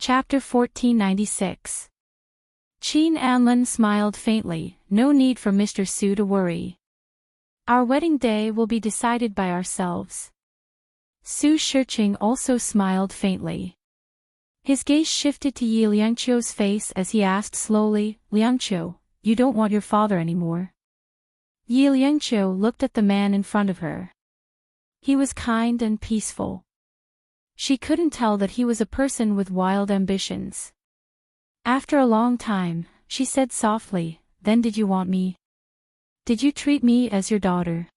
Chapter 1496. Qin Anlin smiled faintly. No need for Mr. Su to worry. Our wedding day will be decided by ourselves. Su Shiqing also smiled faintly. His gaze shifted to Yi Liangqiu's face as he asked slowly, "Liangqiu, you don't want your father anymore?" Yi Liangqiu looked at the man in front of her. He was kind and peaceful. She couldn't tell that he was a person with wild ambitions. After a long time, she said softly, "Then did you want me? Did you treat me as your daughter?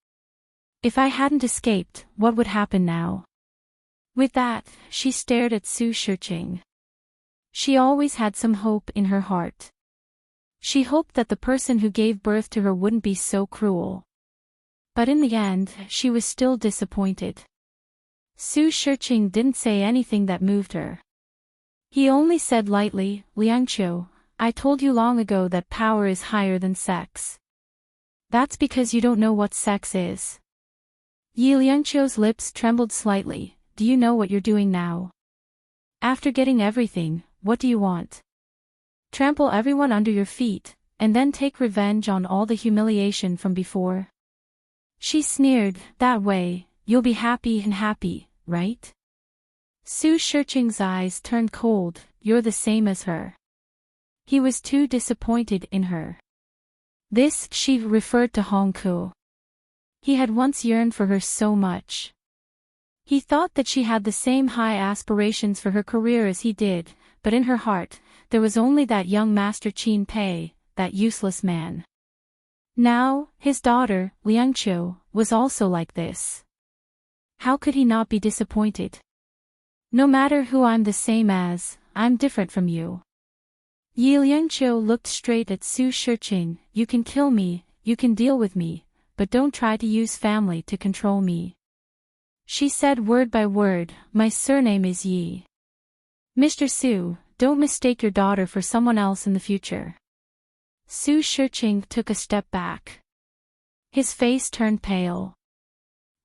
If I hadn't escaped, what would happen now?" With that, she stared at Su Shiqing. She always had some hope in her heart. She hoped that the person who gave birth to her wouldn't be so cruel. But in the end, she was still disappointed. Su Shiqing didn't say anything that moved her. He only said lightly, "Liangqiu, I told you long ago that power is higher than sex. That's because you don't know what sex is." Yi Liangqiu's lips trembled slightly. "Do you know what you're doing now? After getting everything, what do you want? Trample everyone under your feet, and then take revenge on all the humiliation from before?" She sneered, "That way, you'll be happy, right?" Su Shiqing's eyes turned cold. "You're the same as her." He was too disappointed in her. This, she referred to Hong Ku. He had once yearned for her so much. He thought that she had the same high aspirations for her career as he did, but in her heart, there was only that young Master Qin Pei, that useless man. Now, his daughter, Liangqiu, was also like this. How could he not be disappointed? "No matter who I'm the same as, I'm different from you." Yi Liangqiu looked straight at Su Shiqing. "You can kill me, you can deal with me, but don't try to use family to control me." She said word by word, "My surname is Yi. Mr. Su, don't mistake your daughter for someone else in the future." Su Shiqing took a step back. His face turned pale.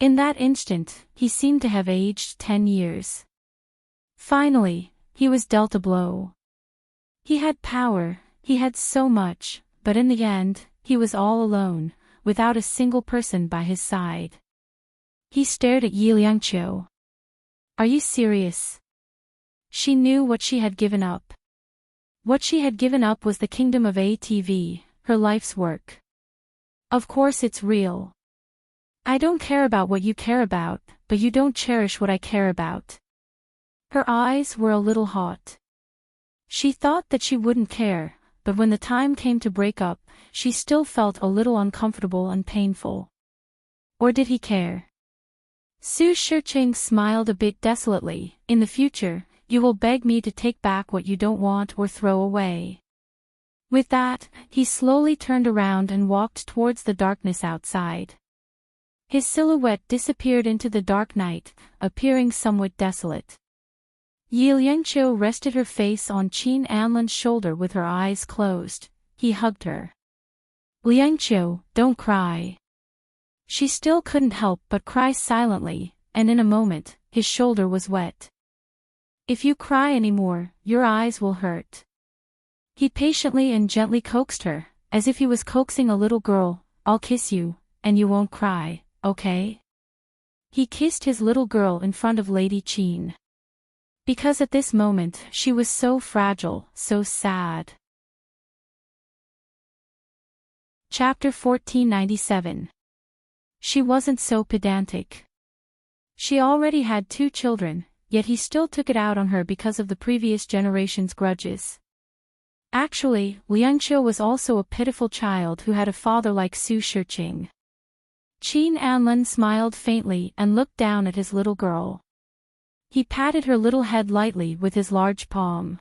In that instant, he seemed to have aged 10 years. Finally, he was dealt a blow. He had power, he had so much, but in the end, he was all alone, without a single person by his side. He stared at Yi Liangqiu. "Are you serious?" She knew what she had given up. What she had given up was the kingdom of ATV, her life's work. "Of course it's real. I don't care about what you care about, but you don't cherish what I care about." Her eyes were a little hot. She thought that she wouldn't care, but when the time came to break up, she still felt a little uncomfortable and painful. Or did he care? Su Shiqing smiled a bit desolately. "In the future, you will beg me to take back what you don't want or throw away." With that, he slowly turned around and walked towards the darkness outside. His silhouette disappeared into the dark night, appearing somewhat desolate. Yi Liangqiu rested her face on Qin Anlin's shoulder with her eyes closed. He hugged her. "Liangqiu, don't cry." She still couldn't help but cry silently, and in a moment, his shoulder was wet. "If you cry anymore, your eyes will hurt." He patiently and gently coaxed her, as if he was coaxing a little girl. "I'll kiss you, and you won't cry, okay?" He kissed his little girl in front of Lady Qin. Because at this moment, she was so fragile, so sad. Chapter 1497. She wasn't so pedantic. She already had 2 children, yet he still took it out on her because of the previous generation's grudges. Actually, Liangqiu was also a pitiful child who had a father like Su Shiqing. Qin Anlin smiled faintly and looked down at his little girl. He patted her little head lightly with his large palm.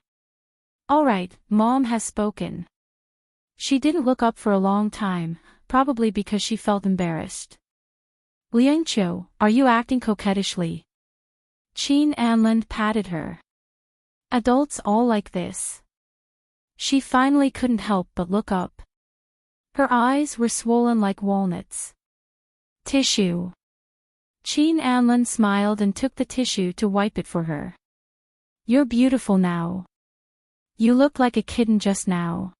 "All right, Mom has spoken." She didn't look up for a long time, probably because she felt embarrassed. "Liangqiu, are you acting coquettishly?" Qin Anlin patted her. "Adults all like this." She finally couldn't help but look up. Her eyes were swollen like walnuts. "Tissue." Qin Anlin smiled and took the tissue to wipe it for her. "You're beautiful now." You look like a kitten just now.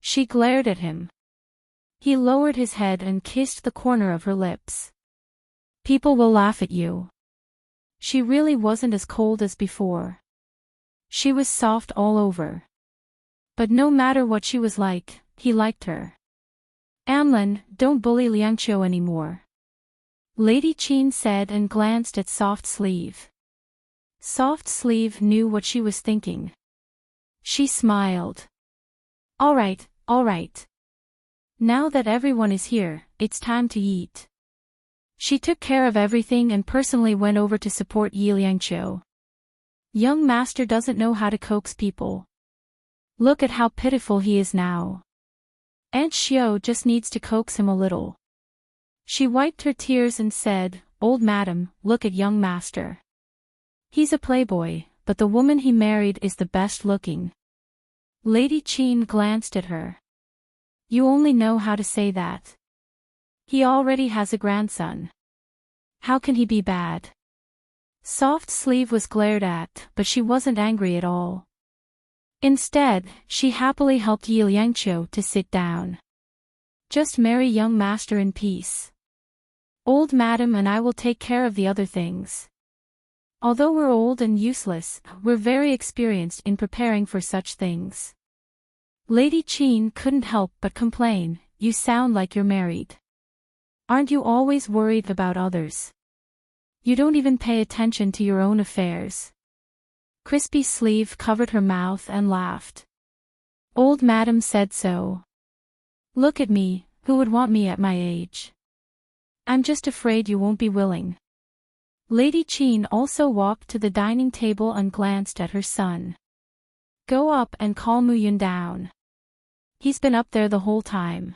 She glared at him. He lowered his head and kissed the corner of her lips. People will laugh at you. She really wasn't as cold as before. She was soft all over. But no matter what she was like, he liked her. Amlin, don't bully Liangqiu anymore. Lady Qin said and glanced at Soft Sleeve. Soft Sleeve knew what she was thinking. She smiled. All right. Now that everyone is here, it's time to eat. She took care of everything and personally went over to support Yi Liangqiu. Young master doesn't know how to coax people. Look at how pitiful he is now. Aunt Xiao just needs to coax him a little. She wiped her tears and said, Old madam, look at young master. He's a playboy, but the woman he married is the best looking. Lady Qin glanced at her. You only know how to say that. He already has a grandson. How can he be bad? Soft Sleeve was glared at, but she wasn't angry at all. Instead, she happily helped Yi Liangqiu to sit down. Just marry young master in peace. Old madam and I will take care of the other things. Although we're old and useless, we're very experienced in preparing for such things. Lady Qin couldn't help but complain, you sound like you're married. Aren't you always worried about others? You don't even pay attention to your own affairs. Crispy Sleeve covered her mouth and laughed. Old madam said so. Look at me, who would want me at my age? I'm just afraid you won't be willing. Lady Qin also walked to the dining table and glanced at her son. Go up and call Muyun down. He's been up there the whole time.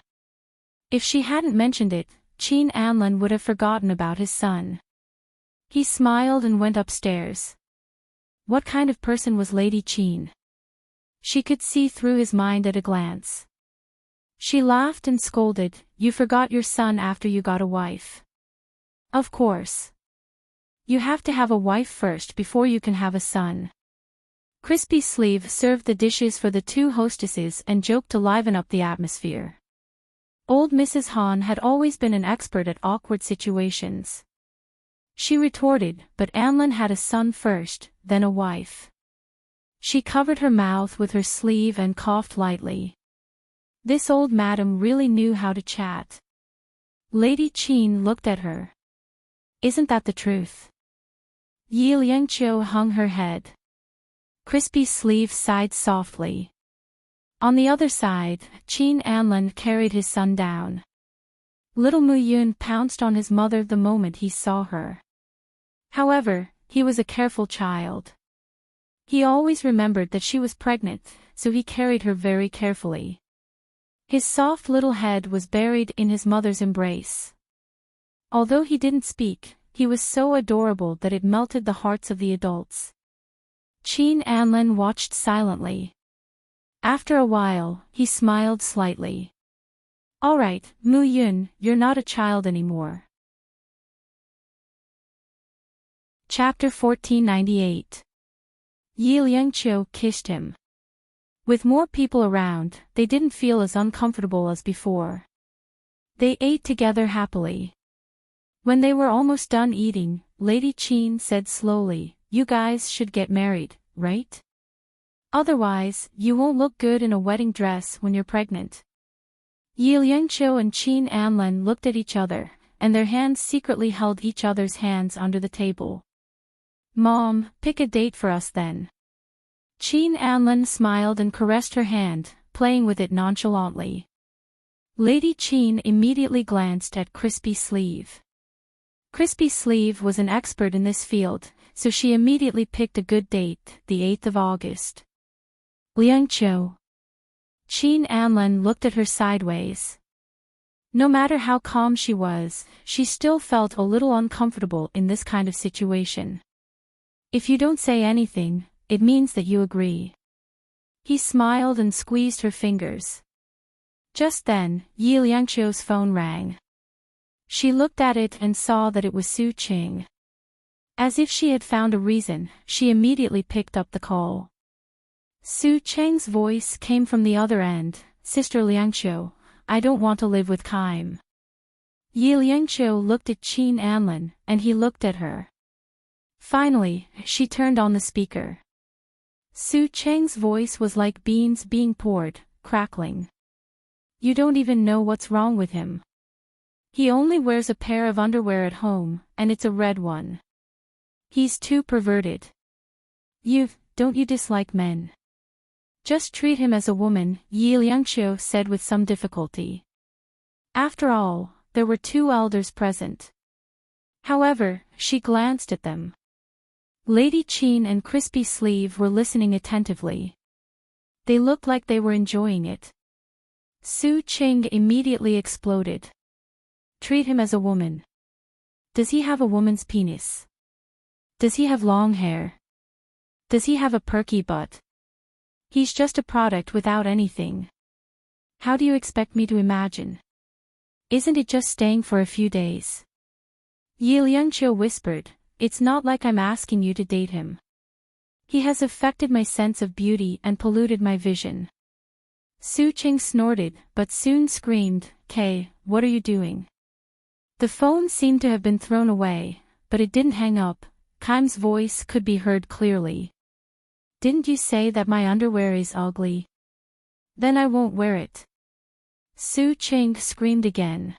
If she hadn't mentioned it, Qin Anlin would have forgotten about his son. He smiled and went upstairs. What kind of person was Lady Qin? She could see through his mind at a glance. She laughed and scolded, You forgot your son after you got a wife. Of course. You have to have a wife first before you can have a son. Crispy Sleeve served the dishes for the two hostesses and joked to liven up the atmosphere. Old Mrs. Han had always been an expert at awkward situations. She retorted, but Anlin had a son first, then a wife. She covered her mouth with her sleeve and coughed lightly. This old madam really knew how to chat. Lady Qin looked at her. Isn't that the truth? Yi Liangqiu hung her head. Crispy Sleeve sighed softly. On the other side, Qin Anlin carried his son down. Little Muyun pounced on his mother the moment he saw her. However, he was a careful child. He always remembered that she was pregnant, so he carried her very carefully. His soft little head was buried in his mother's embrace. Although he didn't speak, he was so adorable that it melted the hearts of the adults. Qin Anlin watched silently. After a while, he smiled slightly. All right, Muyun, you're not a child anymore. Chapter 1498. Yi Liangqiu kissed him. With more people around, they didn't feel as uncomfortable as before. They ate together happily. When they were almost done eating, Lady Qin said slowly, You guys should get married, right? Otherwise, you won't look good in a wedding dress when you're pregnant. Yi Liangqiu and Qin Anlin looked at each other, and their hands secretly held each other's hands under the table. Mom, pick a date for us then. Qin Anlin smiled and caressed her hand, playing with it nonchalantly. Lady Qin immediately glanced at Crispy Sleeve. Crispy Sleeve was an expert in this field, so she immediately picked a good date, the 8th of August. Liangqiu. Qin Anlin looked at her sideways. No matter how calm she was, she still felt a little uncomfortable in this kind of situation. If you don't say anything, it means that you agree. He smiled and squeezed her fingers. Just then, Yi Liangqiu's phone rang. She looked at it and saw that it was Su Qing. As if she had found a reason, she immediately picked up the call. Su Cheng's voice came from the other end. Sister Liangqiu, I don't want to live with Kaim. Yi Liangqiu looked at Qin Anlin, and he looked at her. Finally, she turned on the speaker. Su Cheng's voice was like beans being poured, crackling. You don't even know what's wrong with him. He only wears a pair of underwear at home, and it's a red one. He's too perverted. Don't you dislike men? Just treat him as a woman, Yi Liangqiu said with some difficulty. After all, there were 2 elders present. However, she glanced at them. Lady Qin and Crispy Sleeve were listening attentively. They looked like they were enjoying it. Su Cheng immediately exploded. Treat him as a woman. Does he have a woman's penis? Does he have long hair? Does he have a perky butt? He's just a product without anything. How do you expect me to imagine? Isn't it just staying for a few days? Yi Liangqiu whispered, it's not like I'm asking you to date him. He has affected my sense of beauty and polluted my vision. Su Cheng snorted, but soon screamed, Kay, what are you doing? The phone seemed to have been thrown away, but it didn't hang up. Kaim's voice could be heard clearly. Didn't you say that my underwear is ugly? Then I won't wear it. Su Cheng screamed again.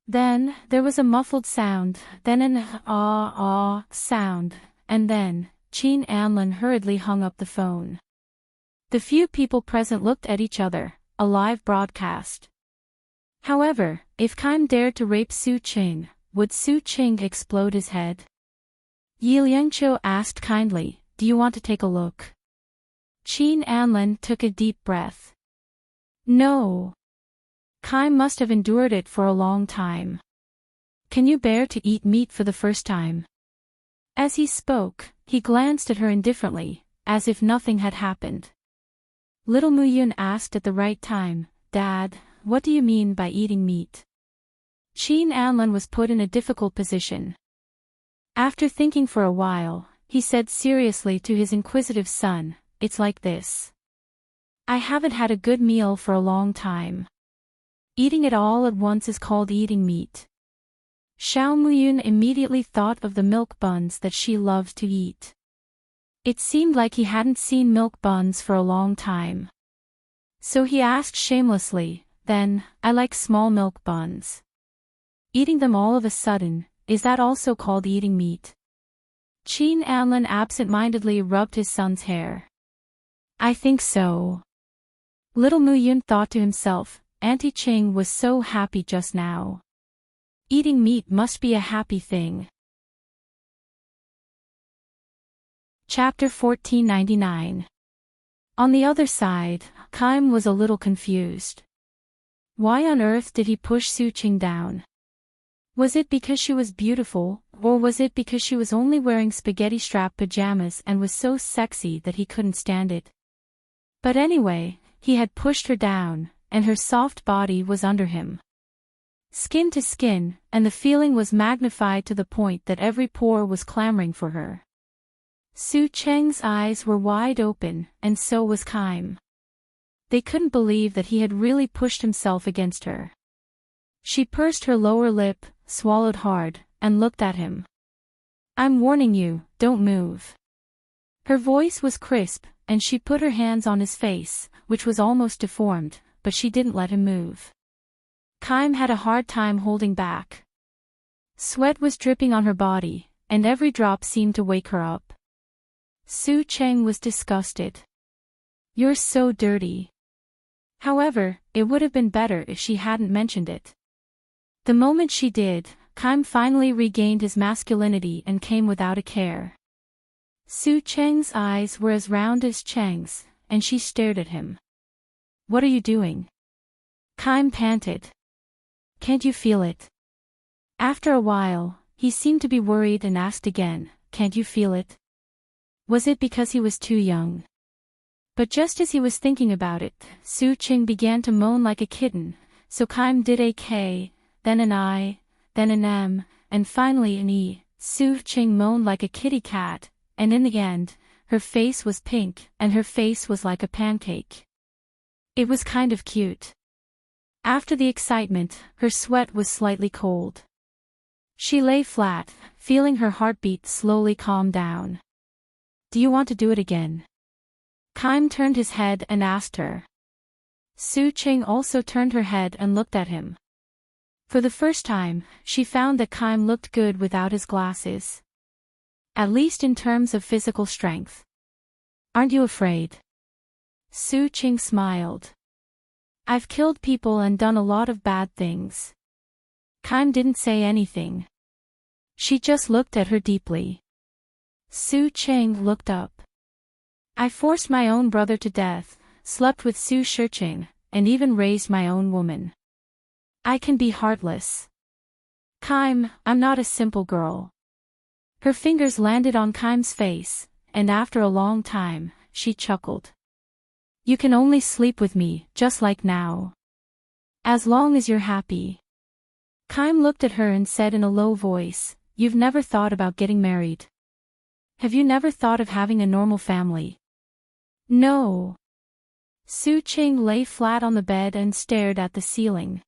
Then, there was a muffled sound, then an ah sound, and then, Qin Anlin hurriedly hung up the phone. The few people present looked at each other, a live broadcast. However, if Kaim dared to rape Su Cheng, would Su Cheng explode his head? Yi Liangqiu asked kindly, do you want to take a look? Qin Anlin took a deep breath. No. Kaim must have endured it for a long time. Can you bear to eat meat for the first time? As he spoke, he glanced at her indifferently, as if nothing had happened. Little Muyun asked at the right time, Dad, what do you mean by eating meat? Qin Anlin was put in a difficult position. After thinking for a while, he said seriously to his inquisitive son, it's like this. I haven't had a good meal for a long time. Eating it all at once is called eating meat. Xiao Muyun immediately thought of the milk buns that she loved to eat. It seemed like he hadn't seen milk buns for a long time. So he asked shamelessly, then, I like small milk buns. Eating them all of a sudden, is that also called eating meat? Qin Anlin absent-mindedly rubbed his son's hair. I think so. Little Muyun thought to himself, Auntie Qing was so happy just now. Eating meat must be a happy thing. Chapter 1499. On the other side, Kaim was a little confused. Why on earth did he push Su Cheng down? Was it because she was beautiful, or was it because she was only wearing spaghetti-strap pajamas and was so sexy that he couldn't stand it? But anyway, he had pushed her down, and her soft body was under him. Skin to skin, and the feeling was magnified to the point that every pore was clamoring for her. Su Cheng's eyes were wide open, and so was Kaim. They couldn't believe that he had really pushed himself against her. She pursed her lower lip, swallowed hard, and looked at him. I'm warning you, don't move. Her voice was crisp, and she put her hands on his face, which was almost deformed, but she didn't let him move. Kaim had a hard time holding back. Sweat was dripping on her body, and every drop seemed to wake her up. Su Cheng was disgusted. You're so dirty. However, it would have been better if she hadn't mentioned it. The moment she did, Kaim finally regained his masculinity and came without a care. Su Cheng's eyes were as round as Cheng's, and she stared at him. What are you doing? Kaim panted. Can't you feel it? After a while, he seemed to be worried and asked again, can't you feel it? Was it because he was too young? But just as he was thinking about it, Su Cheng began to moan like a kitten, so Kaim did a K, then an I, then an M, and finally an E. Su Cheng moaned like a kitty cat, and in the end, her face was pink, and her face was like a pancake. It was kind of cute. After the excitement, her sweat was slightly cold. She lay flat, feeling her heartbeat slowly calm down. Do you want to do it again? Kaim turned his head and asked her. Su Ching also turned her head and looked at him. For the first time, she found that Kaim looked good without his glasses. At least in terms of physical strength. Aren't you afraid? Su Ching smiled. I've killed people and done a lot of bad things. Kaim didn't say anything. She just looked at her deeply. Su Ching looked up. I forced my own brother to death, slept with Su Shiching, and even raised my own woman. I can be heartless. Kaim, I'm not a simple girl. Her fingers landed on Kaim's face, and after a long time, she chuckled. You can only sleep with me, just like now. As long as you're happy. Kaim looked at her and said in a low voice, You've never thought about getting married. Have you never thought of having a normal family? No. Su Ching lay flat on the bed and stared at the ceiling.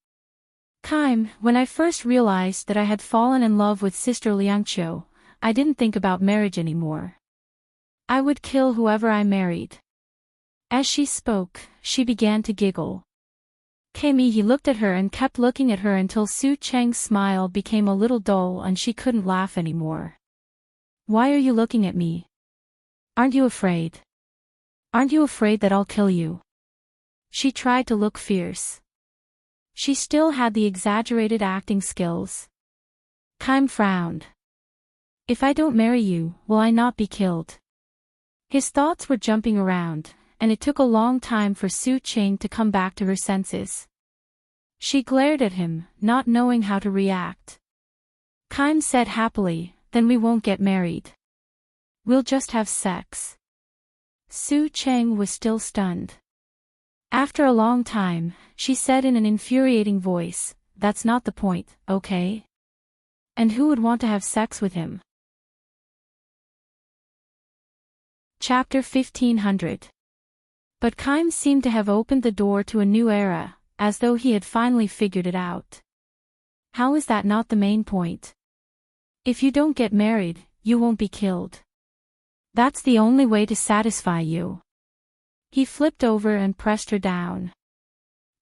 Kaim, when I first realized that I had fallen in love with Sister Liangqiu, I didn't think about marriage anymore. I would kill whoever I married. As she spoke, she began to giggle. He looked at her and kept looking at her until Su Cheng's smile became a little dull and she couldn't laugh anymore. Why are you looking at me? Aren't you afraid? Aren't you afraid that I'll kill you? She tried to look fierce. She still had the exaggerated acting skills. Kaim frowned. If I don't marry you, will I not be killed? His thoughts were jumping around, and it took a long time for Su Ching to come back to her senses. She glared at him, not knowing how to react. Kaim said happily, Then we won't get married. We'll just have sex. Su Cheng was still stunned. After a long time, she said in an infuriating voice, That's not the point, okay? And who would want to have sex with him? Chapter 1500. But Kaim seemed to have opened the door to a new era, as though he had finally figured it out. How is that not the main point? If you don't get married, you won't be killed. That's the only way to satisfy you. He flipped over and pressed her down.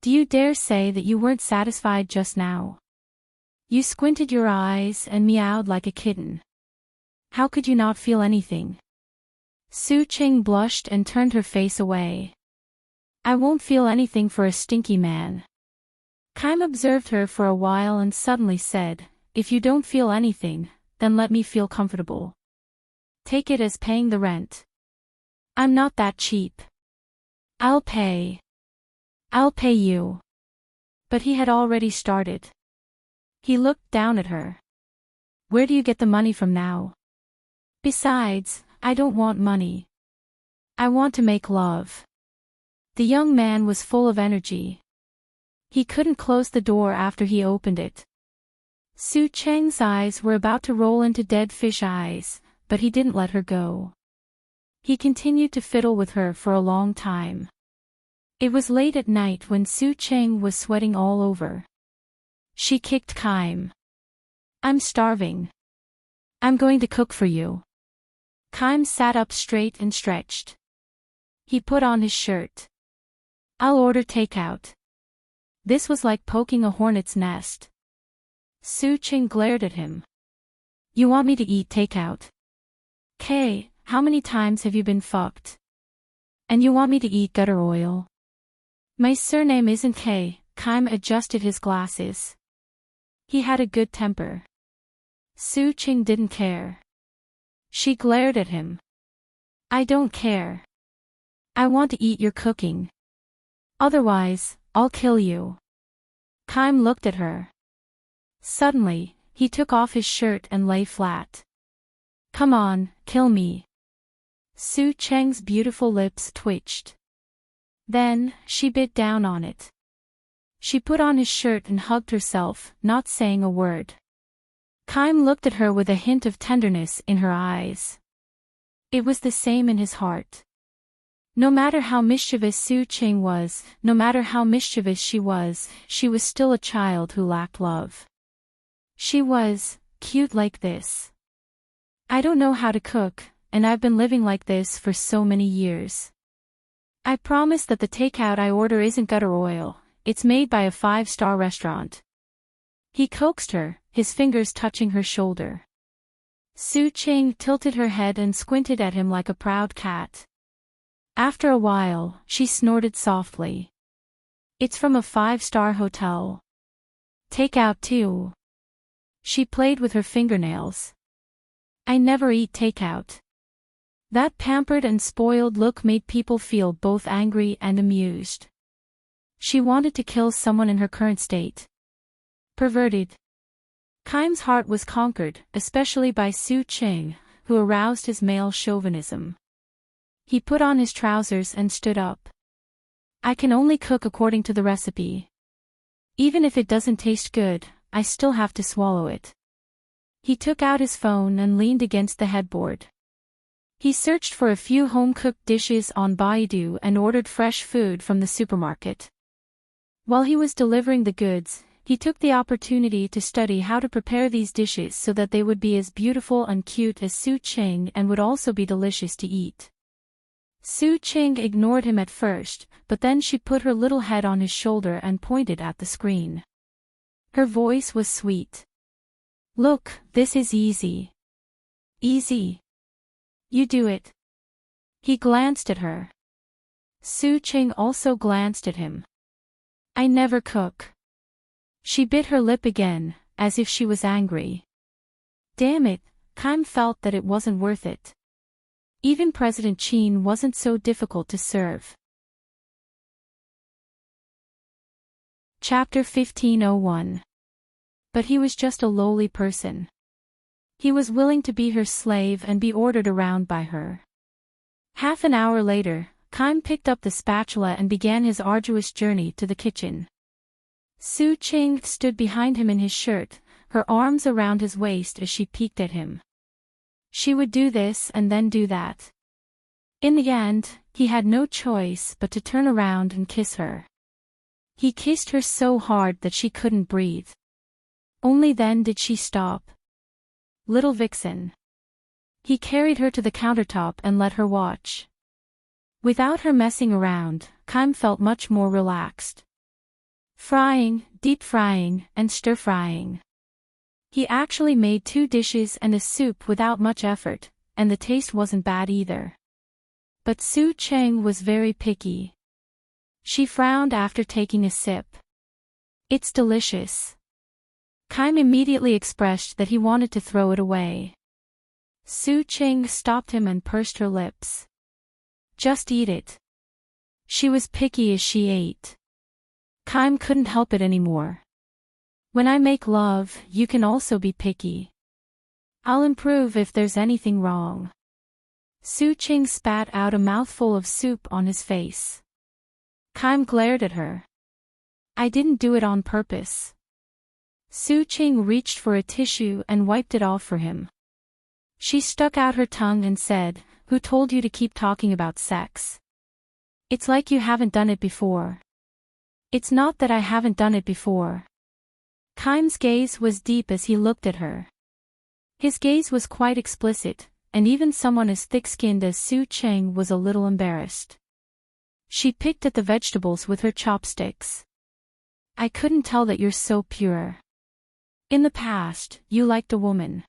Do you dare say that you weren't satisfied just now? You squinted your eyes and meowed like a kitten. How could you not feel anything? Su Ching blushed and turned her face away. I won't feel anything for a stinky man. Kaim observed her for a while and suddenly said, If you don't feel anything, then let me feel comfortable. Take it as paying the rent. I'm not that cheap. I'll pay. I'll pay you. But he had already started. He looked down at her. Where do you get the money from now? Besides, I don't want money. I want to make love. The young man was full of energy. He couldn't close the door after he opened it. Su Cheng's eyes were about to roll into dead fish eyes, but he didn't let her go. He continued to fiddle with her for a long time. It was late at night when Su Cheng was sweating all over. She kicked Kaim. I'm starving. I'm going to cook for you. Kaim sat up straight and stretched. He put on his shirt. I'll order takeout. This was like poking a hornet's nest. Su Ching glared at him. You want me to eat takeout? Kay, how many times have you been fucked? And you want me to eat gutter oil? My surname isn't Kay. Kaim adjusted his glasses. He had a good temper. Su Ching didn't care. She glared at him. I don't care. I want to eat your cooking. Otherwise, I'll kill you. Kaim looked at her. Suddenly, he took off his shirt and lay flat. Come on, kill me. Su Cheng's beautiful lips twitched. Then, she bit down on it. She put on his shirt and hugged herself, not saying a word. Kaim looked at her with a hint of tenderness in her eyes. It was the same in his heart. No matter how mischievous Su Ching was, no matter how mischievous she was still a child who lacked love. She was cute like this. I don't know how to cook, and I've been living like this for so many years. I promise that the takeout I order isn't gutter oil, it's made by a 5-star restaurant. He coaxed her, his fingers touching her shoulder. Su Ching tilted her head and squinted at him like a proud cat. After a while, she snorted softly. It's from a 5-star hotel. Takeout too. She played with her fingernails. I never eat takeout. That pampered and spoiled look made people feel both angry and amused. She wanted to kill someone in her current state. Perverted. Keim's heart was conquered, especially by Su Ching, who aroused his male chauvinism. He put on his trousers and stood up. I can only cook according to the recipe. Even if it doesn't taste good, I still have to swallow it. He took out his phone and leaned against the headboard. He searched for a few home-cooked dishes on Baidu and ordered fresh food from the supermarket. While he was delivering the goods, he took the opportunity to study how to prepare these dishes so that they would be as beautiful and cute as Su Ching and would also be delicious to eat. Su Ching ignored him at first, but then she put her little head on his shoulder and pointed at the screen. Her voice was sweet. Look, this is easy. Easy. You do it. He glanced at her. Su Ching also glanced at him. I never cook. She bit her lip again, as if she was angry. Damn it, Keim felt that it wasn't worth it. Even President Qin wasn't so difficult to serve. Chapter 1501. But he was just a lowly person. He was willing to be her slave and be ordered around by her. Half an hour later, Keim picked up the spatula and began his arduous journey to the kitchen. Su Ching stood behind him in his shirt, her arms around his waist as she peeked at him. She would do this and then do that. In the end, he had no choice but to turn around and kiss her. He kissed her so hard that she couldn't breathe. Only then did she stop. Little vixen. He carried her to the countertop and let her watch. Without her messing around, Keim felt much more relaxed. Frying, deep frying, and stir frying. He actually made 2 dishes and a soup without much effort, and the taste wasn't bad either. But Su Ching was very picky. She frowned after taking a sip. It's delicious. Keim immediately expressed that he wanted to throw it away. Su Ching stopped him and pursed her lips. Just eat it. She was picky as she ate. Keim couldn't help it anymore. When I make love, you can also be picky. I'll improve if there's anything wrong. Su Ching spat out a mouthful of soup on his face. Keim glared at her. I didn't do it on purpose. Su Ching reached for a tissue and wiped it off for him. She stuck out her tongue and said, Who told you to keep talking about sex? It's like you haven't done it before. It's not that I haven't done it before. Keim's gaze was deep as he looked at her. His gaze was quite explicit, and even someone as thick-skinned as Su Ching was a little embarrassed. She picked at the vegetables with her chopsticks. I couldn't tell that you're so pure. In the past, you liked a woman.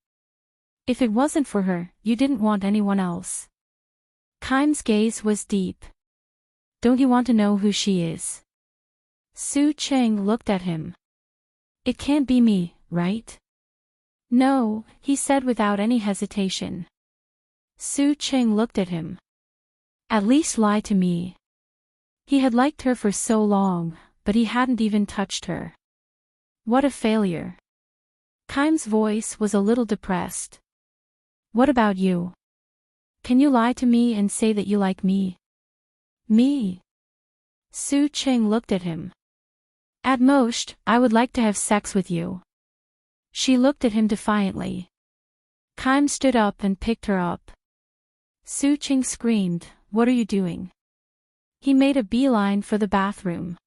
If it wasn't for her, you didn't want anyone else. Keim's gaze was deep. Don't you want to know who she is? Su Ching looked at him. It can't be me, right? No, he said without any hesitation. Su Ching looked at him. At least lie to me. He had liked her for so long, but he hadn't even touched her. What a failure. Keim's voice was a little depressed. What about you? Can you lie to me and say that you like me? Me? Su Ching looked at him. At most, I would like to have sex with you. She looked at him defiantly. Keim stood up and picked her up. Su Qing screamed, "What are you doing?" He made a beeline for the bathroom.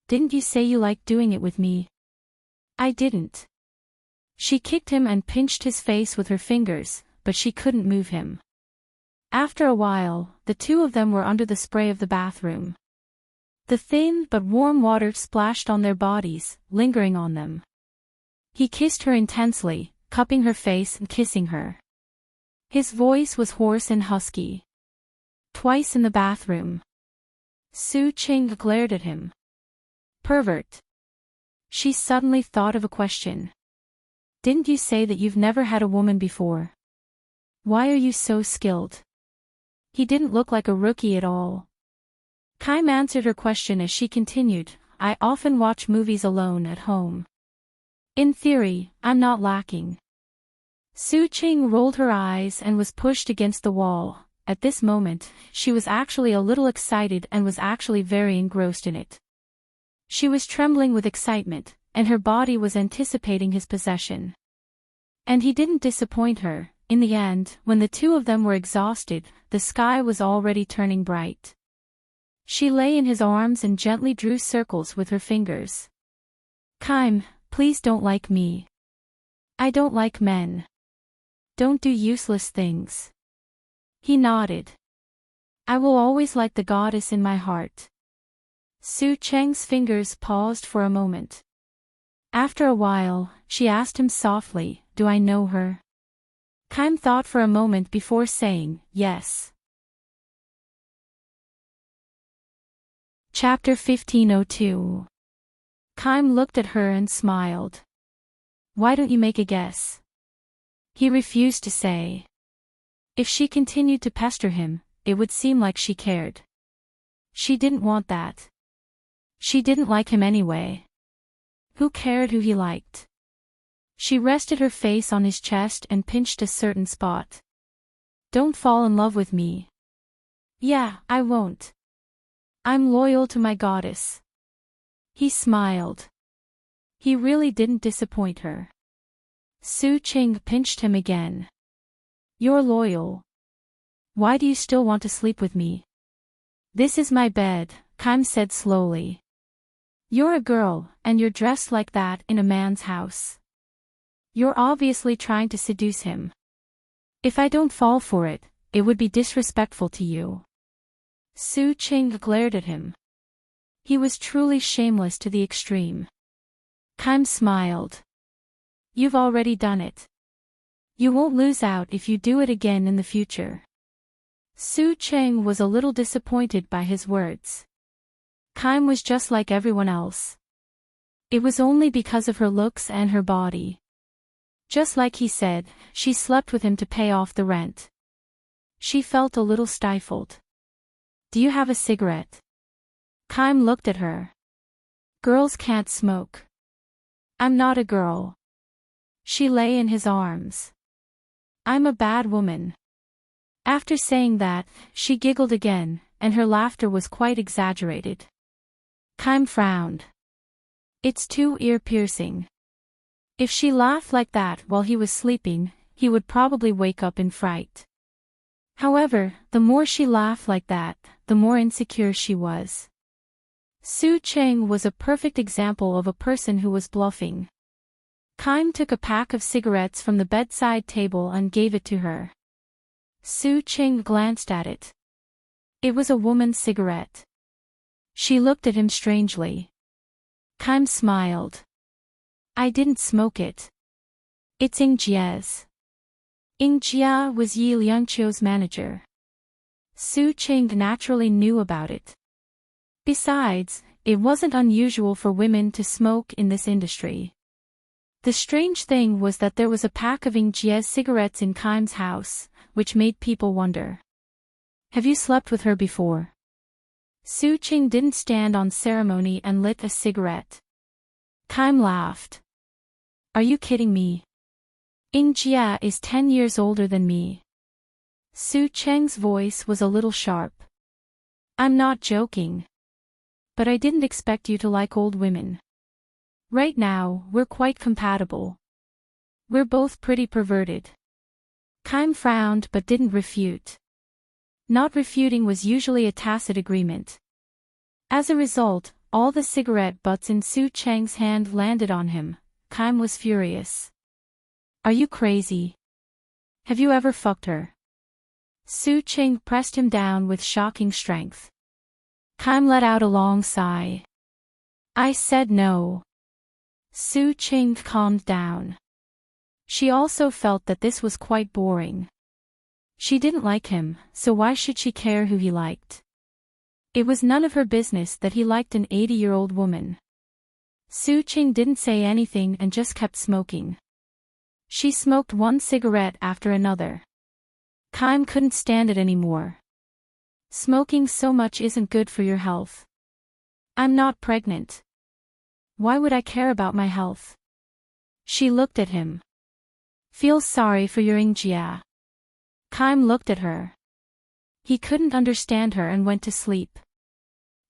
"Didn't you say you liked doing it with me?" "I didn't." She kicked him and pinched his face with her fingers, but she couldn't move him. After a while, the two of them were under the spray of the bathroom. The thin but warm water splashed on their bodies, lingering on them. He kissed her intensely, cupping her face and kissing her. His voice was hoarse and husky. Twice in the bathroom. Su Qing glared at him. "Pervert." She suddenly thought of a question. "Didn't you say that you've never had a woman before? Why are you so skilled?" He didn't look like a rookie at all. Kaim answered her question as she continued, "I often watch movies alone at home. In theory, I'm not lacking." Su Qing rolled her eyes and was pushed against the wall. At this moment, she was actually a little excited and was actually very engrossed in it. She was trembling with excitement, and her body was anticipating his possession. And he didn't disappoint her. In the end, when the two of them were exhausted, the sky was already turning bright. She lay in his arms and gently drew circles with her fingers. "Kaim, please don't like me. I don't like men. Don't do useless things." He nodded. "I will always like the goddess in my heart." Su Cheng's fingers paused for a moment. After a while, she asked him softly, "Do I know her?" Kaim thought for a moment before saying, "Yes." Chapter 1502. Kaim looked at her and smiled. "Why don't you make a guess?" He refused to say. If she continued to pester him, it would seem like she cared. She didn't want that. She didn't like him anyway. Who cared who he liked? She rested her face on his chest and pinched a certain spot. "Don't fall in love with me." "Yeah, I won't. I'm loyal to my goddess." He smiled. He really didn't disappoint her. Su Qing pinched him again. "You're loyal. Why do you still want to sleep with me?" "This is my bed," Kaim said slowly. "You're a girl, and you're dressed like that in a man's house. You're obviously trying to seduce him. If I don't fall for it, it would be disrespectful to you." Su Qing glared at him. He was truly shameless to the extreme. Kaim smiled. "You've already done it. You won't lose out if you do it again in the future." Su Qing was a little disappointed by his words. Kaim was just like everyone else. It was only because of her looks and her body. Just like he said, she slept with him to pay off the rent. She felt a little stifled. "Do you have a cigarette?" Kaim looked at her. "Girls can't smoke." "I'm not a girl." She lay in his arms. "I'm a bad woman." After saying that, she giggled again, and her laughter was quite exaggerated. Kaim frowned. "It's too ear-piercing." If she laughed like that while he was sleeping, he would probably wake up in fright. However, the more she laughed like that, the more insecure she was. Su Qing was a perfect example of a person who was bluffing. Kaim took a pack of cigarettes from the bedside table and gave it to her. Su Qing glanced at it. It was a woman's cigarette. She looked at him strangely. Kaim smiled. "I didn't smoke it. It's Ying Jia's." Ying Jia was Yi Liangqiu's manager. Su Qing naturally knew about it. Besides, it wasn't unusual for women to smoke in this industry. The strange thing was that there was a pack of Ying Jia's cigarettes in Kaim's house, which made people wonder. "Have you slept with her before?" Su Qing didn't stand on ceremony and lit a cigarette. Kaim laughed. "Are you kidding me? Ying Jia is 10 years older than me." Su Cheng's voice was a little sharp. "I'm not joking. But I didn't expect you to like old women. Right now, we're quite compatible. We're both pretty perverted." Kaim frowned but didn't refute. Not refuting was usually a tacit agreement. As a result, all the cigarette butts in Su Cheng's hand landed on him. Kaim was furious. Are you crazy? Have you ever fucked her? Su Cheng pressed him down with shocking strength. Kaim let out a long sigh. I said no. Su Cheng calmed down. She also felt that this was quite boring. She didn't like him, so why should she care who he liked? It was none of her business that he liked an 80-year-old woman. Su Cheng didn't say anything and just kept smoking. She smoked one cigarette after another. Kaim couldn't stand it anymore. Smoking so much isn't good for your health. I'm not pregnant. Why would I care about my health? She looked at him. Feel sorry for your Ingjia. Kaim looked at her. He couldn't understand her and went to sleep.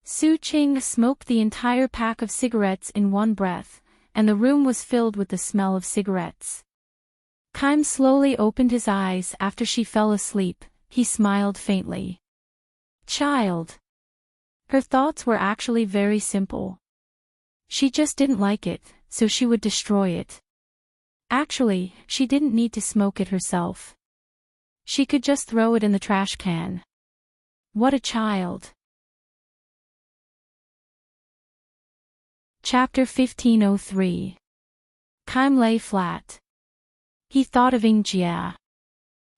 Su Cheng smoked the entire pack of cigarettes in one breath, and the room was filled with the smell of cigarettes. Kaim slowly opened his eyes after she fell asleep. He smiled faintly. Child. Her thoughts were actually very simple. She just didn't like it, so she would destroy it. Actually, she didn't need to smoke it herself. She could just throw it in the trash can. What a child. Chapter 1503. Kaim lay flat. He thought of Ingjia.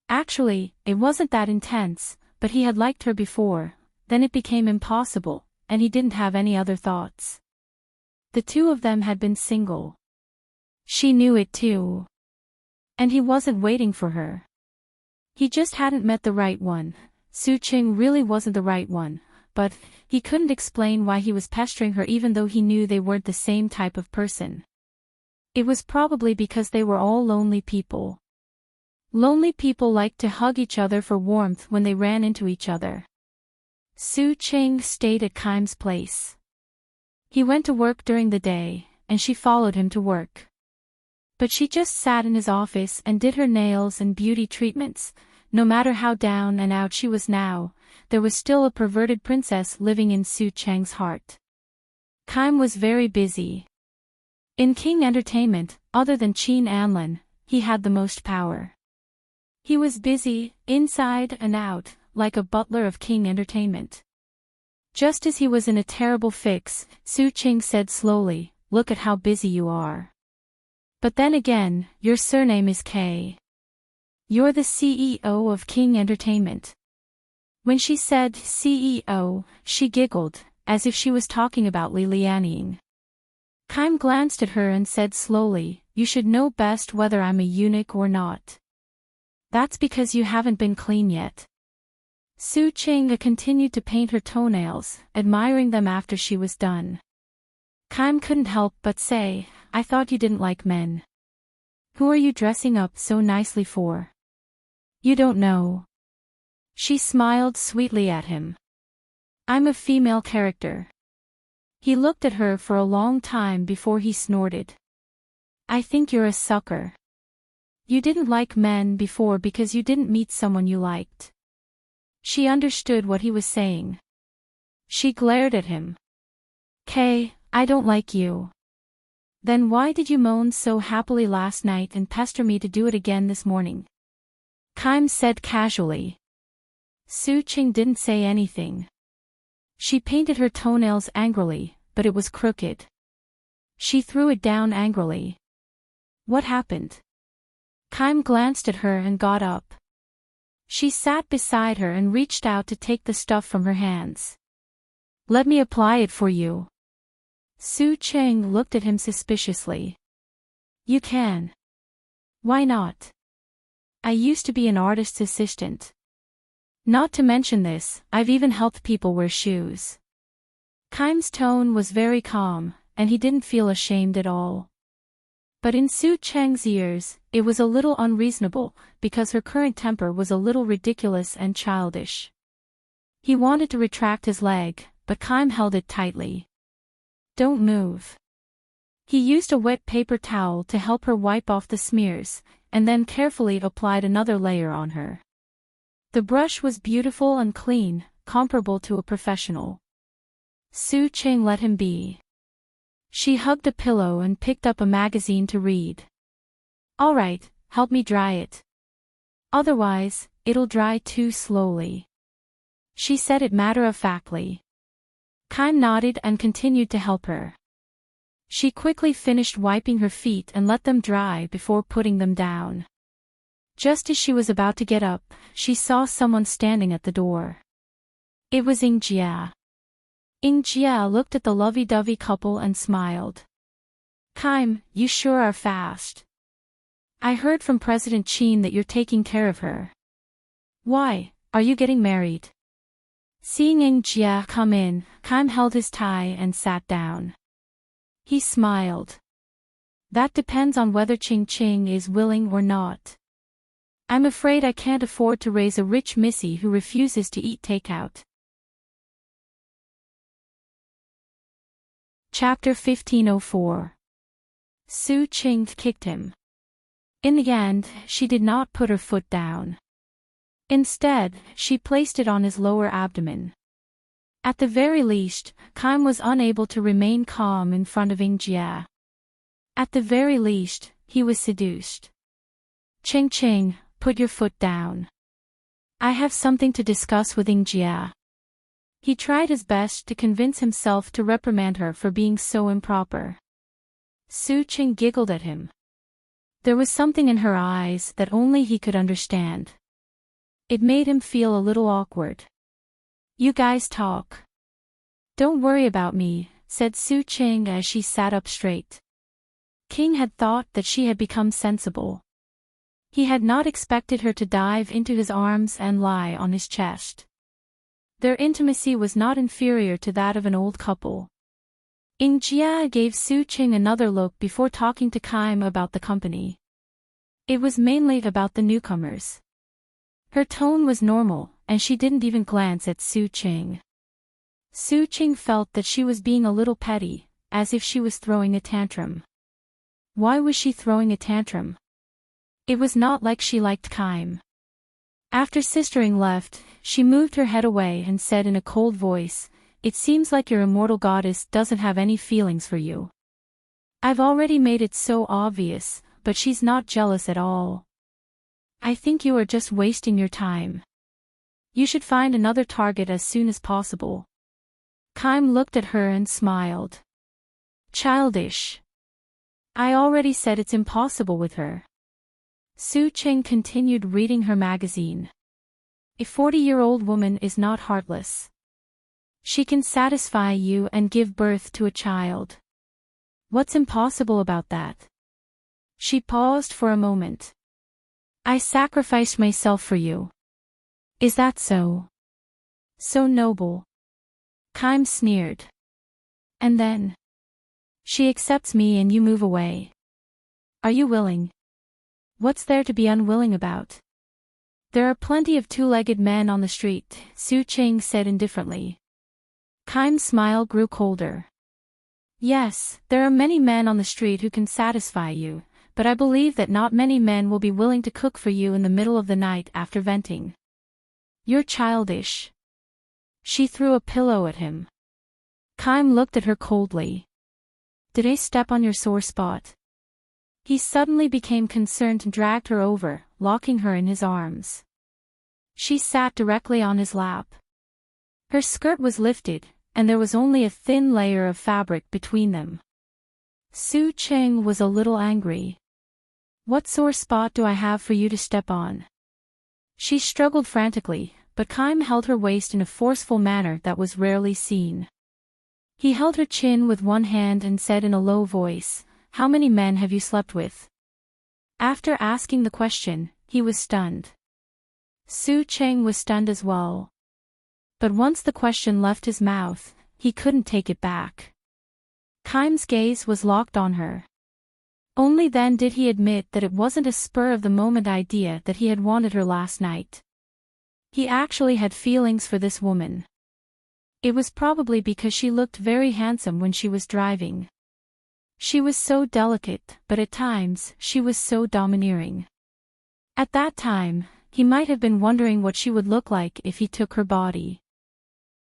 Actually, it wasn't that intense, but he had liked her before, then it became impossible, and he didn't have any other thoughts. The two of them had been single. She knew it too. And he wasn't waiting for her. He just hadn't met the right one. Su Cheng really wasn't the right one, but he couldn't explain why he was pestering her even though he knew they weren't the same type of person. It was probably because they were all lonely people. Lonely people liked to hug each other for warmth when they ran into each other. Su Cheng stayed at Kaim's place. He went to work during the day, and she followed him to work. But she just sat in his office and did her nails and beauty treatments. No matter how down and out she was now, there was still a perverted princess living in Su Cheng's heart. Kaim was very busy. In King Entertainment, other than Qin Anlin, he had the most power. He was busy, inside and out, like a butler of King Entertainment. Just as he was in a terrible fix, Su Cheng said slowly, "Look at how busy you are. But then again, your surname is K. You're the CEO of King Entertainment." When she said CEO, she giggled, as if she was talking about Li Lianying. Kaim glanced at her and said slowly, "You should know best whether I'm a eunuch or not. That's because you haven't been clean yet." Su Cheng continued to paint her toenails, admiring them after she was done. Kaim couldn't help but say, "I thought you didn't like men. Who are you dressing up so nicely for?" "You don't know." She smiled sweetly at him. "I'm a female character." He looked at her for a long time before he snorted. "I think you're a sucker. You didn't like men before because you didn't meet someone you liked." She understood what he was saying. She glared at him. "Kay, I don't like you. Then why did you moan so happily last night and pester me to do it again this morning?" Kaim said casually. Su Cheng didn't say anything. She painted her toenails angrily, but it was crooked. She threw it down angrily. "What happened?" Kaim glanced at her and got up. She sat beside her and reached out to take the stuff from her hands. "Let me apply it for you." Su Cheng looked at him suspiciously. "You can." "Why not? I used to be an artist's assistant. Not to mention this, I've even helped people wear shoes." Kaim's tone was very calm, and he didn't feel ashamed at all. But in Su Cheng's ears, it was a little unreasonable, because her current temper was a little ridiculous and childish. He wanted to retract his leg, but Kaim held it tightly. "Don't move." He used a wet paper towel to help her wipe off the smears, and then carefully applied another layer on her. The brush was beautiful and clean, comparable to a professional. Su Ching let him be. She hugged a pillow and picked up a magazine to read. All right, help me dry it. Otherwise, it'll dry too slowly. She said it matter-of-factly. Kime nodded and continued to help her. She quickly finished wiping her feet and let them dry before putting them down. Just as she was about to get up, she saw someone standing at the door. It was Ying Jia. Ying Jia looked at the lovey-dovey couple and smiled. Kime, you sure are fast. I heard from President Qin that you're taking care of her. Why, are you getting married? Seeing Ying Jia come in, Kime held his tie and sat down. He smiled. That depends on whether Ching Ching is willing or not. I'm afraid I can't afford to raise a rich missy who refuses to eat takeout. Chapter 1504. Su Ching kicked him. In the end, she did not put her foot down. Instead, she placed it on his lower abdomen. At the very least, Kime was unable to remain calm in front of Ying Jia. At the very least, he was seduced. Ching Ching, put your foot down. I have something to discuss with Ying Jia. He tried his best to convince himself to reprimand her for being so improper. Su Ching giggled at him. There was something in her eyes that only he could understand. It made him feel a little awkward. You guys talk. Don't worry about me, said Su Ching as she sat up straight. King had thought that she had become sensible. He had not expected her to dive into his arms and lie on his chest. Their intimacy was not inferior to that of an old couple. Ying Jia gave Su Ching another look before talking to Kime about the company. It was mainly about the newcomers. Her tone was normal, and she didn't even glance at Su Ching. Su Ching felt that she was being a little petty, as if she was throwing a tantrum. Why was she throwing a tantrum? It was not like she liked Kime. After Sistering left, she moved her head away and said in a cold voice, It seems like your immortal goddess doesn't have any feelings for you. I've already made it so obvious, but she's not jealous at all. I think you are just wasting your time. You should find another target as soon as possible. Kime looked at her and smiled. Childish. I already said it's impossible with her. Su Ching continued reading her magazine. A 40-year-old woman is not heartless. She can satisfy you and give birth to a child. What's impossible about that? She paused for a moment. I sacrificed myself for you. Is that so? So noble. Kime sneered. And then? She accepts me and you move away. Are you willing? What's there to be unwilling about? There are plenty of two-legged men on the street, Su Ching said indifferently. Kime's smile grew colder. Yes, there are many men on the street who can satisfy you, but I believe that not many men will be willing to cook for you in the middle of the night after venting. You're childish. She threw a pillow at him. Kime looked at her coldly. Did I step on your sore spot? He suddenly became concerned and dragged her over, locking her in his arms. She sat directly on his lap. Her skirt was lifted, and there was only a thin layer of fabric between them. Su Ching was a little angry. What sore spot do I have for you to step on? She struggled frantically, but Kime held her waist in a forceful manner that was rarely seen. He held her chin with one hand and said in a low voice, How many men have you slept with? After asking the question, he was stunned. Su Ching was stunned as well. But once the question left his mouth, he couldn't take it back. Kime's gaze was locked on her. Only then did he admit that it wasn't a spur-of-the-moment idea that he had wanted her last night. He actually had feelings for this woman. It was probably because she looked very handsome when she was driving. She was so delicate, but at times, she was so domineering. At that time, he might have been wondering what she would look like if he took her body.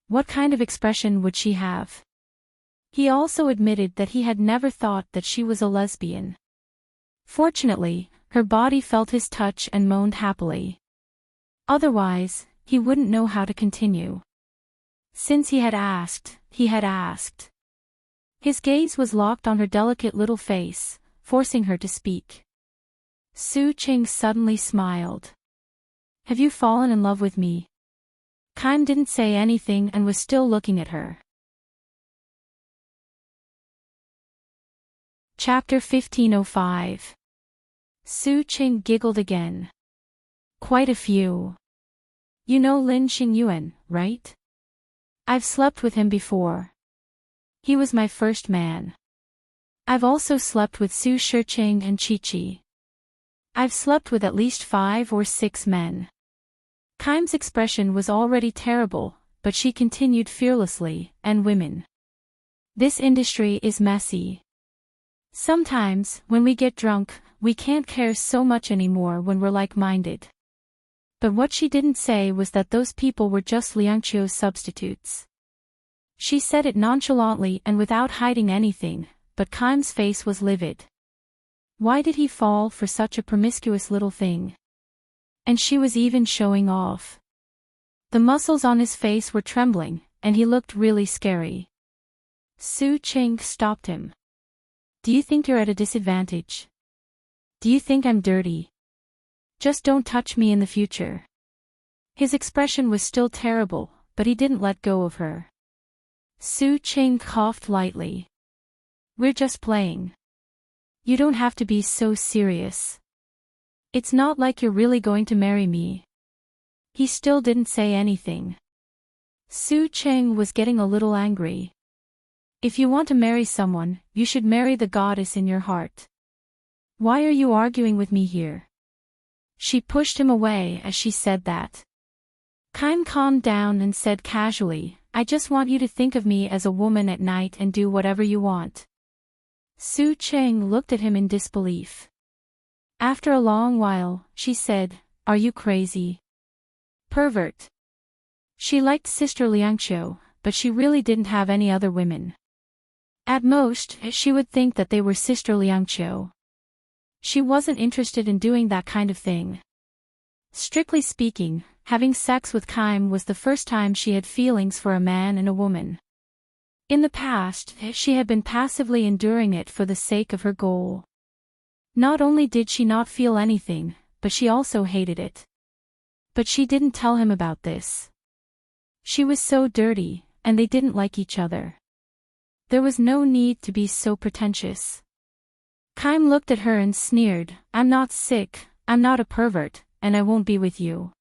What kind of expression would she have? He also admitted that he had never thought that she was a lesbian. Fortunately, her body felt his touch and moaned happily. Otherwise, he wouldn't know how to continue. Since he had asked. His gaze was locked on her delicate little face, forcing her to speak. Su Ching suddenly smiled. Have you fallen in love with me? Kaim didn't say anything and was still looking at her. Chapter 1505. Su Ching giggled again. Quite a few. You know Lin Xingyuan, right? I've slept with him before. He was my first man. I've also slept with Su Shiqing and Chi-Chi. I've slept with at least 5 or 6 men. Kaim's expression was already terrible, but she continued fearlessly, and women. This industry is messy. Sometimes, when we get drunk, we can't care so much anymore when we're like-minded. But what she didn't say was that those people were just Liangqiu's substitutes. She said it nonchalantly and without hiding anything, but Kaim's face was livid. Why did he fall for such a promiscuous little thing? And she was even showing off. The muscles on his face were trembling, and he looked really scary. Su Ching stopped him. Do you think you're at a disadvantage? Do you think I'm dirty? Just don't touch me in the future. His expression was still terrible, but he didn't let go of her. Su Ching coughed lightly. We're just playing. You don't have to be so serious. It's not like you're really going to marry me. He still didn't say anything. Su Ching was getting a little angry. If you want to marry someone, you should marry the goddess in your heart. Why are you arguing with me here? She pushed him away as she said that. Kaim calmed down and said casually, I just want you to think of me as a woman at night and do whatever you want. Su Ching looked at him in disbelief. After a long while, she said, Are you crazy? Pervert. She liked Sister Liangqiu, but she really didn't have any other women. At most, she would think that they were Sister Liangqiu. She wasn't interested in doing that kind of thing. Strictly speaking, having sex with Kaim was the first time she had feelings for a man and a woman. In the past, she had been passively enduring it for the sake of her goal. Not only did she not feel anything, but she also hated it. But she didn't tell him about this. She was so dirty, and they didn't like each other. There was no need to be so pretentious. Kaim looked at her and sneered, I'm not sick, I'm not a pervert, and I won't be with you.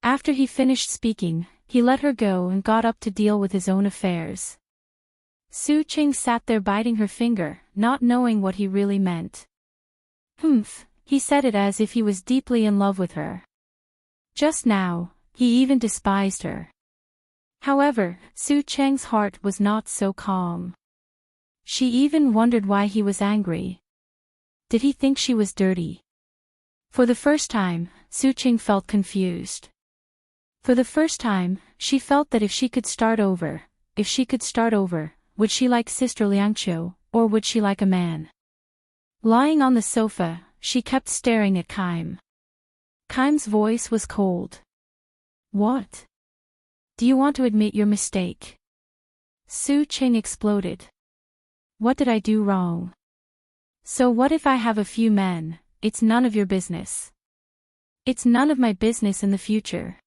After he finished speaking, he let her go and got up to deal with his own affairs. Su Ching sat there biting her finger, not knowing what he really meant. Humph, he said it as if he was deeply in love with her. Just now, he even despised her. However, Su Cheng's heart was not so calm. She even wondered why he was angry. Did he think she was dirty? For the first time, Su Ching felt confused. For the first time, she felt that if she could start over, would she like Sister Liangqiu, or would she like a man? Lying on the sofa, she kept staring at Kaim. Kaim's voice was cold. What? Do you want to admit your mistake? Su Ching exploded. What did I do wrong? So what if I have a few men? It's none of your business. It's none of my business in the future.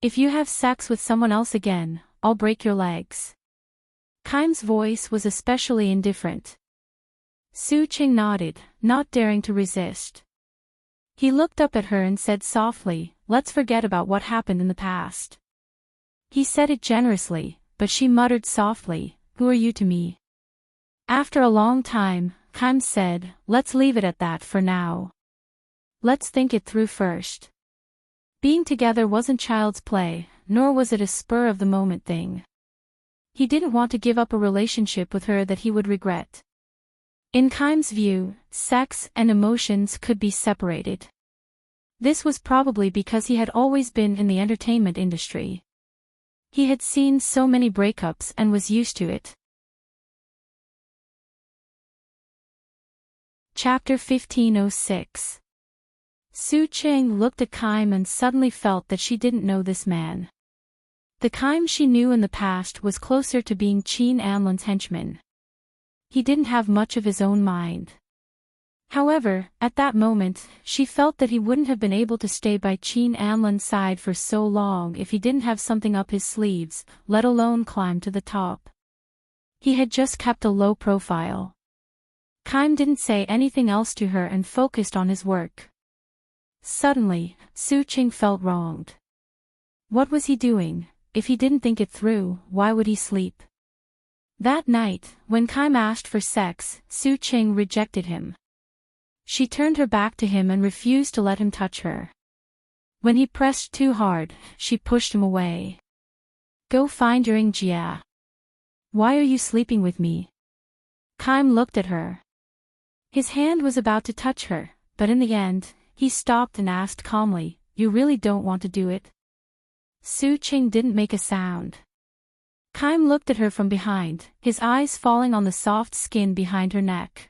If you have sex with someone else again, I'll break your legs. Kaim's voice was especially indifferent. Su Ching nodded, not daring to resist. He looked up at her and said softly, Let's forget about what happened in the past. He said it generously, but she muttered softly, Who are you to me? After a long time, Kaim said, Let's leave it at that for now. Let's think it through first. Being together wasn't child's play, nor was it a spur-of-the-moment thing. He didn't want to give up a relationship with her that he would regret. In Kaim's view, sex and emotions could be separated. This was probably because he had always been in the entertainment industry. He had seen so many breakups and was used to it. Chapter 1506. Su Cheng looked at Kaim and suddenly felt that she didn't know this man. The Kaim she knew in the past was closer to being Qin Anlan's henchman. He didn't have much of his own mind. However, at that moment, she felt that he wouldn't have been able to stay by Qin Anlan's side for so long if he didn't have something up his sleeves, let alone climb to the top. He had just kept a low profile. Kaim didn't say anything else to her and focused on his work. Suddenly, Su Cheng felt wronged. What was he doing? If he didn't think it through, why would he sleep? That night, when Kaim asked for sex, Su Cheng rejected him. She turned her back to him and refused to let him touch her. When he pressed too hard, she pushed him away. Go find your Jia. Why are you sleeping with me? Kaim looked at her. His hand was about to touch her, but in the end, he stopped and asked calmly, You really don't want to do it? Su Cheng didn't make a sound. Kaim looked at her from behind, his eyes falling on the soft skin behind her neck.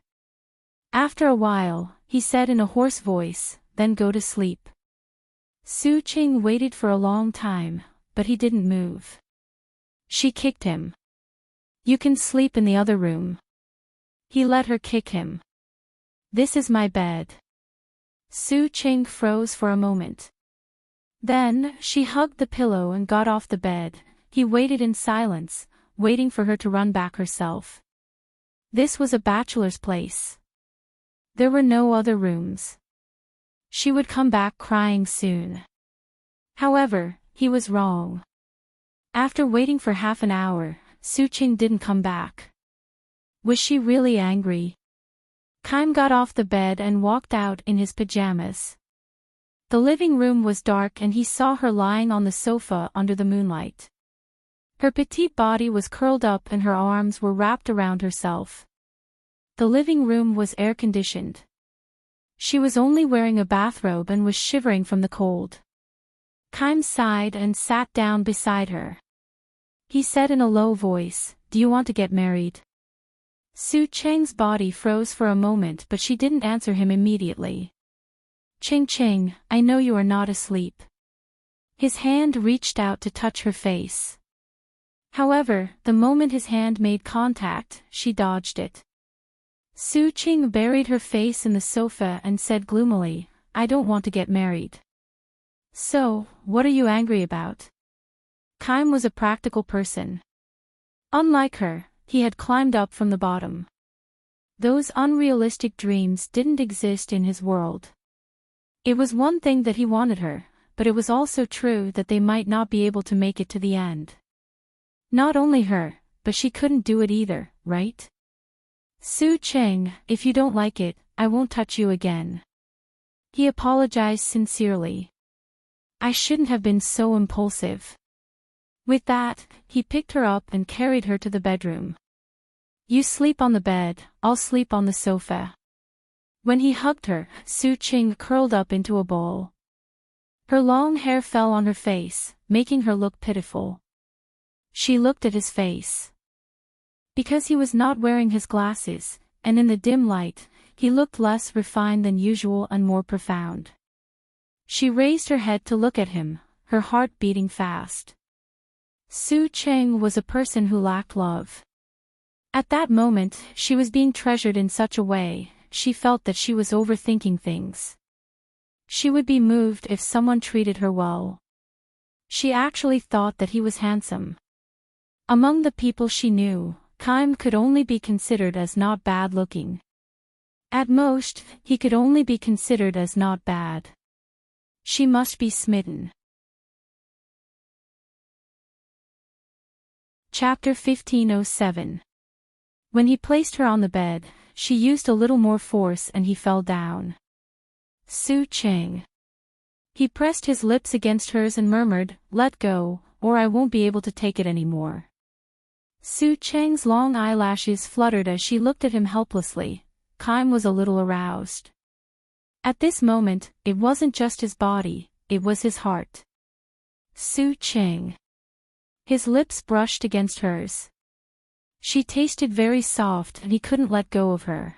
After a while, he said in a hoarse voice, Then go to sleep. Su Cheng waited for a long time, but he didn't move. She kicked him. You can sleep in the other room. He let her kick him. This is my bed. Su Cheng froze for a moment. Then, she hugged the pillow and got off the bed. He waited in silence, waiting for her to run back herself. This was a bachelor's place. There were no other rooms. She would come back crying soon. However, he was wrong. After waiting for half an hour, Su Cheng didn't come back. Was she really angry? Kaim got off the bed and walked out in his pajamas. The living room was dark and he saw her lying on the sofa under the moonlight. Her petite body was curled up and her arms were wrapped around herself. The living room was air-conditioned. She was only wearing a bathrobe and was shivering from the cold. Kaim sighed and sat down beside her. He said in a low voice, Do you want to get married? Su Cheng's body froze for a moment but she didn't answer him immediately. Cheng Cheng, I know you are not asleep. His hand reached out to touch her face. However, the moment his hand made contact, she dodged it. Su Cheng buried her face in the sofa and said gloomily, I don't want to get married. So, what are you angry about? Kaim was a practical person. Unlike her, he had climbed up from the bottom. Those unrealistic dreams didn't exist in his world. It was one thing that he wanted her, but it was also true that they might not be able to make it to the end. Not only her, but she couldn't do it either, right? Su Cheng, if you don't like it, I won't touch you again. He apologized sincerely. I shouldn't have been so impulsive. With that, he picked her up and carried her to the bedroom. You sleep on the bed, I'll sleep on the sofa. When he hugged her, Su Cheng curled up into a ball. Her long hair fell on her face, making her look pitiful. She looked at his face. Because he was not wearing his glasses, and in the dim light, he looked less refined than usual and more profound. She raised her head to look at him, her heart beating fast. Su Cheng was a person who lacked love. At that moment, she was being treasured in such a way, she felt that she was overthinking things. She would be moved if someone treated her well. She actually thought that he was handsome. Among the people she knew, Kaim could only be considered as not bad-looking. At most, he could only be considered as not bad. She must be smitten. Chapter 1507. When he placed her on the bed, she used a little more force and he fell down. Su Cheng. He pressed his lips against hers and murmured, Let go, or I won't be able to take it anymore. Su Cheng's long eyelashes fluttered as she looked at him helplessly. Kaim was a little aroused. At this moment, it wasn't just his body, it was his heart. Su Ching. His lips brushed against hers. She tasted very soft and he couldn't let go of her.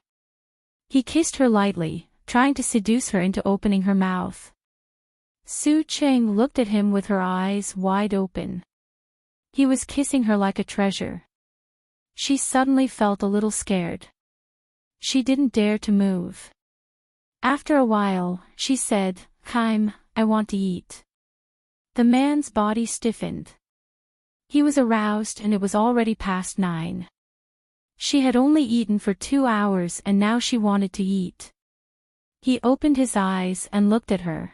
He kissed her lightly, trying to seduce her into opening her mouth. Su Ching looked at him with her eyes wide open. He was kissing her like a treasure. She suddenly felt a little scared. She didn't dare to move. After a while, she said, "Kaim, I want to eat." The man's body stiffened. He was aroused and it was already past 9. She had only eaten for 2 hours and now she wanted to eat. He opened his eyes and looked at her.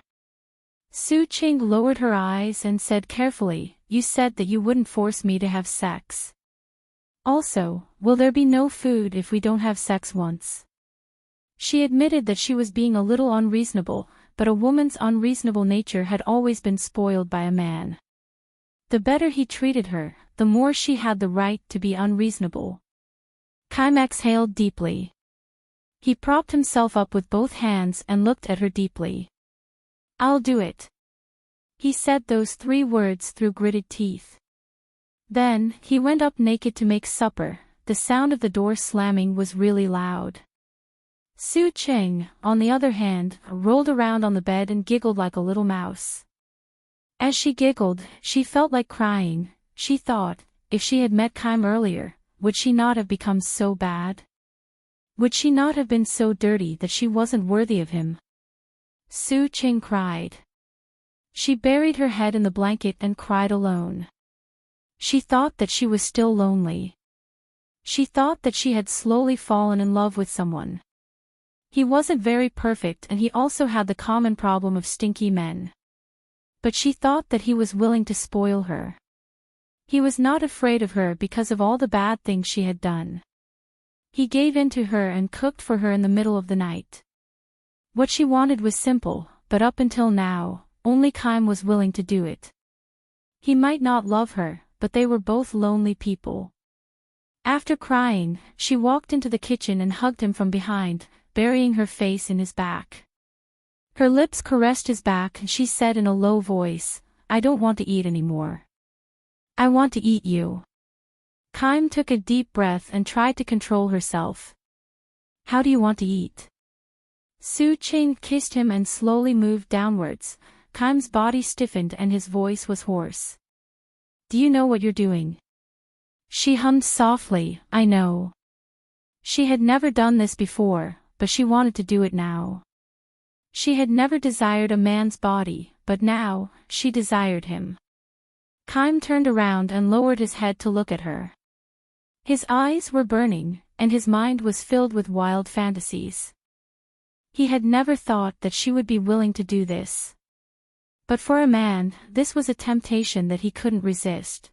Su Ching lowered her eyes and said carefully, "You said that you wouldn't force me to have sex. Also, will there be no food if we don't have sex once?" She admitted that she was being a little unreasonable, but a woman's unreasonable nature had always been spoiled by a man. The better he treated her, the more she had the right to be unreasonable. Kaim exhaled deeply. He propped himself up with both hands and looked at her deeply. "I'll do it." He said those 3 words through gritted teeth. Then, he went up naked to make supper. The sound of the door slamming was really loud. Su Ching, on the other hand, rolled around on the bed and giggled like a little mouse. As she giggled, she felt like crying. She thought, if she had met Kaim earlier, would she not have become so bad? Would she not have been so dirty that she wasn't worthy of him? Su Ching cried. She buried her head in the blanket and cried alone. She thought that she was still lonely. She thought that she had slowly fallen in love with someone. He wasn't very perfect and he also had the common problem of stinky men. But she thought that he was willing to spoil her. He was not afraid of her because of all the bad things she had done. He gave in to her and cooked for her in the middle of the night. What she wanted was simple, but up until now, only Kaim was willing to do it. He might not love her, but they were both lonely people. After crying, she walked into the kitchen and hugged him from behind, burying her face in his back. Her lips caressed his back and she said in a low voice, "I don't want to eat anymore. I want to eat you." Kaim took a deep breath and tried to control herself. "How do you want to eat?" Su Ching kissed him and slowly moved downwards. Kaim's body stiffened and his voice was hoarse. "Do you know what you're doing?" She hummed softly, "I know." She had never done this before, but she wanted to do it now. She had never desired a man's body, but now, she desired him. Kaim turned around and lowered his head to look at her. His eyes were burning, and his mind was filled with wild fantasies. He had never thought that she would be willing to do this. But for a man, this was a temptation that he couldn't resist.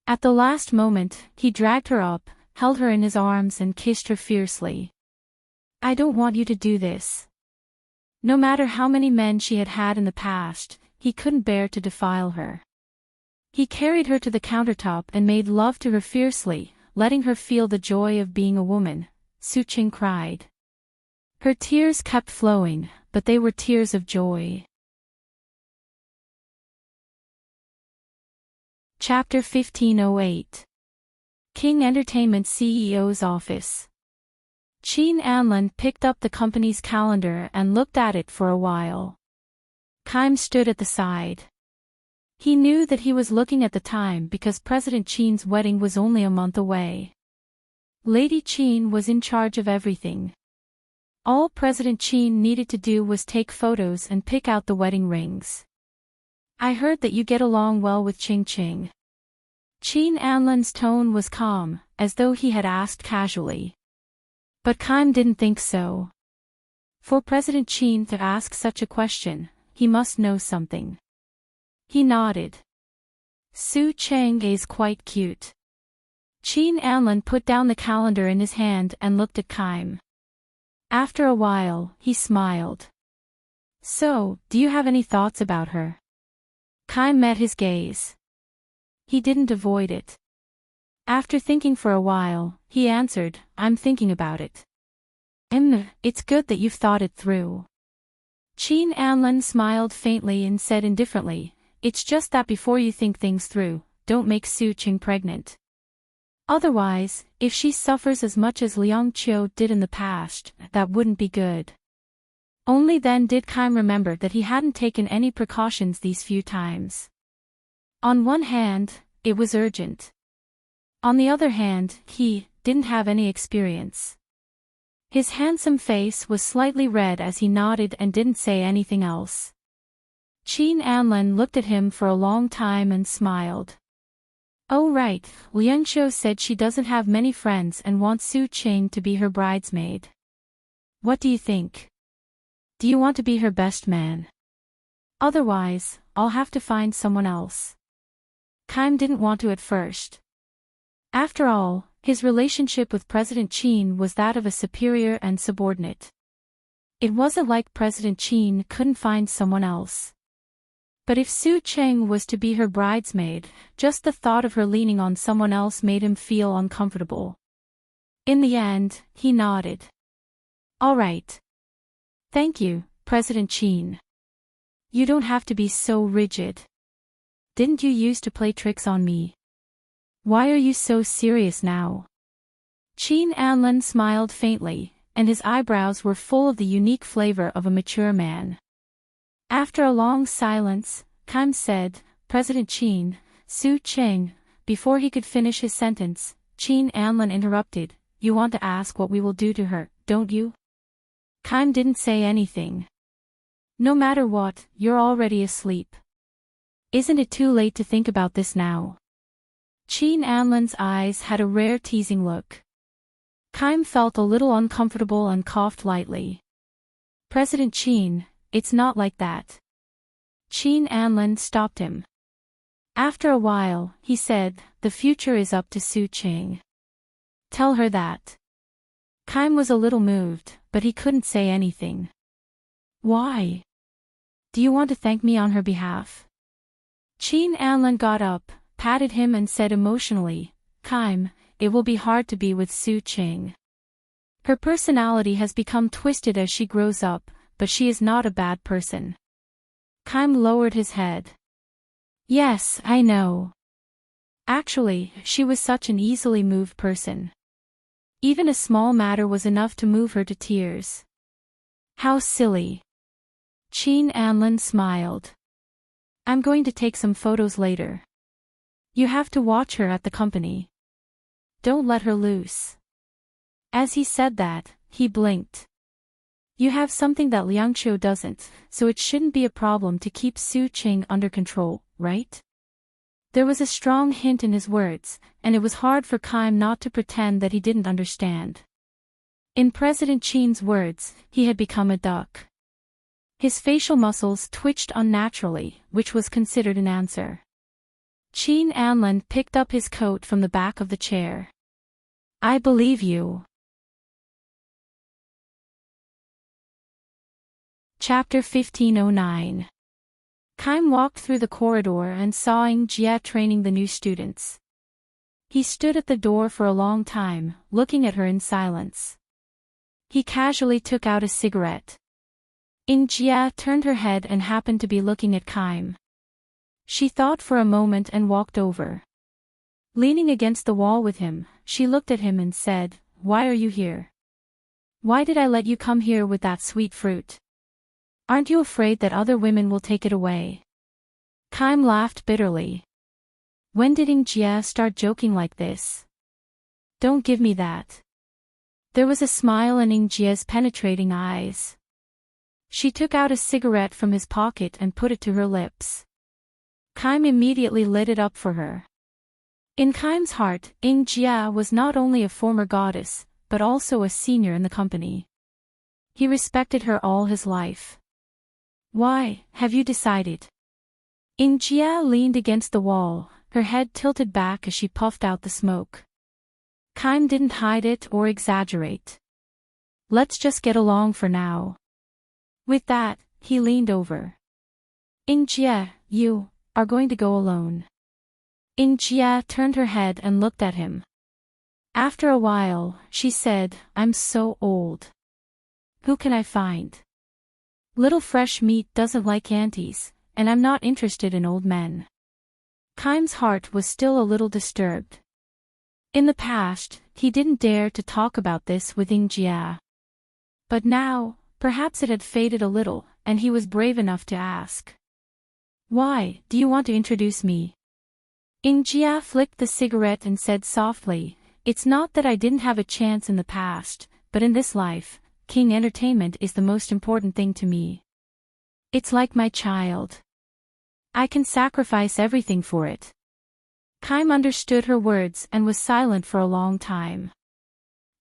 At the last moment, he dragged her up, held her in his arms and kissed her fiercely. "I don't want you to do this." No matter how many men she had had in the past, he couldn't bear to defile her. He carried her to the countertop and made love to her fiercely, letting her feel the joy of being a woman. Su Ching cried. Her tears kept flowing, but they were tears of joy. Chapter 1508. King Entertainment CEO's Office. Qin Anlin picked up the company's calendar and looked at it for a while. Kaim stood at the side. He knew that he was looking at the time because President Qin's wedding was only a month away. Lady Qin was in charge of everything. All President Qin needed to do was take photos and pick out the wedding rings. "I heard that you get along well with Qing Qing." Qin Anlin's tone was calm, as though he had asked casually. But Kaim didn't think so. For President Qin to ask such a question, he must know something. He nodded. "Su Cheng is quite cute." Qin Anlin put down the calendar in his hand and looked at Kaim. After a while, he smiled. "So, do you have any thoughts about her?" Kaim met his gaze. He didn't avoid it. After thinking for a while, he answered, "I'm thinking about it." It's good that you've thought it through." Qin Anlin smiled faintly and said indifferently, "It's just that before you think things through, don't make Su Qing pregnant. Otherwise, if she suffers as much as Liang Qiu did in the past, that wouldn't be good." Only then did Kaim remember that he hadn't taken any precautions these few times. On one hand, it was urgent. On the other hand, he didn't have any experience. His handsome face was slightly red as he nodded and didn't say anything else. Qin Anlin looked at him for a long time and smiled. "Oh right, Liang Qiu said she doesn't have many friends and wants Su Qing to be her bridesmaid. What do you think? Do you want to be her best man? Otherwise, I'll have to find someone else." Kaim didn't want to at first. After all, his relationship with President Qin was that of a superior and subordinate. It wasn't like President Qin couldn't find someone else. But if Su Qing was to be her bridesmaid, just the thought of her leaning on someone else made him feel uncomfortable. In the end, he nodded. "All right. Thank you, President Qin. You don't have to be so rigid. Didn't you used to play tricks on me? Why are you so serious now?" Qin Anlin smiled faintly, and his eyebrows were full of the unique flavor of a mature man. After a long silence, Kaim said, "President Qin, Su Qing." Before he could finish his sentence, Qin Anlin interrupted, "You want to ask what we will do to her, don't you?" Kaim didn't say anything. "No matter what, you're already asleep. Isn't it too late to think about this now?" Qin Anlin's eyes had a rare teasing look. Kaim felt a little uncomfortable and coughed lightly. "President Qin, it's not like that." Qin Anlin stopped him. After a while, he said, "The future is up to Su Qing. Tell her that." Kaim was a little moved, but he couldn't say anything. "Why? Do you want to thank me on her behalf?" Qin Anlin got up, patted him and said emotionally, "Kaim, it will be hard to be with Su Qing. Her personality has become twisted as she grows up, but she is not a bad person." Kaim lowered his head. "Yes, I know. Actually, she was such an easily moved person. Even a small matter was enough to move her to tears." "How silly." Qin Anlin smiled. "I'm going to take some photos later. You have to watch her at the company. Don't let her loose." As he said that, he blinked. "You have something that Liang Qiu doesn't, so it shouldn't be a problem to keep Su Qing under control, right?" There was a strong hint in his words, and it was hard for Kaim not to pretend that he didn't understand. In President Qin's words, he had become a duck. His facial muscles twitched unnaturally, which was considered an answer. Qin Anlin picked up his coat from the back of the chair. "I believe you." Chapter 1509. Kaim walked through the corridor and saw Ing Jie training the new students. He stood at the door for a long time, looking at her in silence. He casually took out a cigarette. Ing Jie turned her head and happened to be looking at Kaim. She thought for a moment and walked over. Leaning against the wall with him, she looked at him and said, "Why are you here? Why did I let you come here with that sweet fruit? Aren't you afraid that other women will take it away?" Kaim laughed bitterly. When did Ing Jie start joking like this? "Don't give me that." There was a smile in Ing Jie's penetrating eyes. She took out a cigarette from his pocket and put it to her lips. Kaim immediately lit it up for her. In Kaim's heart, Ing Jie was not only a former goddess, but also a senior in the company. He respected her all his life. "Why, have you decided?" Ing Jie leaned against the wall, her head tilted back as she puffed out the smoke. Kaim didn't hide it or exaggerate. "Let's just get along for now." With that, he leaned over. "Ing Jie, you are going to go alone." Ing Jie turned her head and looked at him. After a while, she said, "I'm so old. Who can I find?" Little fresh meat doesn't like aunties, and I'm not interested in old men. Kime's heart was still a little disturbed. In the past, he didn't dare to talk about this with Jia. But now, perhaps it had faded a little, and he was brave enough to ask. Why, do you want to introduce me? Jia flicked the cigarette and said softly, it's not that I didn't have a chance in the past, but in this life, King Entertainment is the most important thing to me. It's like my child. I can sacrifice everything for it. Kime understood her words and was silent for a long time.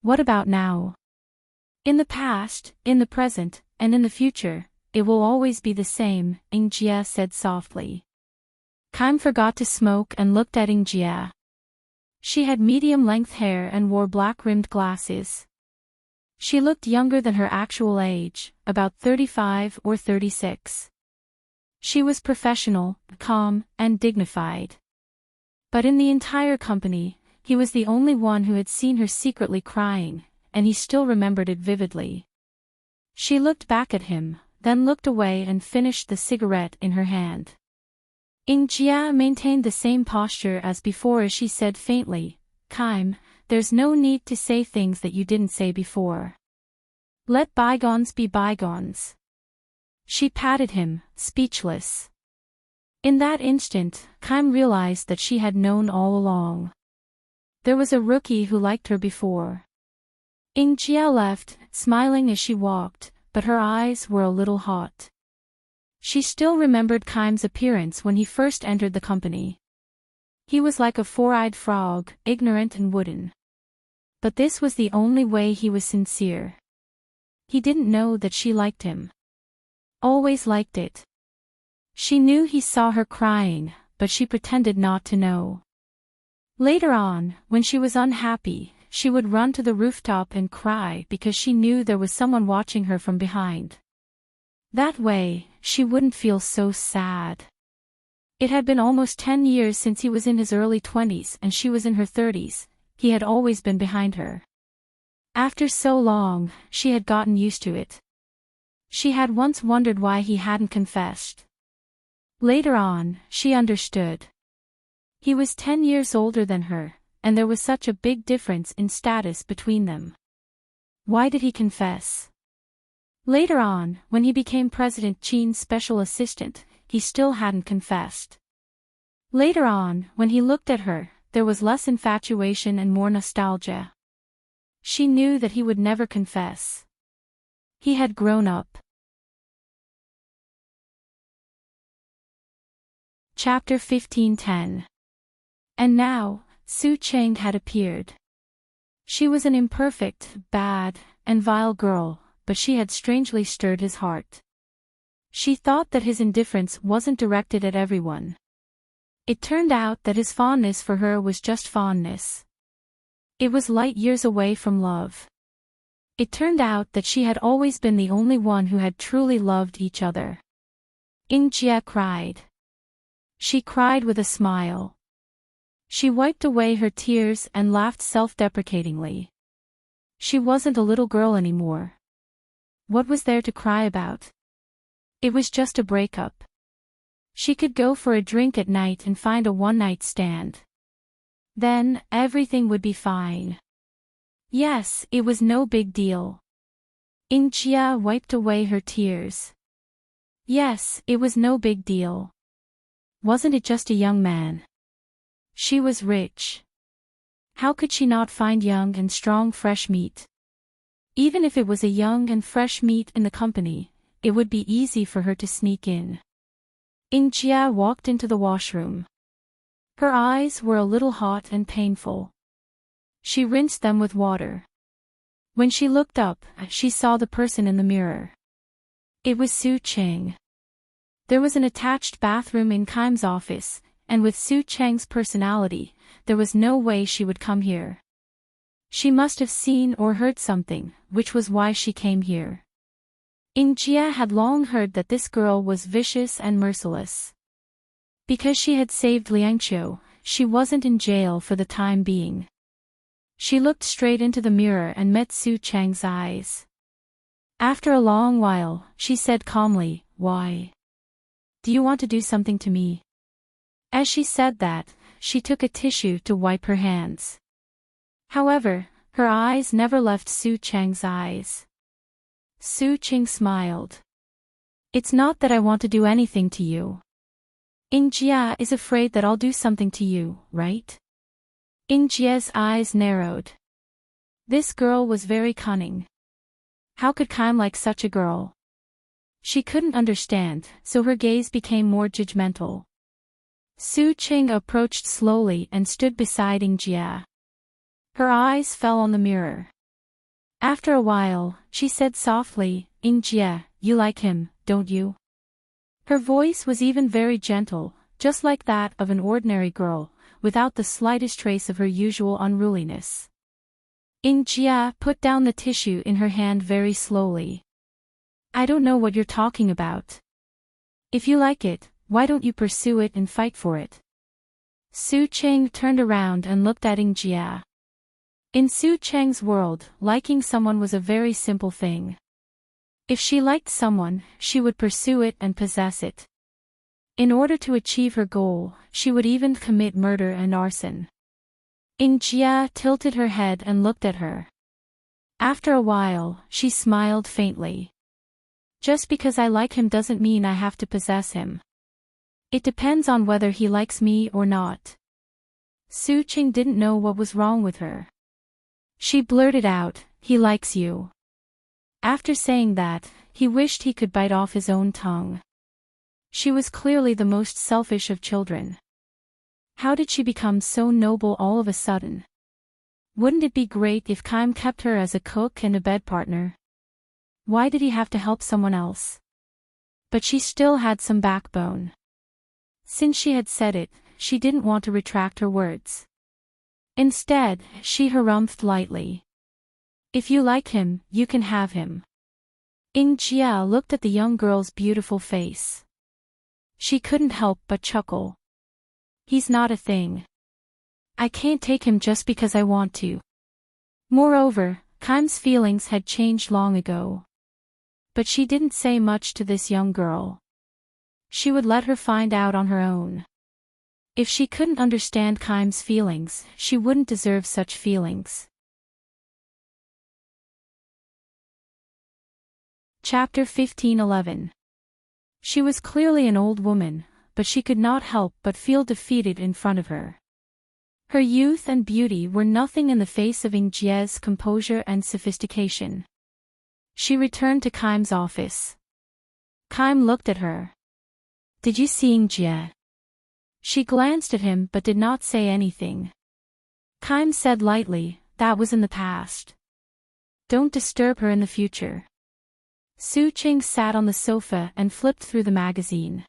What about now? In the past, in the present, and in the future, it will always be the same, Jia said softly. Kime forgot to smoke and looked at Jia. She had medium-length hair and wore black-rimmed glasses. She looked younger than her actual age, about 35 or 36. She was professional, calm, and dignified. But in the entire company, he was the only one who had seen her secretly crying, and he still remembered it vividly. She looked back at him, then looked away and finished the cigarette in her hand. Jia maintained the same posture as before as she said faintly, Kime, there's no need to say things that you didn't say before. Let bygones be bygones. She patted him, speechless. In that instant, Kime realized that she had known all along. There was a rookie who liked her before. Jia left, smiling as she walked, but her eyes were a little hot. She still remembered Kime's appearance when he first entered the company. He was like a four-eyed frog, ignorant and wooden. But this was the only way he was sincere. He didn't know that she liked him. Always liked it. She knew he saw her crying, but she pretended not to know. Later on, when she was unhappy, she would run to the rooftop and cry because she knew there was someone watching her from behind. That way, she wouldn't feel so sad. It had been almost 10 years since he was in his early 20s and she was in her 30s, he had always been behind her. After so long, she had gotten used to it. She had once wondered why he hadn't confessed. Later on, she understood. He was 10 years older than her, and there was such a big difference in status between them. Why did he confess? Later on, when he became President Qin's special assistant, he still hadn't confessed. Later on, when he looked at her, there was less infatuation and more nostalgia. She knew that he would never confess. He had grown up. Chapter 15:10. And now, Su Cheng had appeared. She was an imperfect, bad, and vile girl, but she had strangely stirred his heart. She thought that his indifference wasn't directed at everyone. It turned out that his fondness for her was just fondness. It was light years away from love. It turned out that she had always been the only one who had truly loved each other. Jia cried. She cried with a smile. She wiped away her tears and laughed self-deprecatingly. She wasn't a little girl anymore. What was there to cry about? It was just a breakup. She could go for a drink at night and find a one-night stand. Then, everything would be fine. Yes, it was no big deal. Jia wiped away her tears. Yes, it was no big deal. Wasn't it just a young man? She was rich. How could she not find young and strong fresh meat? Even if it was a young and fresh meat in the company, it would be easy for her to sneak in. Jia walked into the washroom. Her eyes were a little hot and painful. She rinsed them with water. When she looked up, she saw the person in the mirror. It was Su Cheng. There was an attached bathroom in Kime's office, and with Su Cheng's personality, there was no way she would come here. She must have seen or heard something, which was why she came here. Jia had long heard that this girl was vicious and merciless. Because she had saved Liangqiu, she wasn't in jail for the time being. She looked straight into the mirror and met Su Cheng's eyes. After a long while, she said calmly, "Why? Do you want to do something to me?" As she said that, she took a tissue to wipe her hands. However, her eyes never left Su Cheng's eyes. Su Cheng smiled. "It's not that I want to do anything to you. Ing Jia is afraid that I'll do something to you, right?" Ing Jia's eyes narrowed. This girl was very cunning. How could Kaim like such a girl? She couldn't understand, so her gaze became more judgmental. Su Cheng approached slowly and stood beside Ing Jia. Her eyes fell on the mirror. After a while, she said softly, "Ing Jia, you like him, don't you?" Her voice was even very gentle, just like that of an ordinary girl, without the slightest trace of her usual unruliness. Ing Jia put down the tissue in her hand very slowly. "I don't know what you're talking about. If you like it, why don't you pursue it and fight for it?" Su Cheng turned around and looked at Ing Jia. In Su Cheng's world, liking someone was a very simple thing. If she liked someone, she would pursue it and possess it. In order to achieve her goal, she would even commit murder and arson. Ing Jia tilted her head and looked at her. After a while, she smiled faintly. "Just because I like him doesn't mean I have to possess him. It depends on whether he likes me or not." Su Cheng didn't know what was wrong with her. She blurted out, "He likes you." After saying that, he wished he could bite off his own tongue. She was clearly the most selfish of children. How did she become so noble all of a sudden? Wouldn't it be great if Kaim kept her as a cook and a bed partner? Why did he have to help someone else? But she still had some backbone. Since she had said it, she didn't want to retract her words. Instead, she harumphed lightly. "If you like him, you can have him." Ing Jia looked at the young girl's beautiful face. She couldn't help but chuckle. "He's not a thing. I can't take him just because I want to." Moreover, Kaim's feelings had changed long ago. But she didn't say much to this young girl. She would let her find out on her own. If she couldn't understand Kaim's feelings, she wouldn't deserve such feelings. Chapter 15:11. She was clearly an old woman, but she could not help but feel defeated in front of her. Her youth and beauty were nothing in the face of Ing Jia's composure and sophistication. She returned to Kaim's office. Kaim looked at her. "Did you see Ing Jia?" She glanced at him but did not say anything. Kaim said lightly, "That was in the past. Don't disturb her in the future." Su Cheng sat on the sofa and flipped through the magazine.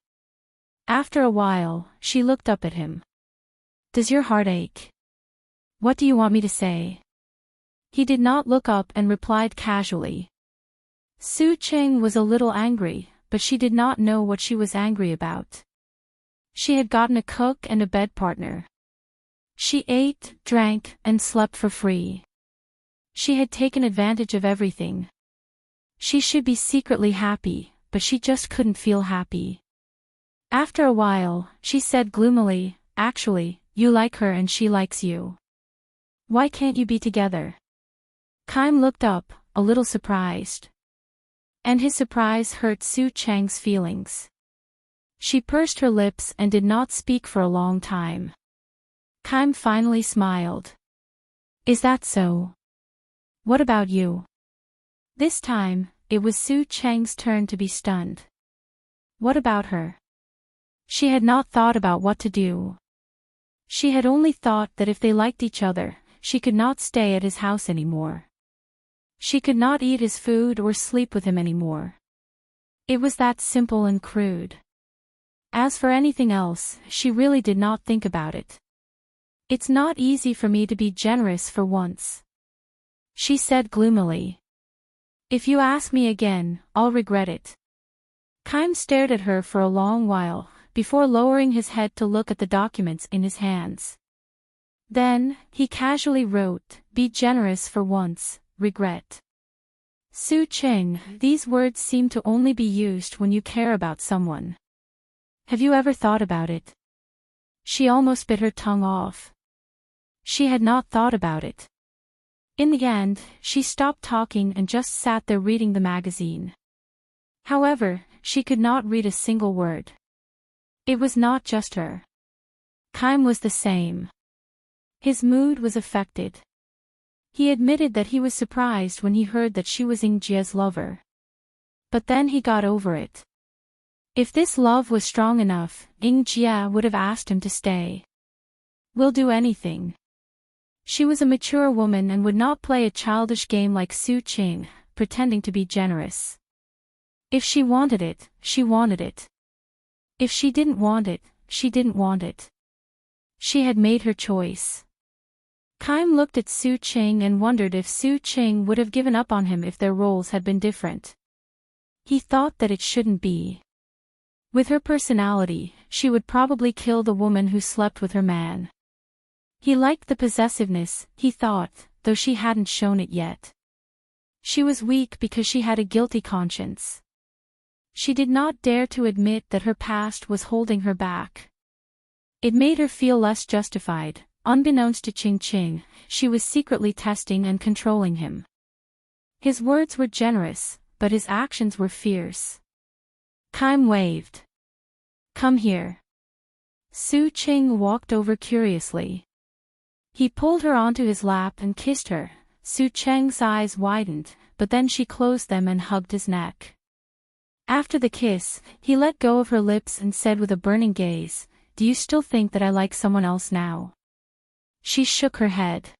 After a while, she looked up at him. "Does your heart ache? What do you want me to say?" He did not look up and replied casually. Su Cheng was a little angry, but she did not know what she was angry about. She had gotten a cook and a bed partner. She ate, drank, and slept for free. She had taken advantage of everything. She should be secretly happy, but she just couldn't feel happy. After a while, she said gloomily, "Actually, you like her and she likes you. Why can't you be together?" Kaim looked up, a little surprised. And his surprise hurt Su Cheng's feelings. She pursed her lips and did not speak for a long time. Kaim finally smiled. "Is that so? What about you?" This time, it was Su Cheng's turn to be stunned. What about her? She had not thought about what to do. She had only thought that if they liked each other, she could not stay at his house anymore. She could not eat his food or sleep with him anymore. It was that simple and crude. As for anything else, she really did not think about it. "It's not easy for me to be generous for once," she said gloomily. "If you ask me again, I'll regret it." Kaim stared at her for a long while, before lowering his head to look at the documents in his hands. Then, he casually wrote, "Be generous for once, regret." Su Ching, these words seem to only be used when you care about someone. Have you ever thought about it? She almost bit her tongue off. She had not thought about it. In the end, she stopped talking and just sat there reading the magazine. However, she could not read a single word. It was not just her. Kaim was the same. His mood was affected. He admitted that he was surprised when he heard that she was Ying Jie's lover. But then he got over it. If this love was strong enough, Ying Jie would have asked him to stay. "We'll do anything." She was a mature woman and would not play a childish game like Su Ching, pretending to be generous. If she wanted it, she wanted it. If she didn't want it, she didn't want it. She had made her choice. Kaim looked at Su Ching and wondered if Su Ching would have given up on him if their roles had been different. He thought that it shouldn't be. With her personality, she would probably kill the woman who slept with her man. He liked the possessiveness, he thought, though she hadn't shown it yet. She was weak because she had a guilty conscience. She did not dare to admit that her past was holding her back. It made her feel less justified. Unbeknownst to Ching Ching, she was secretly testing and controlling him. His words were generous, but his actions were fierce. Kaim waved. "Come here." Su Ching walked over curiously. He pulled her onto his lap and kissed her. Su Cheng's eyes widened, but then she closed them and hugged his neck. After the kiss, he let go of her lips and said with a burning gaze, "Do you still think that I like someone else now?" She shook her head.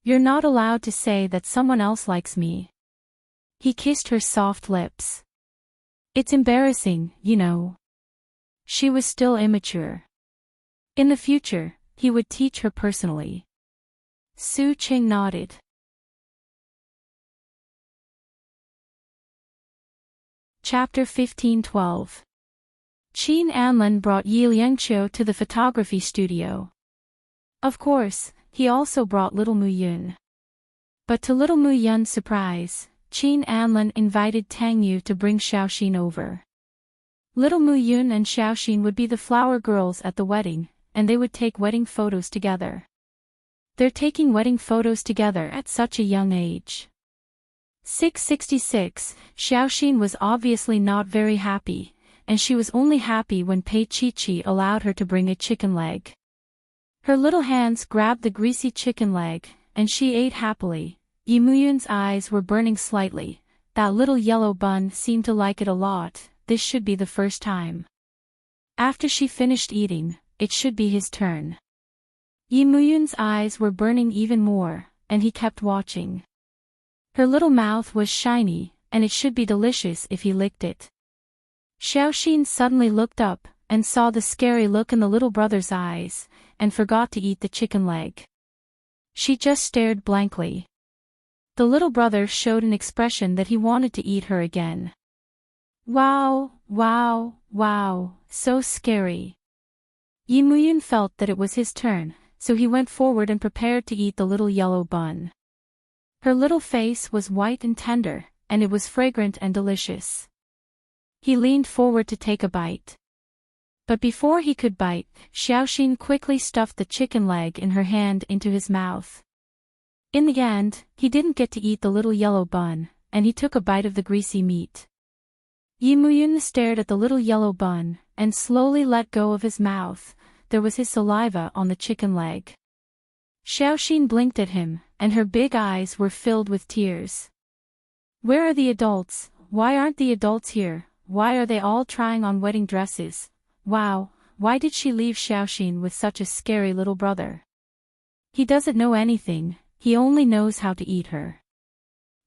"You're not allowed to say that someone else likes me." He kissed her soft lips. "It's embarrassing, you know." She was still immature. In the future, he would teach her personally. Su Ching nodded. Chapter 15-12. Qin Anlin brought Yi Liangqiu to the photography studio. Of course, he also brought little Mu Yun. But to little Mu Yun's surprise, Qin Anlin invited Tang Yu to bring Xiaoxin over. Little Mu Yun and Xiaoxin would be the flower girls at the wedding, and they would take wedding photos together. They're taking wedding photos together at such a young age. 666, Xiaoxin was obviously not very happy, and she was only happy when Pei Chi allowed her to bring a chicken leg. Her little hands grabbed the greasy chicken leg, and she ate happily. Yi Muyun's eyes were burning slightly. That little yellow bun seemed to like it a lot. This should be the first time. After she finished eating, it should be his turn. Yi Muyun's eyes were burning even more, and he kept watching. Her little mouth was shiny, and it should be delicious if he licked it. Xiaoxin suddenly looked up, and saw the scary look in the little brother's eyes, and forgot to eat the chicken leg. She just stared blankly. The little brother showed an expression that he wanted to eat her again. Wow, wow, wow, so scary. Yi Muyun felt that it was his turn, so he went forward and prepared to eat the little yellow bun. Her little face was white and tender, and it was fragrant and delicious. He leaned forward to take a bite. But before he could bite, Xiaoxin quickly stuffed the chicken leg in her hand into his mouth. In the end, he didn't get to eat the little yellow bun, and he took a bite of the greasy meat. Yi Muyun stared at the little yellow bun, and slowly let go of his mouth. There was his saliva on the chicken leg. Xiaoxin blinked at him, and her big eyes were filled with tears. Where are the adults? Why aren't the adults here? Why are they all trying on wedding dresses? Wow, why did she leave Xiaoxin with such a scary little brother? He doesn't know anything, he only knows how to eat her.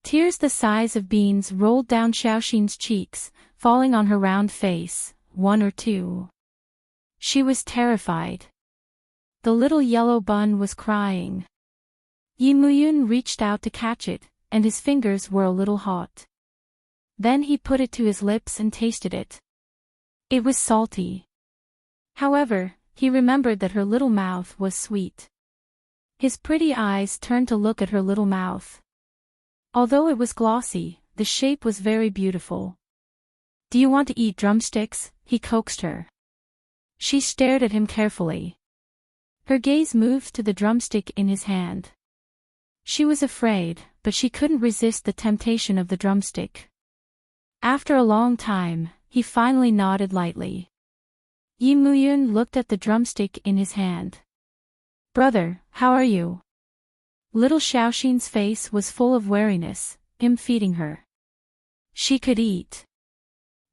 Tears the size of beans rolled down Xiaoxin's cheeks, falling on her round face, 1 or 2. She was terrified. The little yellow bun was crying. Yi Muyun reached out to catch it, and his fingers were a little hot. Then he put it to his lips and tasted it. It was salty. However, he remembered that her little mouth was sweet. His pretty eyes turned to look at her little mouth. Although it was glossy, the shape was very beautiful. "Do you want to eat drumsticks?" he coaxed her. She stared at him carefully. Her gaze moved to the drumstick in his hand. She was afraid, but she couldn't resist the temptation of the drumstick. After a long time, he finally nodded lightly. Yi Muyun looked at the drumstick in his hand. "Brother, how are you?" Little Xiaoxin's face was full of wariness, him feeding her. She could eat.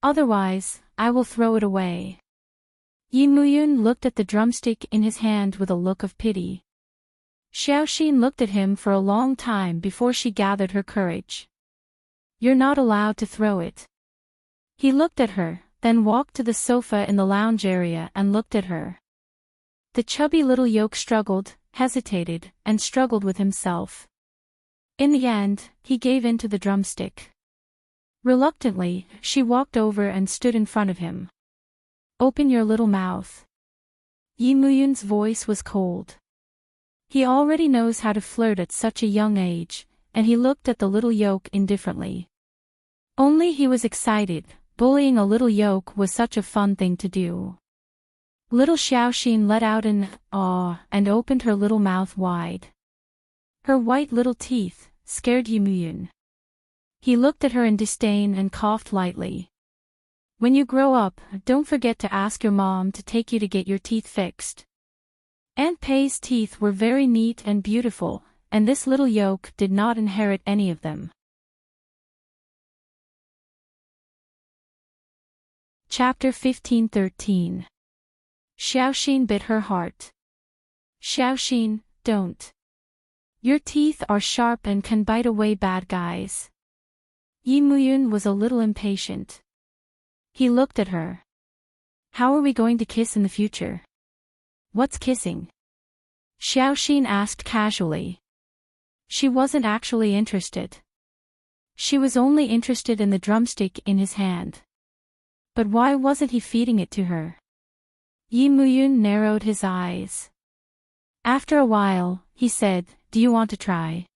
"Otherwise, I will throw it away." Yi Muyun looked at the drumstick in his hand with a look of pity. Xiaoxin looked at him for a long time before she gathered her courage. "You're not allowed to throw it." He looked at her, then walked to the sofa in the lounge area and looked at her. The chubby little yolk struggled, hesitated, and struggled with himself. In the end, he gave in to the drumstick. Reluctantly, she walked over and stood in front of him. "Open your little mouth." Yi Muyun's voice was cold. He already knows how to flirt at such a young age, and he looked at the little yolk indifferently. Only he was excited. Bullying a little yolk was such a fun thing to do. Little Xiaoxin let out an "aw" and opened her little mouth wide. Her white little teeth scared Yi Muyun. He looked at her in disdain and coughed lightly. "When you grow up, don't forget to ask your mom to take you to get your teeth fixed." Aunt Pei's teeth were very neat and beautiful, and this little yolk did not inherit any of them. Chapter 15:13. Xiaoxin bit her heart. "Xiaoxin, don't. Your teeth are sharp and can bite away bad guys." Yi Muyun was a little impatient. He looked at her. "How are we going to kiss in the future?" "What's kissing?" Xiaoxin asked casually. She wasn't actually interested. She was only interested in the drumstick in his hand. But why wasn't he feeding it to her? Yi Muyun narrowed his eyes. After a while, he said, "Do you want to try?"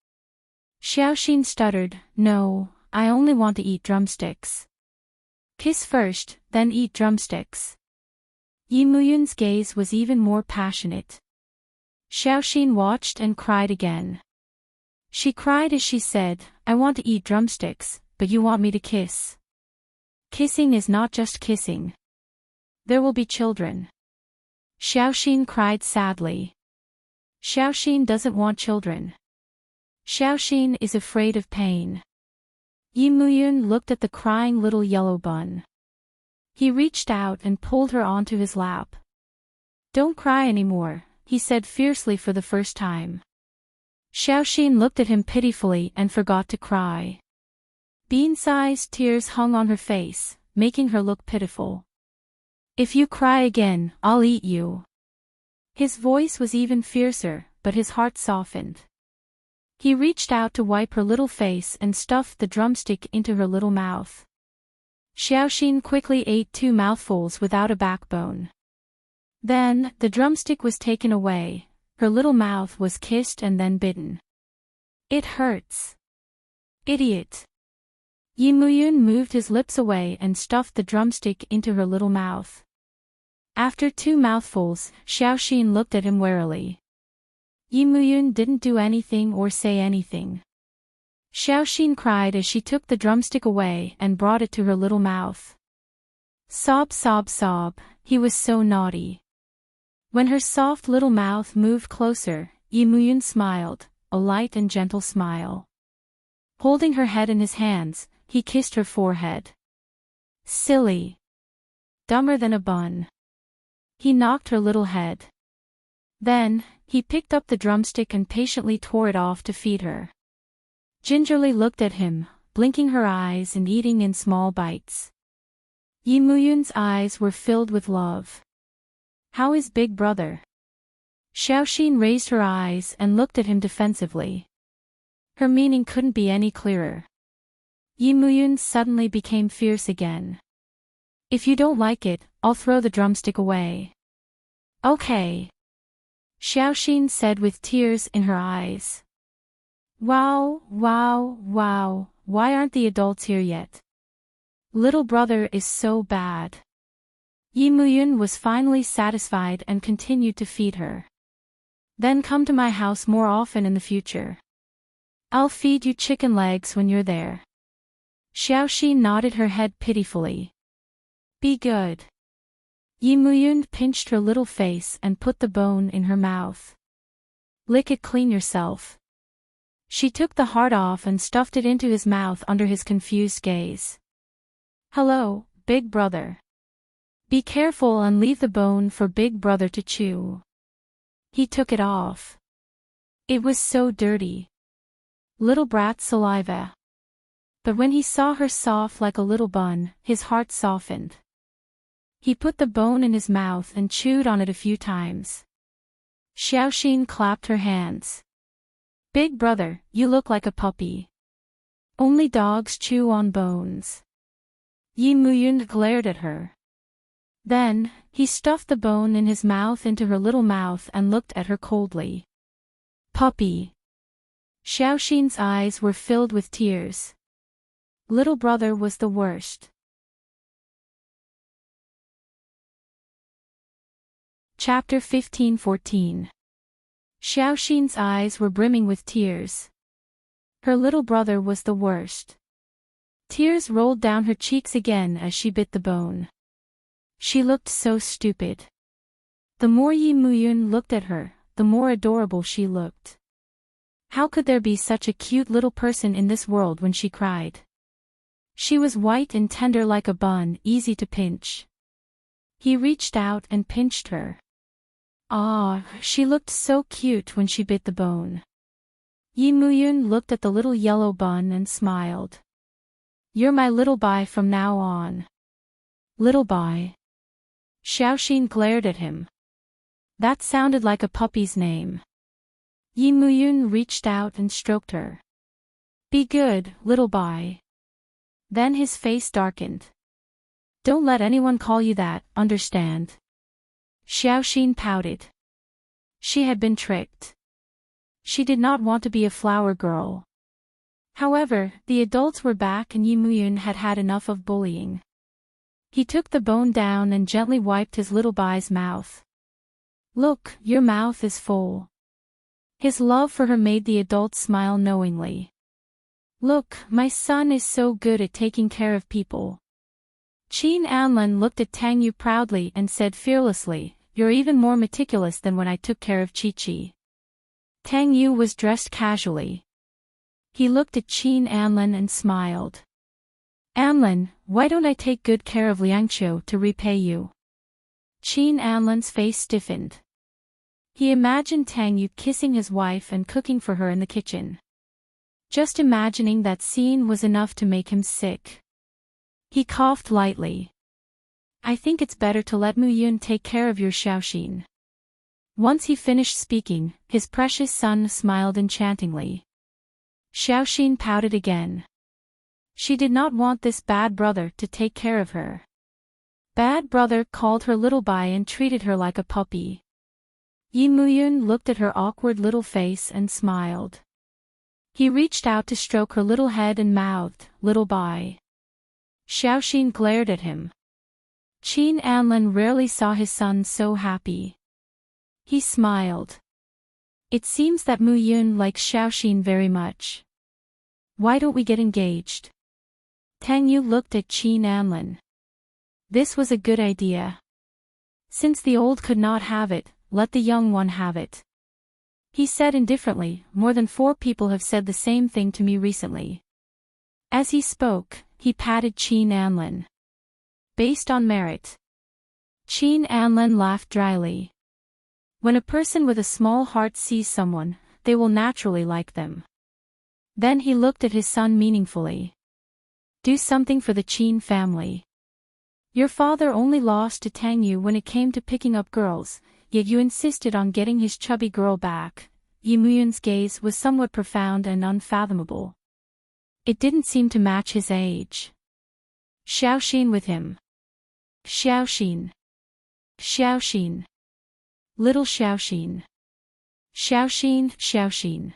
Xiaoxin stuttered, "No, I only want to eat drumsticks." "Kiss first, then eat drumsticks." Yi Muyun's gaze was even more passionate. Xiaoxin watched and cried again. She cried as she said, "I want to eat drumsticks, but you want me to kiss." "Kissing is not just kissing. There will be children." Xiaoxin cried sadly. Xiaoxin doesn't want children. Xiaoxin is afraid of pain. Yi Muyun looked at the crying little yellow bun. He reached out and pulled her onto his lap. "Don't cry anymore," he said fiercely for the first time. Xiaoxin looked at him pitifully and forgot to cry. Bean-sized tears hung on her face, making her look pitiful. "If you cry again, I'll eat you." His voice was even fiercer, but his heart softened. He reached out to wipe her little face and stuffed the drumstick into her little mouth. Xiaoxin quickly ate 2 mouthfuls without a backbone. Then, the drumstick was taken away, her little mouth was kissed and then bitten. "It hurts." "Idiot." Yi Muyun moved his lips away and stuffed the drumstick into her little mouth. After 2 mouthfuls, Xiaoxin looked at him warily. Yi Muyun didn't do anything or say anything. Xiaoxin cried as she took the drumstick away and brought it to her little mouth. Sob, sob, sob, he was so naughty. When her soft little mouth moved closer, Yi Muyun smiled, a light and gentle smile. Holding her head in his hands, he kissed her forehead. Silly. Dumber than a bun. He knocked her little head. Then, he picked up the drumstick and patiently tore it off to feed her. Gingerly looked at him, blinking her eyes and eating in small bites. Yi Muyun's eyes were filled with love. "How is Big Brother?" Xiaoxin raised her eyes and looked at him defensively. Her meaning couldn't be any clearer. Yi Muyun suddenly became fierce again. "If you don't like it, I'll throw the drumstick away." "Okay," Xiaoxin said with tears in her eyes. Wow, wow, wow, why aren't the adults here yet? Little brother is so bad. Yi Muyun was finally satisfied and continued to feed her. Then come to my house more often in the future. I'll feed you chicken legs when you're there. Xiaoxi nodded her head pitifully. Be good. Yi Muyun pinched her little face and put the bone in her mouth. Lick it clean yourself. She took the heart off and stuffed it into his mouth under his confused gaze. Hello, big brother. Be careful and leave the bone for big brother to chew. He took it off. It was so dirty. Little brat saliva. But when he saw her soft like a little bun, his heart softened. He put the bone in his mouth and chewed on it a few times. Xiaoxin clapped her hands. Big brother, you look like a puppy. Only dogs chew on bones. Yi Muyun glared at her. Then, he stuffed the bone in his mouth into her little mouth and looked at her coldly. Puppy. Xiaoxin's eyes were filled with tears. Little brother was the worst. Chapter 15-14. Xiaoxin's eyes were brimming with tears. Her little brother was the worst. Tears rolled down her cheeks again as she bit the bone. She looked so stupid. The more Yi Muyun looked at her, the more adorable she looked. How could there be such a cute little person in this world when she cried? She was white and tender like a bun, easy to pinch. He reached out and pinched her. Ah, she looked so cute when she bit the bone. Yi Muyun looked at the little yellow bun and smiled. You're my little bai from now on. Little bai. Xiaoxin glared at him. That sounded like a puppy's name. Yi Muyun reached out and stroked her. Be good, little bai. Then his face darkened. Don't let anyone call you that, understand? Xiaoxin pouted. She had been tricked. She did not want to be a flower girl. However, the adults were back and Yi Muyun had had enough of bullying. He took the bone down and gently wiped his little bai's mouth. Look, your mouth is full. His love for her made the adults smile knowingly. Look, my son is so good at taking care of people. Qin Anlin looked at Tang Yu proudly and said fearlessly, You're even more meticulous than when I took care of Chi-Chi. Tang Yu was dressed casually. He looked at Qin Anlin and smiled. Anlin, why don't I take good care of Liangqiu to repay you? Qin Anlin's face stiffened. He imagined Tang Yu kissing his wife and cooking for her in the kitchen. Just imagining that scene was enough to make him sick. He coughed lightly. I think it's better to let Muyun take care of your Xiaoxin. Once he finished speaking, his precious son smiled enchantingly. Xiaoxin pouted again. She did not want this bad brother to take care of her. Bad brother called her little bai and treated her like a puppy. Yi Muyun looked at her awkward little face and smiled. He reached out to stroke her little head and mouthed, Little bai. Xiaoxin glared at him. Qin Anlin rarely saw his son so happy. He smiled. It seems that Muyun likes Xiaoxin very much. Why don't we get engaged? Tang Yu looked at Qin Anlin. This was a good idea. Since the old could not have it, let the young one have it. He said indifferently, more than 4 people have said the same thing to me recently. As he spoke, he patted Qin Anlin. Based on merit. Qin Anlin laughed dryly. When a person with a small heart sees someone, they will naturally like them. Then he looked at his son meaningfully. Do something for the Qin family. Your father only lost to Tang Yu when it came to picking up girls, yet you insisted on getting his chubby girl back. Yi Muyun's gaze was somewhat profound and unfathomable. It didn't seem to match his age. Xiaoxin with him. Xiaoxin. Xiaoxin. Little Xiaoxin. Xiaoxin, Xiaoxin.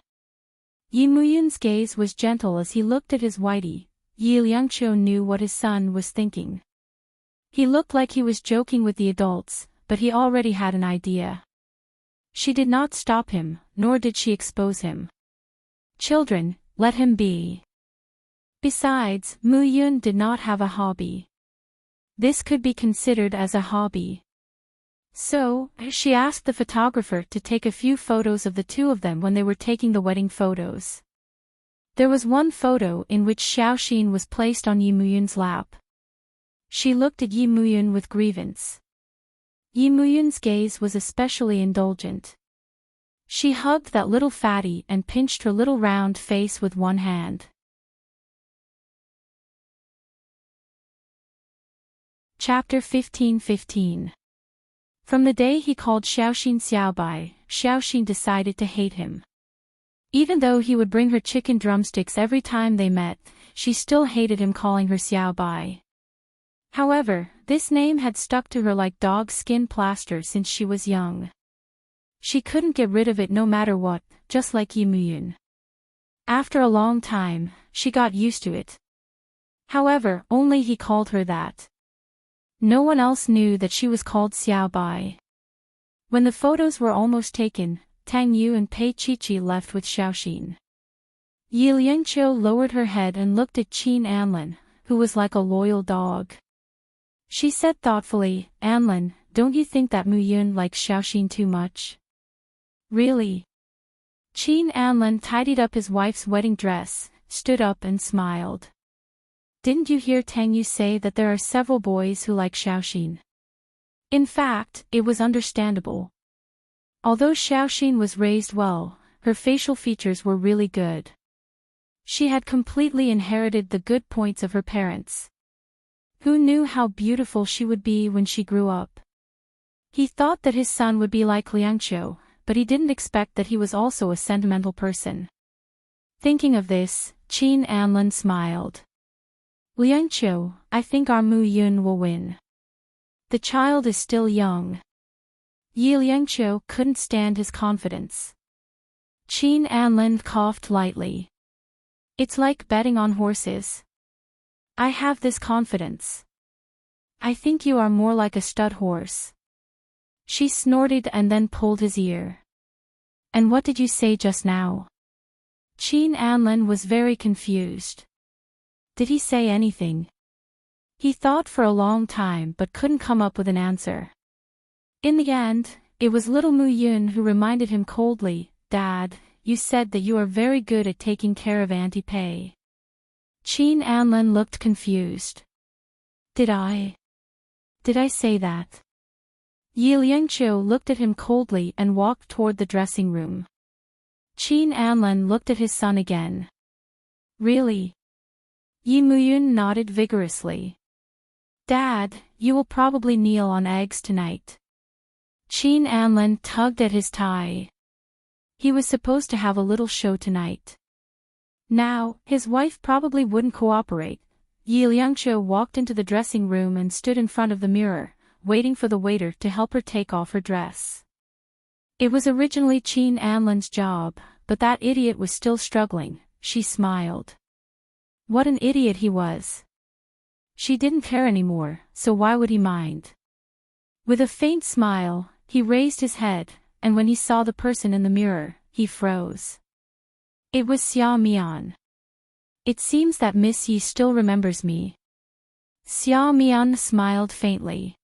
Yi Muyun's gaze was gentle as he looked at his whitey. Yi Liangqiu knew what his son was thinking. He looked like he was joking with the adults, but he already had an idea. She did not stop him, nor did she expose him. Children, let him be. Besides, Muyun did not have a hobby. This could be considered as a hobby. So, she asked the photographer to take a few photos of the two of them when they were taking the wedding photos. There was one photo in which Xiaoxin was placed on Yi Muyun's lap. She looked at Yi Muyun with grievance. Yi Muyun's gaze was especially indulgent. She hugged that little fatty and pinched her little round face with one hand. Chapter 15:15. From the day he called Xiaoxin Xiaobai, Xiaoxin decided to hate him. Even though he would bring her chicken drumsticks every time they met, she still hated him calling her Xiaobai. However, this name had stuck to her like dog skin plaster since she was young. She couldn't get rid of it no matter what, just like Yi Muyun. After a long time, she got used to it. However, only he called her that. No one else knew that she was called Xiaobai. When the photos were almost taken, Tang Yu and Pei Chichi left with Xiaoxin. Yi Liangqiu lowered her head and looked at Qin Anlin, who was like a loyal dog. She said thoughtfully, "Anlin, don't you think that Muyun likes Xiaoxin too much?" "Really?" Qin Anlin tidied up his wife's wedding dress, stood up and smiled. "Didn't you hear Tang Yu say that there are several boys who like Xiaoxin?" In fact, it was understandable. Although Xiaoxin was raised well, her facial features were really good. She had completely inherited the good points of her parents. Who knew how beautiful she would be when she grew up? He thought that his son would be like Liangqiu, but he didn't expect that he was also a sentimental person. Thinking of this, Qin Anlin smiled. "Liangqiu, I think our Muyun will win. The child is still young." Yi Liangqiu couldn't stand his confidence. Qin Anlin coughed lightly. "It's like betting on horses. I have this confidence. I think you are more like a stud horse." She snorted and then pulled his ear. "And what did you say just now?" Qin Anlin was very confused. Did he say anything? He thought for a long time but couldn't come up with an answer. In the end, it was little Muyun who reminded him coldly, "Dad, you said that you are very good at taking care of Auntie Pei." Qin Anlin looked confused. Did I say that?" Yi Liangqiu looked at him coldly and walked toward the dressing room. Qin Anlin looked at his son again. "Really?" Yi Muyun nodded vigorously. "Dad, you will probably kneel on eggs tonight." Qin Anlin tugged at his tie. He was supposed to have a little show tonight. Now, his wife probably wouldn't cooperate. Yi Liangqiu walked into the dressing room and stood in front of the mirror, waiting for the waiter to help her take off her dress. It was originally Qin Anlin's job, but that idiot was still struggling. She smiled. What an idiot he was. She didn't care anymore, so why would he mind? With a faint smile, he raised his head, and when he saw the person in the mirror, he froze. It was Xia Mian. "It seems that Miss Yi still remembers me." Xia Mian smiled faintly.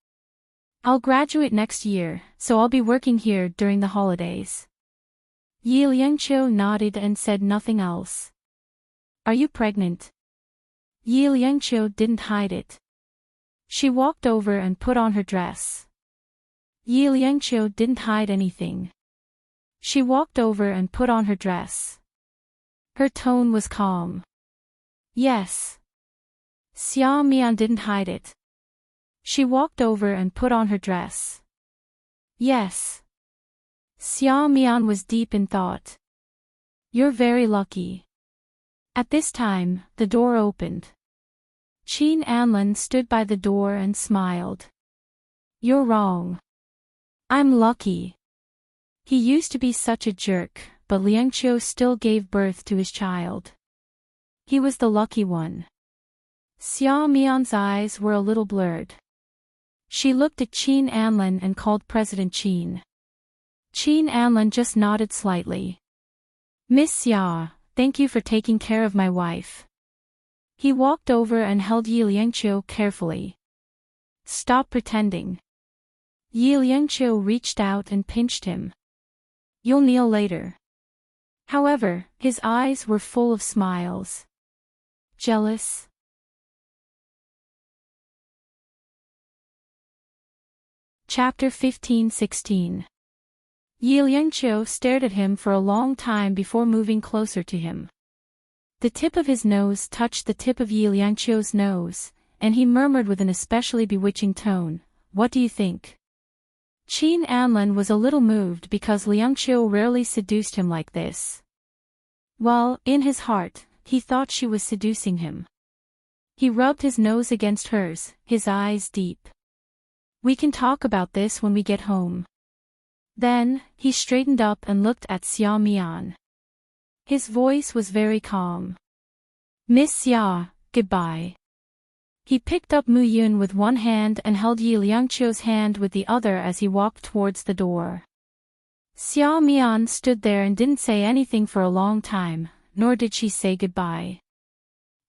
"I'll graduate next year, so I'll be working here during the holidays." Yi Liangqiu nodded and said nothing else. "Are you pregnant?" Yi Liangqiu didn't hide it. She walked over and put on her dress. Yi Liangqiu didn't hide anything. She walked over and put on her dress. Her tone was calm. "Yes." Xia Mian didn't hide it. She walked over and put on her dress. "Yes." Xia Mian was deep in thought. "You're very lucky." At this time, the door opened. Qin Anlin stood by the door and smiled. "You're wrong. I'm lucky. He used to be such a jerk, but Liangqiu still gave birth to his child. He was the lucky one. Xia Mian's eyes were a little blurred. She looked at Qin Anlin and called President Qin. Qin Anlin just nodded slightly. Miss Xia, thank you for taking care of my wife. He walked over and held Yi Liangqiu carefully. Stop pretending. Yi Liangqiu reached out and pinched him. You'll kneel later. However, his eyes were full of smiles. Jealous? Chapter 15-16. Yi Liangqiu stared at him for a long time before moving closer to him. The tip of his nose touched the tip of Yi Liangqiu's nose, and he murmured with an especially bewitching tone, "What do you think?" Qin Anlin was a little moved because Liangqiu rarely seduced him like this. Well, in his heart, he thought she was seducing him. He rubbed his nose against hers, his eyes deep. We can talk about this when we get home. Then, he straightened up and looked at Xia Mian. His voice was very calm. Miss Xia, goodbye. He picked up Mu Yun with one hand and held Yi Liangqiu's hand with the other as he walked towards the door. Xia Mian stood there and didn't say anything for a long time, nor did she say goodbye.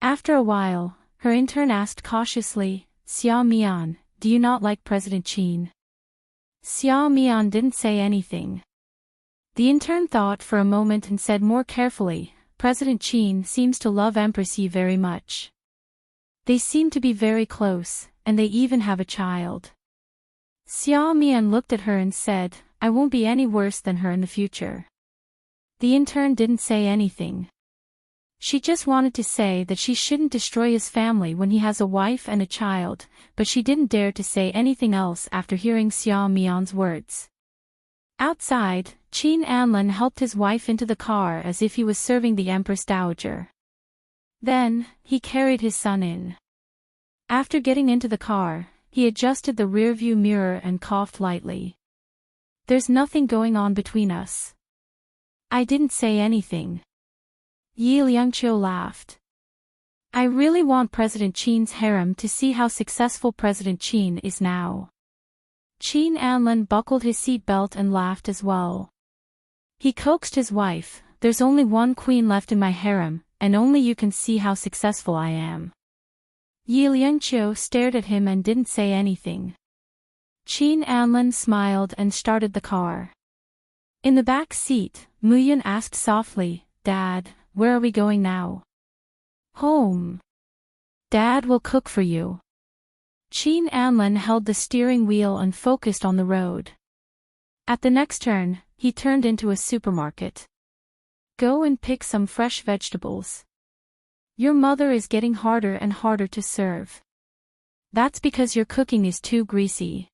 After a while, her intern asked cautiously, Xia Mian, do you not like President Qin? Xia Mian didn't say anything. The intern thought for a moment and said more carefully, President Qin seems to love Empress Yi very much. They seem to be very close, and they even have a child. Xia Mian looked at her and said, I won't be any worse than her in the future. The intern didn't say anything. She just wanted to say that she shouldn't destroy his family when he has a wife and a child, but she didn't dare to say anything else after hearing Xia Mian's words. Outside, Qin Anlin helped his wife into the car as if he was serving the Empress Dowager. Then, he carried his son in. After getting into the car, he adjusted the rearview mirror and coughed lightly. There's nothing going on between us. I didn't say anything. Yi Liangqiu laughed. I really want President Qin's harem to see how successful President Qin is now. Qin Anlin buckled his seatbelt and laughed as well. He coaxed his wife, there's only one queen left in my harem, and only you can see how successful I am. Yi Liangqiu stared at him and didn't say anything. Qin Anlin smiled and started the car. In the back seat, Mu Yun asked softly, Dad, where are we going now? Home. Dad will cook for you. Qin Anlin held the steering wheel and focused on the road. At the next turn, he turned into a supermarket. Go and pick some fresh vegetables. Your mother is getting harder and harder to serve. That's because your cooking is too greasy.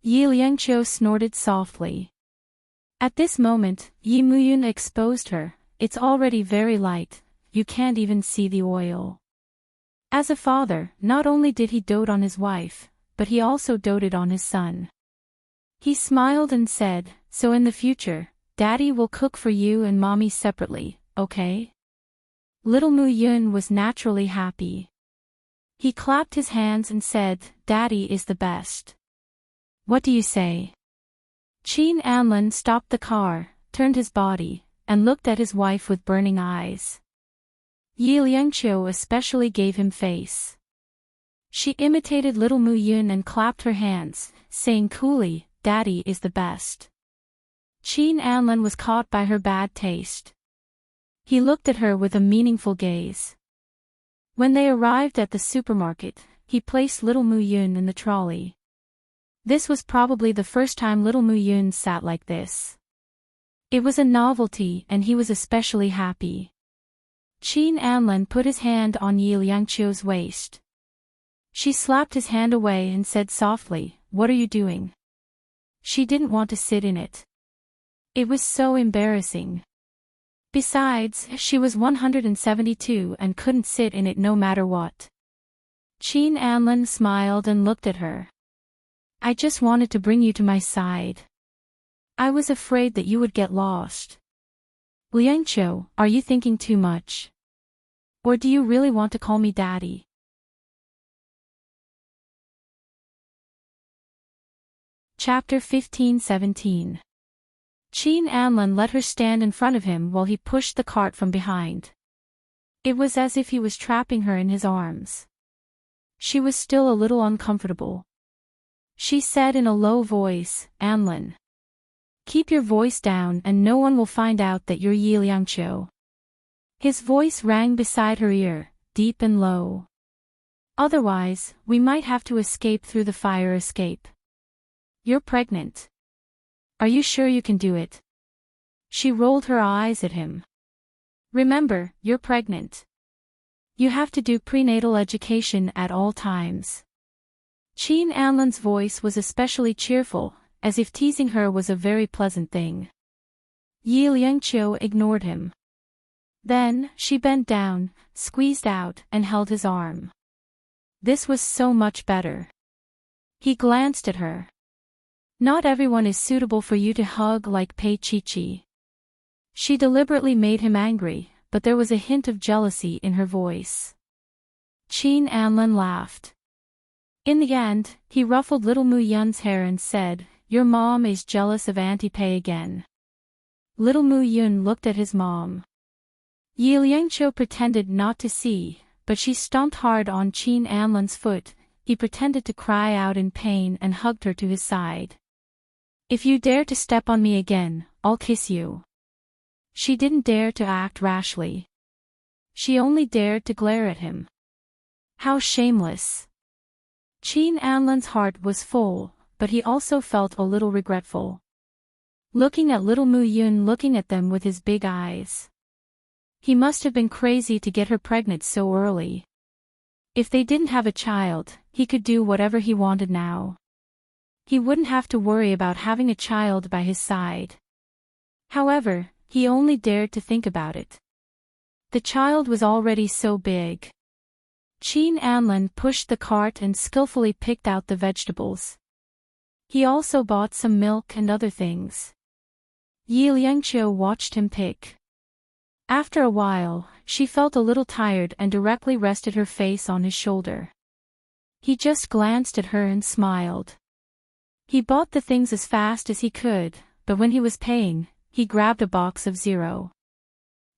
Yi Liangqiu snorted softly. At this moment, Yi Muyun exposed her. It's already very light, you can't even see the oil. As a father, not only did he dote on his wife, but he also doted on his son. He smiled and said, so in the future, Daddy will cook for you and Mommy separately, okay? Little Mu Yun was naturally happy. He clapped his hands and said, Daddy is the best. What do you say? Qin Anlin stopped the car, turned his body, and looked at his wife with burning eyes. Yi Liangqiu especially gave him face. She imitated little Mu Yun and clapped her hands, saying coolly, Daddy is the best. Qin Anlin was caught by her bad taste. He looked at her with a meaningful gaze. When they arrived at the supermarket, he placed little Mu Yun in the trolley. This was probably the first time little Mu Yun sat like this. It was a novelty and he was especially happy. Qin Anlin put his hand on Yi Liangqiu's waist. She slapped his hand away and said softly, What are you doing? She didn't want to sit in it. It was so embarrassing. Besides, she was 172 and couldn't sit in it no matter what. Qin Anlin smiled and looked at her. I just wanted to bring you to my side. I was afraid that you would get lost. Liangqiu, are you thinking too much? Or do you really want to call me daddy? Chapter 15-17. Qin Anlin let her stand in front of him while he pushed the cart from behind. It was as if he was trapping her in his arms. She was still a little uncomfortable. She said in a low voice, Anlin. Keep your voice down and no one will find out that you're Yi Liangqiu. His voice rang beside her ear, deep and low. Otherwise, we might have to escape through the fire escape. You're pregnant. Are you sure you can do it? She rolled her eyes at him. Remember, you're pregnant. You have to do prenatal education at all times. Qin Anlin's voice was especially cheerful, as if teasing her was a very pleasant thing. Yi Liangqiu ignored him. Then, she bent down, squeezed out, and held his arm. This was so much better. He glanced at her. Not everyone is suitable for you to hug like Pei Chi-Chi. She deliberately made him angry, but there was a hint of jealousy in her voice. Qin Anlin laughed. In the end, he ruffled little Mu Yun's hair and said, Your mom is jealous of Auntie Pei again. Little Mu Yun looked at his mom. Yi Liangqiu pretended not to see, but she stomped hard on Qin Anlin's foot. He pretended to cry out in pain and hugged her to his side. If you dare to step on me again, I'll kiss you. She didn't dare to act rashly. She only dared to glare at him. How shameless. Qin Anlin's heart was full, but he also felt a little regretful. Looking at little Mu Yun looking at them with his big eyes. He must have been crazy to get her pregnant so early. If they didn't have a child, he could do whatever he wanted now. He wouldn't have to worry about having a child by his side. However, he only dared to think about it. The child was already so big. Qin Anlin pushed the cart and skillfully picked out the vegetables. He also bought some milk and other things. Yi Liangqiu watched him pick. After a while, she felt a little tired and directly rested her face on his shoulder. He just glanced at her and smiled. He bought the things as fast as he could, but when he was paying, he grabbed a box of 001.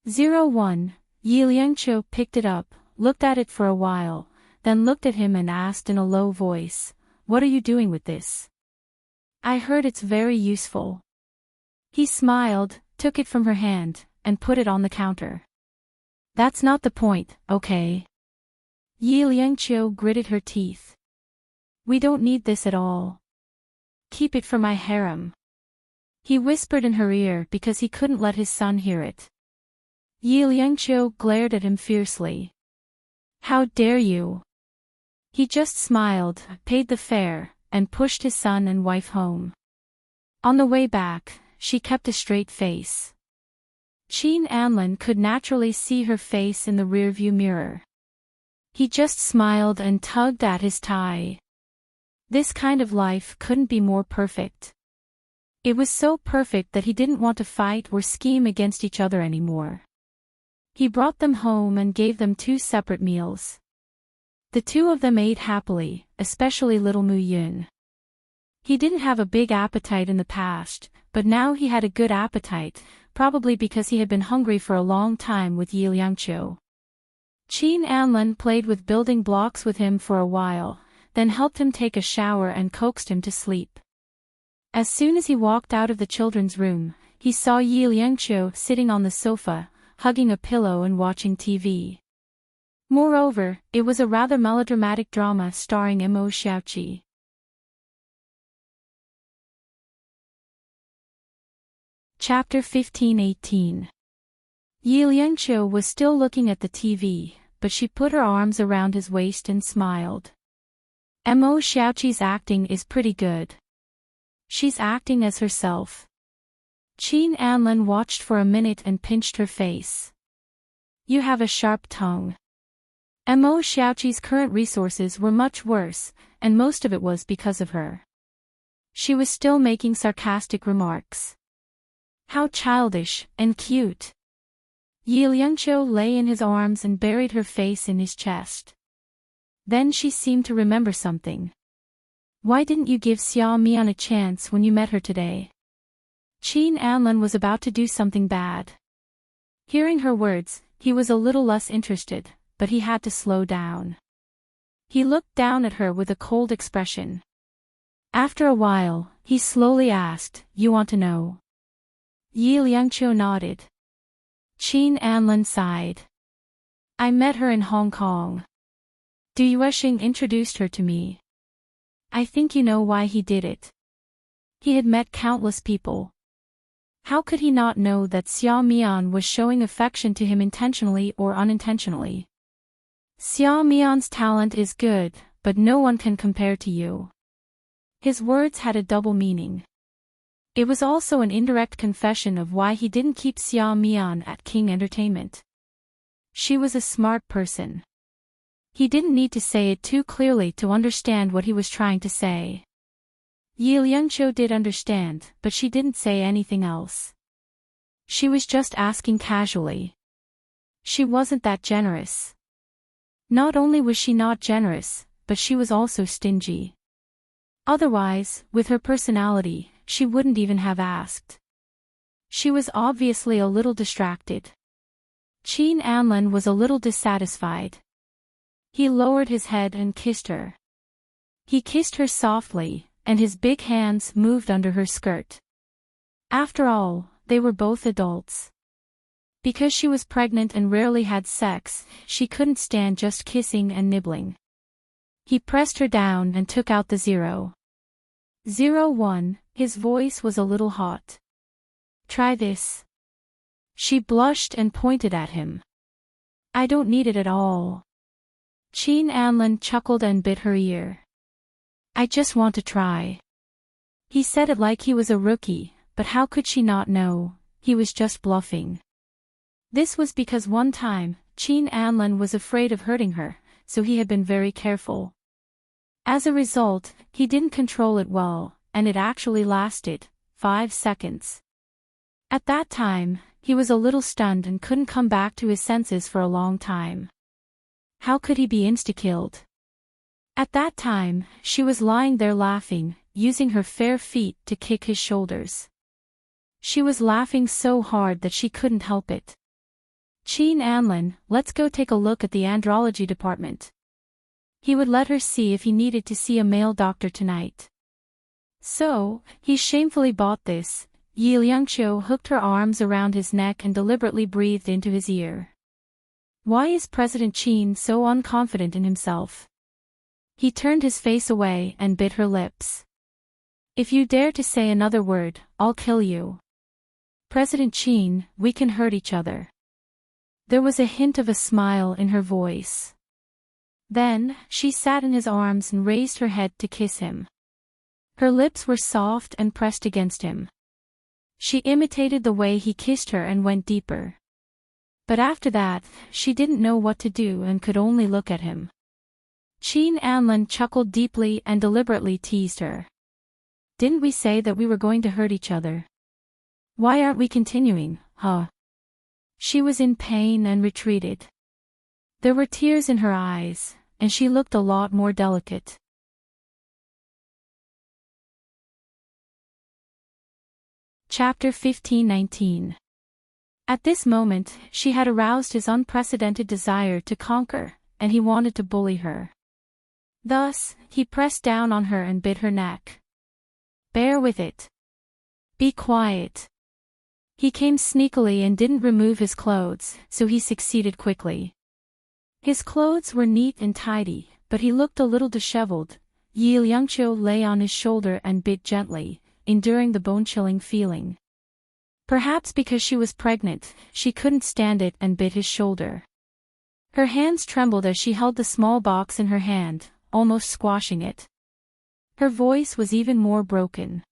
Yi Liangqiu picked it up, looked at it for a while, then looked at him and asked in a low voice, What are you doing with this? I heard it's very useful. He smiled, took it from her hand, and put it on the counter. That's not the point, okay? Yi Liangqiu gritted her teeth. We don't need this at all. Keep it for my harem. He whispered in her ear because he couldn't let his son hear it. Yi Liangqiu glared at him fiercely. How dare you? He just smiled, paid the fare, and pushed his son and wife home. On the way back, she kept a straight face. Qin Anlin could naturally see her face in the rearview mirror. He just smiled and tugged at his tie. This kind of life couldn't be more perfect. It was so perfect that he didn't want to fight or scheme against each other anymore. He brought them home and gave them 2 separate meals. The 2 of them ate happily, especially little Mu Yun. He didn't have a big appetite in the past, but now he had a good appetite, probably because he had been hungry for a long time with Yi Liangqiu. Qin Anlin played with building blocks with him for a while, then helped him take a shower and coaxed him to sleep. As soon as he walked out of the children's room, he saw Yi Liangqiu sitting on the sofa, hugging a pillow and watching TV. Moreover, it was a rather melodramatic drama starring Immerse Xiaoqi. Chapter 15-18. Yi Liangqiu was still looking at the TV, but she put her arms around his waist and smiled. Immerse Xiaoqi's acting is pretty good. She's acting as herself. Qin Anlin watched for a minute and pinched her face. You have a sharp tongue. Immerse Xiaoqi's current resources were much worse, and most of it was because of her. She was still making sarcastic remarks. How childish and cute. Yi Liangqiu lay in his arms and buried her face in his chest. Then she seemed to remember something. Why didn't you give Xia Mian a chance when you met her today? Qin Anlin was about to do something bad. Hearing her words, he was a little less interested, but he had to slow down. He looked down at her with a cold expression. After a while, he slowly asked, "You want to know?" Yi Liangqiu nodded. Qin Anlin sighed. "I met her in Hong Kong. Du Yuexing introduced her to me. I think you know why he did it. He had met countless people. How could he not know that Xia Mian was showing affection to him intentionally or unintentionally? Xia Mian's talent is good, but no one can compare to you." His words had a double meaning. It was also an indirect confession of why he didn't keep Xia Mian at King Entertainment. She was a smart person. He didn't need to say it too clearly to understand what he was trying to say. Yi Liangqiu did understand, but she didn't say anything else. She was just asking casually. She wasn't that generous. Not only was she not generous, but she was also stingy. Otherwise, with her personality, she wouldn't even have asked. She was obviously a little distracted. Qin Anlin was a little dissatisfied. He lowered his head and kissed her. He kissed her softly, and his big hands moved under her skirt. After all, they were both adults. Because she was pregnant and rarely had sex, she couldn't stand just kissing and nibbling. He pressed her down and took out the 001, his voice was a little hot. "Try this." She blushed and pointed at him. "I don't need it at all." Qin Anlin chuckled and bit her ear. "I just want to try." He said it like he was a rookie, but how could she not know? He was just bluffing. This was because one time, Qin Anlin was afraid of hurting her, so he had been very careful. As a result, he didn't control it well, and it actually lasted 5 seconds. At that time, he was a little stunned and couldn't come back to his senses for a long time. How could he be insta-killed? At that time, she was lying there laughing, using her fair feet to kick his shoulders. She was laughing so hard that she couldn't help it. "Qin Anlin, let's go take a look at the andrology department." He would let her see if he needed to see a male doctor tonight. So, he shamefully bought this. Yi Liangqiu hooked her arms around his neck and deliberately breathed into his ear. Why is President Qin so unconfident in himself? He turned his face away and bit her lips. "If you dare to say another word, I'll kill you. President Qin, we can hurt each other." There was a hint of a smile in her voice. Then, she sat in his arms and raised her head to kiss him. Her lips were soft and pressed against him. She imitated the way he kissed her and went deeper. But after that, she didn't know what to do and could only look at him. Qin Anlin chuckled deeply and deliberately teased her. "Didn't we say that we were going to hurt each other? Why aren't we continuing, huh?" She was in pain and retreated. There were tears in her eyes, and she looked a lot more delicate. Chapter 15:19. At this moment, she had aroused his unprecedented desire to conquer, and he wanted to bully her. Thus, he pressed down on her and bit her neck. "Bear with it. Be quiet." He came sneakily and didn't remove his clothes, so he succeeded quickly. His clothes were neat and tidy, but he looked a little disheveled. Yi Liangqiu lay on his shoulder and bit gently, enduring the bone-chilling feeling. Perhaps because she was pregnant, she couldn't stand it and bit his shoulder. Her hands trembled as she held the small box in her hand, almost squashing it. Her voice was even more broken.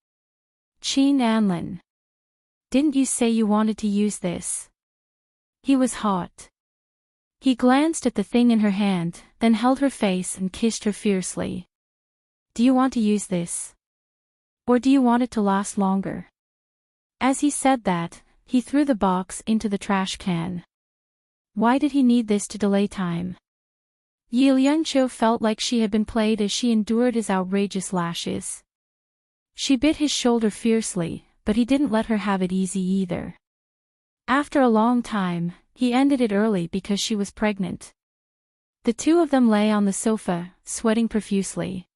"Qin Anlin. Didn't you say you wanted to use this?" He was hot. He glanced at the thing in her hand, then held her face and kissed her fiercely. "Do you want to use this? Or do you want it to last longer?" As he said that, he threw the box into the trash can. Why did he need this to delay time? Yi Liangqiu felt like she had been played as she endured his outrageous lashes. She bit his shoulder fiercely, but he didn't let her have it easy either. After a long time, he ended it early because she was pregnant. The two of them lay on the sofa, sweating profusely.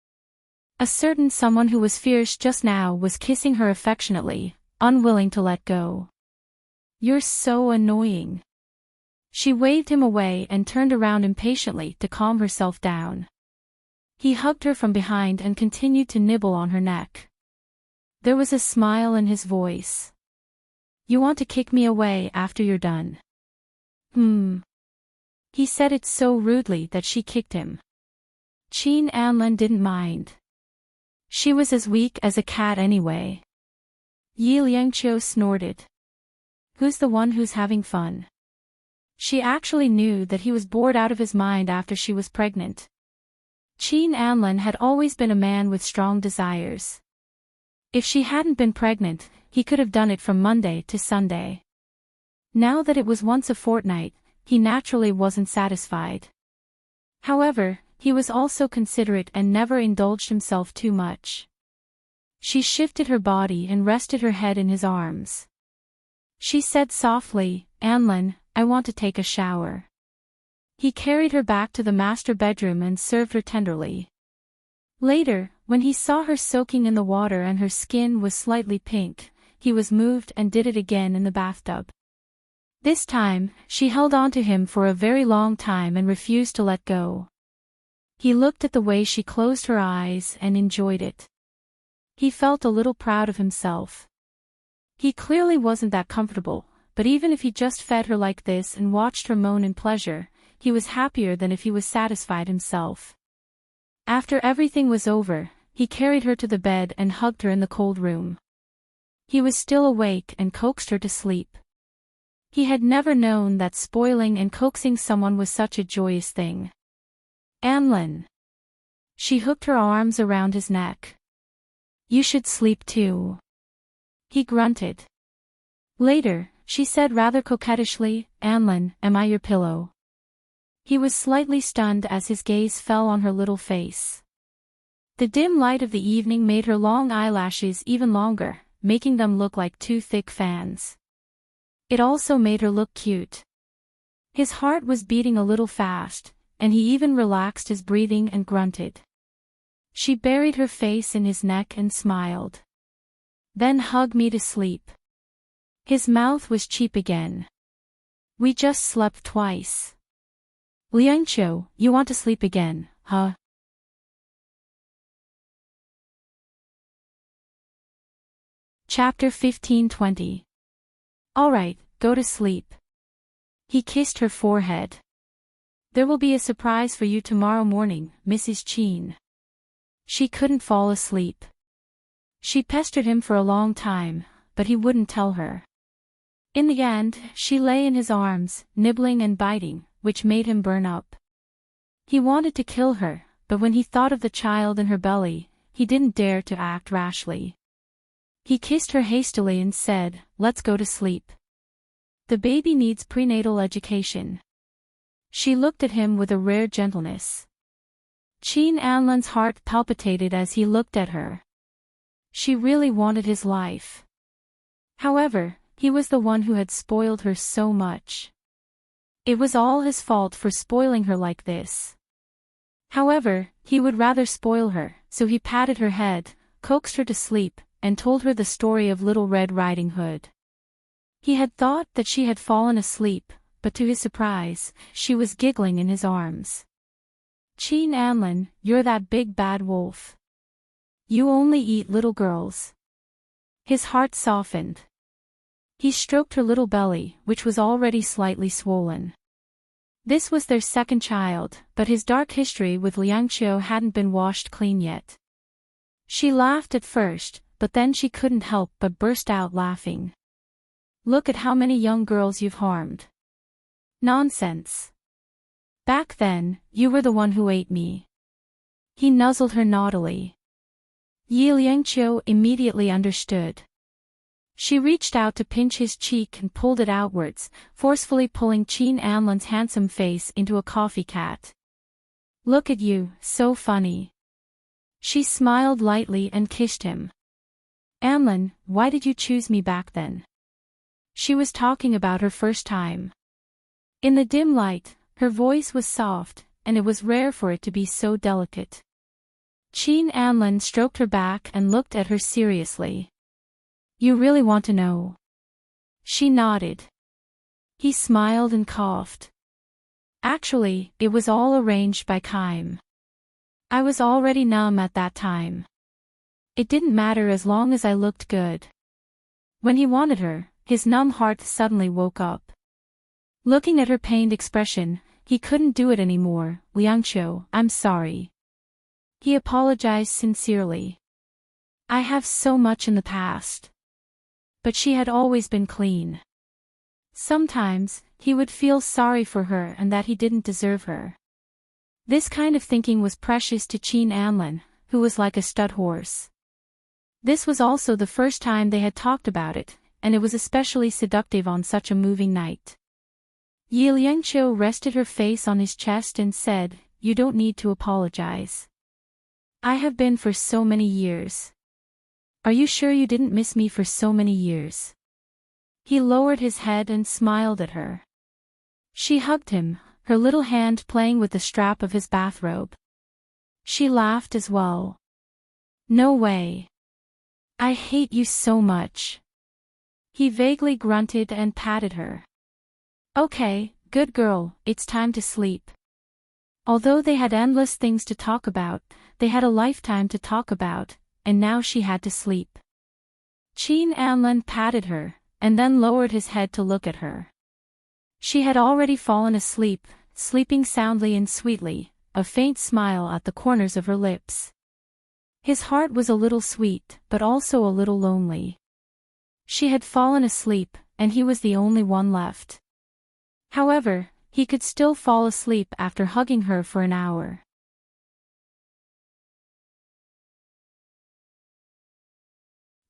A certain someone who was fierce just now was kissing her affectionately, unwilling to let go. "You're so annoying." She waved him away and turned around impatiently to calm herself down. He hugged her from behind and continued to nibble on her neck. There was a smile in his voice. "You want to kick me away after you're done?" He said it so rudely that she kicked him. Qin Anlin didn't mind. She was as weak as a cat anyway. Yi Liangqiu snorted. "Who's the one who's having fun?" She actually knew that he was bored out of his mind after she was pregnant. Qin Anlin had always been a man with strong desires. If she hadn't been pregnant, he could have done it from Monday to Sunday. Now that it was once a fortnight, he naturally wasn't satisfied. However, he was also considerate and never indulged himself too much. She shifted her body and rested her head in his arms. She said softly, "Anlin, I want to take a shower." He carried her back to the master bedroom and served her tenderly. Later, when he saw her soaking in the water and her skin was slightly pink, he was moved and did it again in the bathtub. This time, she held on to him for a very long time and refused to let go. He looked at the way she closed her eyes and enjoyed it. He felt a little proud of himself. He clearly wasn't that comfortable, but even if he just fed her like this and watched her moan in pleasure, he was happier than if he was satisfied himself. After everything was over, he carried her to the bed and hugged her in the cold room. He was still awake and coaxed her to sleep. He had never known that spoiling and coaxing someone was such a joyous thing. "Anlin." She hooked her arms around his neck. "You should sleep too." He grunted. Later, she said rather coquettishly, "Anlin, am I your pillow?" He was slightly stunned as his gaze fell on her little face. The dim light of the evening made her long eyelashes even longer, making them look like two thick fans. It also made her look cute. His heart was beating a little fast, and he even relaxed his breathing and grunted. She buried her face in his neck and smiled. "Then hug me to sleep." His mouth was cheap again. "We just slept twice." "Liangqiu, you want to sleep again, huh?" Chapter 15:20. "Alright, go to sleep." He kissed her forehead. "There will be a surprise for you tomorrow morning, Mrs. Qin." She couldn't fall asleep. She pestered him for a long time, but he wouldn't tell her. In the end, she lay in his arms, nibbling and biting, which made him burn up. He wanted to kill her, but when he thought of the child in her belly, he didn't dare to act rashly. He kissed her hastily and said, "Let's go to sleep. The baby needs prenatal education." She looked at him with a rare gentleness. Qin Anlin's heart palpitated as he looked at her. She really wanted his life. However, he was the one who had spoiled her so much. It was all his fault for spoiling her like this. However, he would rather spoil her, so he patted her head, coaxed her to sleep, and told her the story of Little Red Riding Hood. He had thought that she had fallen asleep, but to his surprise, she was giggling in his arms. "Qin Anlin, you're that big bad wolf. You only eat little girls." His heart softened. He stroked her little belly, which was already slightly swollen. This was their second child, but his dark history with Liangqiu hadn't been washed clean yet. She laughed at first, but then she couldn't help but burst out laughing. "Look at how many young girls you've harmed." "Nonsense. Back then, you were the one who ate me." He nuzzled her naughtily. Yi Liangqiu immediately understood. She reached out to pinch his cheek and pulled it outwards, forcefully pulling Chin Anlan's handsome face into a coffee cat. Look at you, so funny. She smiled lightly and kissed him. Anlan, why did you choose me back then? She was talking about her first time. In the dim light, her voice was soft, and it was rare for it to be so delicate. Chin Anlan stroked her back and looked at her seriously. You really want to know? She nodded. He smiled and coughed. Actually, it was all arranged by Kime. I was already numb at that time. It didn't matter as long as I looked good. When he wanted her, his numb heart suddenly woke up. Looking at her pained expression, he couldn't do it anymore. Liangqiu, I'm sorry. He apologized sincerely. I have so much in the past. But she had always been clean. Sometimes, he would feel sorry for her and that he didn't deserve her. This kind of thinking was precious to Chin Anlan, who was like a stud horse. This was also the first time they had talked about it, and it was especially seductive on such a moving night. Yi Liangqiu rested her face on his chest and said, You don't need to apologize. I have been for so many years. Are you sure you didn't miss me for so many years? He lowered his head and smiled at her. She hugged him, her little hand playing with the strap of his bathrobe. She laughed as well. No way. I hate you so much. He vaguely grunted and patted her. Okay, good girl, it's time to sleep. Although they had endless things to talk about, they had a lifetime to talk about, and now she had to sleep. Chin Anlan patted her, and then lowered his head to look at her. She had already fallen asleep, sleeping soundly and sweetly, a faint smile at the corners of her lips. His heart was a little sweet, but also a little lonely. She had fallen asleep, and he was the only one left. However, he could still fall asleep after hugging her for an hour.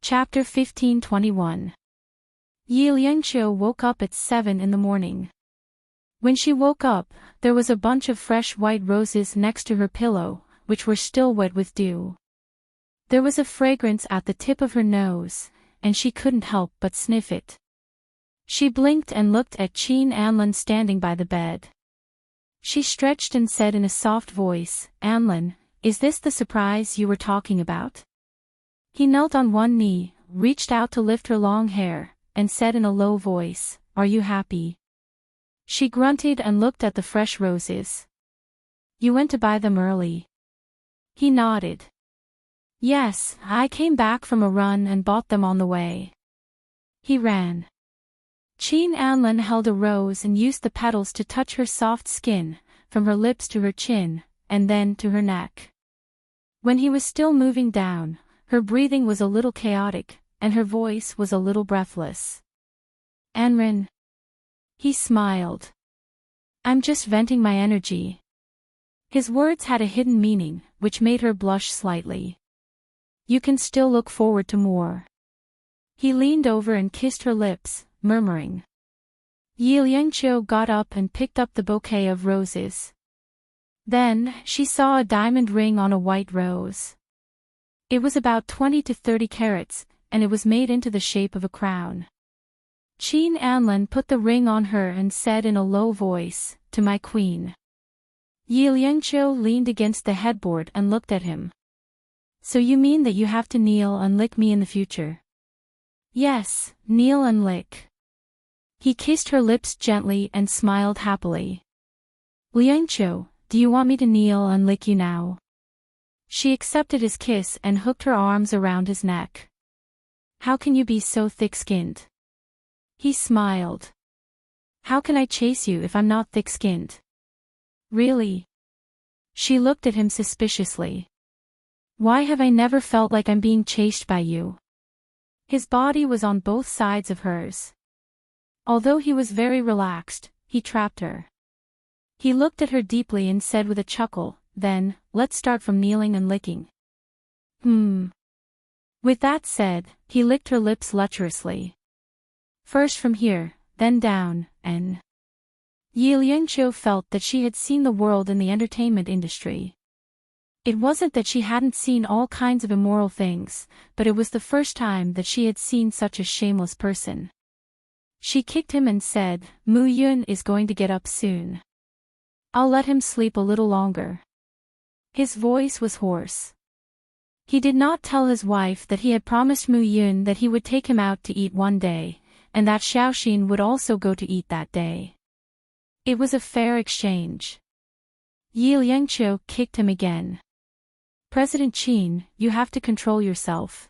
Chapter 15:21. Yi Liangqiu woke up at 7 in the morning. When she woke up, there was a bunch of fresh white roses next to her pillow, which were still wet with dew. There was a fragrance at the tip of her nose, and she couldn't help but sniff it. She blinked and looked at Chin Anlan standing by the bed. She stretched and said in a soft voice, Anlan, is this the surprise you were talking about? He knelt on one knee, reached out to lift her long hair, and said in a low voice, Are you happy? She grunted and looked at the fresh roses. You went to buy them early. He nodded. Yes, I came back from a run and bought them on the way. He ran. Chin Anlan held a rose and used the petals to touch her soft skin, from her lips to her chin, and then to her neck. When he was still moving down, her breathing was a little chaotic, and her voice was a little breathless. Anrin. He smiled. I'm just venting my energy. His words had a hidden meaning, which made her blush slightly. You can still look forward to more. He leaned over and kissed her lips, murmuring. Yi Liangqiu got up and picked up the bouquet of roses. Then, she saw a diamond ring on a white rose. It was about 20 to 30 carats, and it was made into the shape of a crown. Chin Anlan put the ring on her and said in a low voice, To my queen. Yi Liangqiu leaned against the headboard and looked at him. So you mean that you have to kneel and lick me in the future? Yes, kneel and lick. He kissed her lips gently and smiled happily. Liangqiu, do you want me to kneel and lick you now? She accepted his kiss and hooked her arms around his neck. How can you be so thick-skinned? He smiled. How can I chase you if I'm not thick-skinned? Really? She looked at him suspiciously. Why have I never felt like I'm being chased by you? His body was on both sides of hers. Although he was very relaxed, he trapped her. He looked at her deeply and said with a chuckle, Then, let's start from kneeling and licking. With that said, he licked her lips luxuriously. First from here, then down, and Yi Liangqiu felt that she had seen the world in the entertainment industry. It wasn't that she hadn't seen all kinds of immoral things, but it was the first time that she had seen such a shameless person. She kicked him and said, "Mu Yun is going to get up soon. I'll let him sleep a little longer." His voice was hoarse. He did not tell his wife that he had promised Mu Yun that he would take him out to eat one day, and that Xiaoxin would also go to eat that day. It was a fair exchange. Yi Liangqiu kicked him again. "President Qin, you have to control yourself."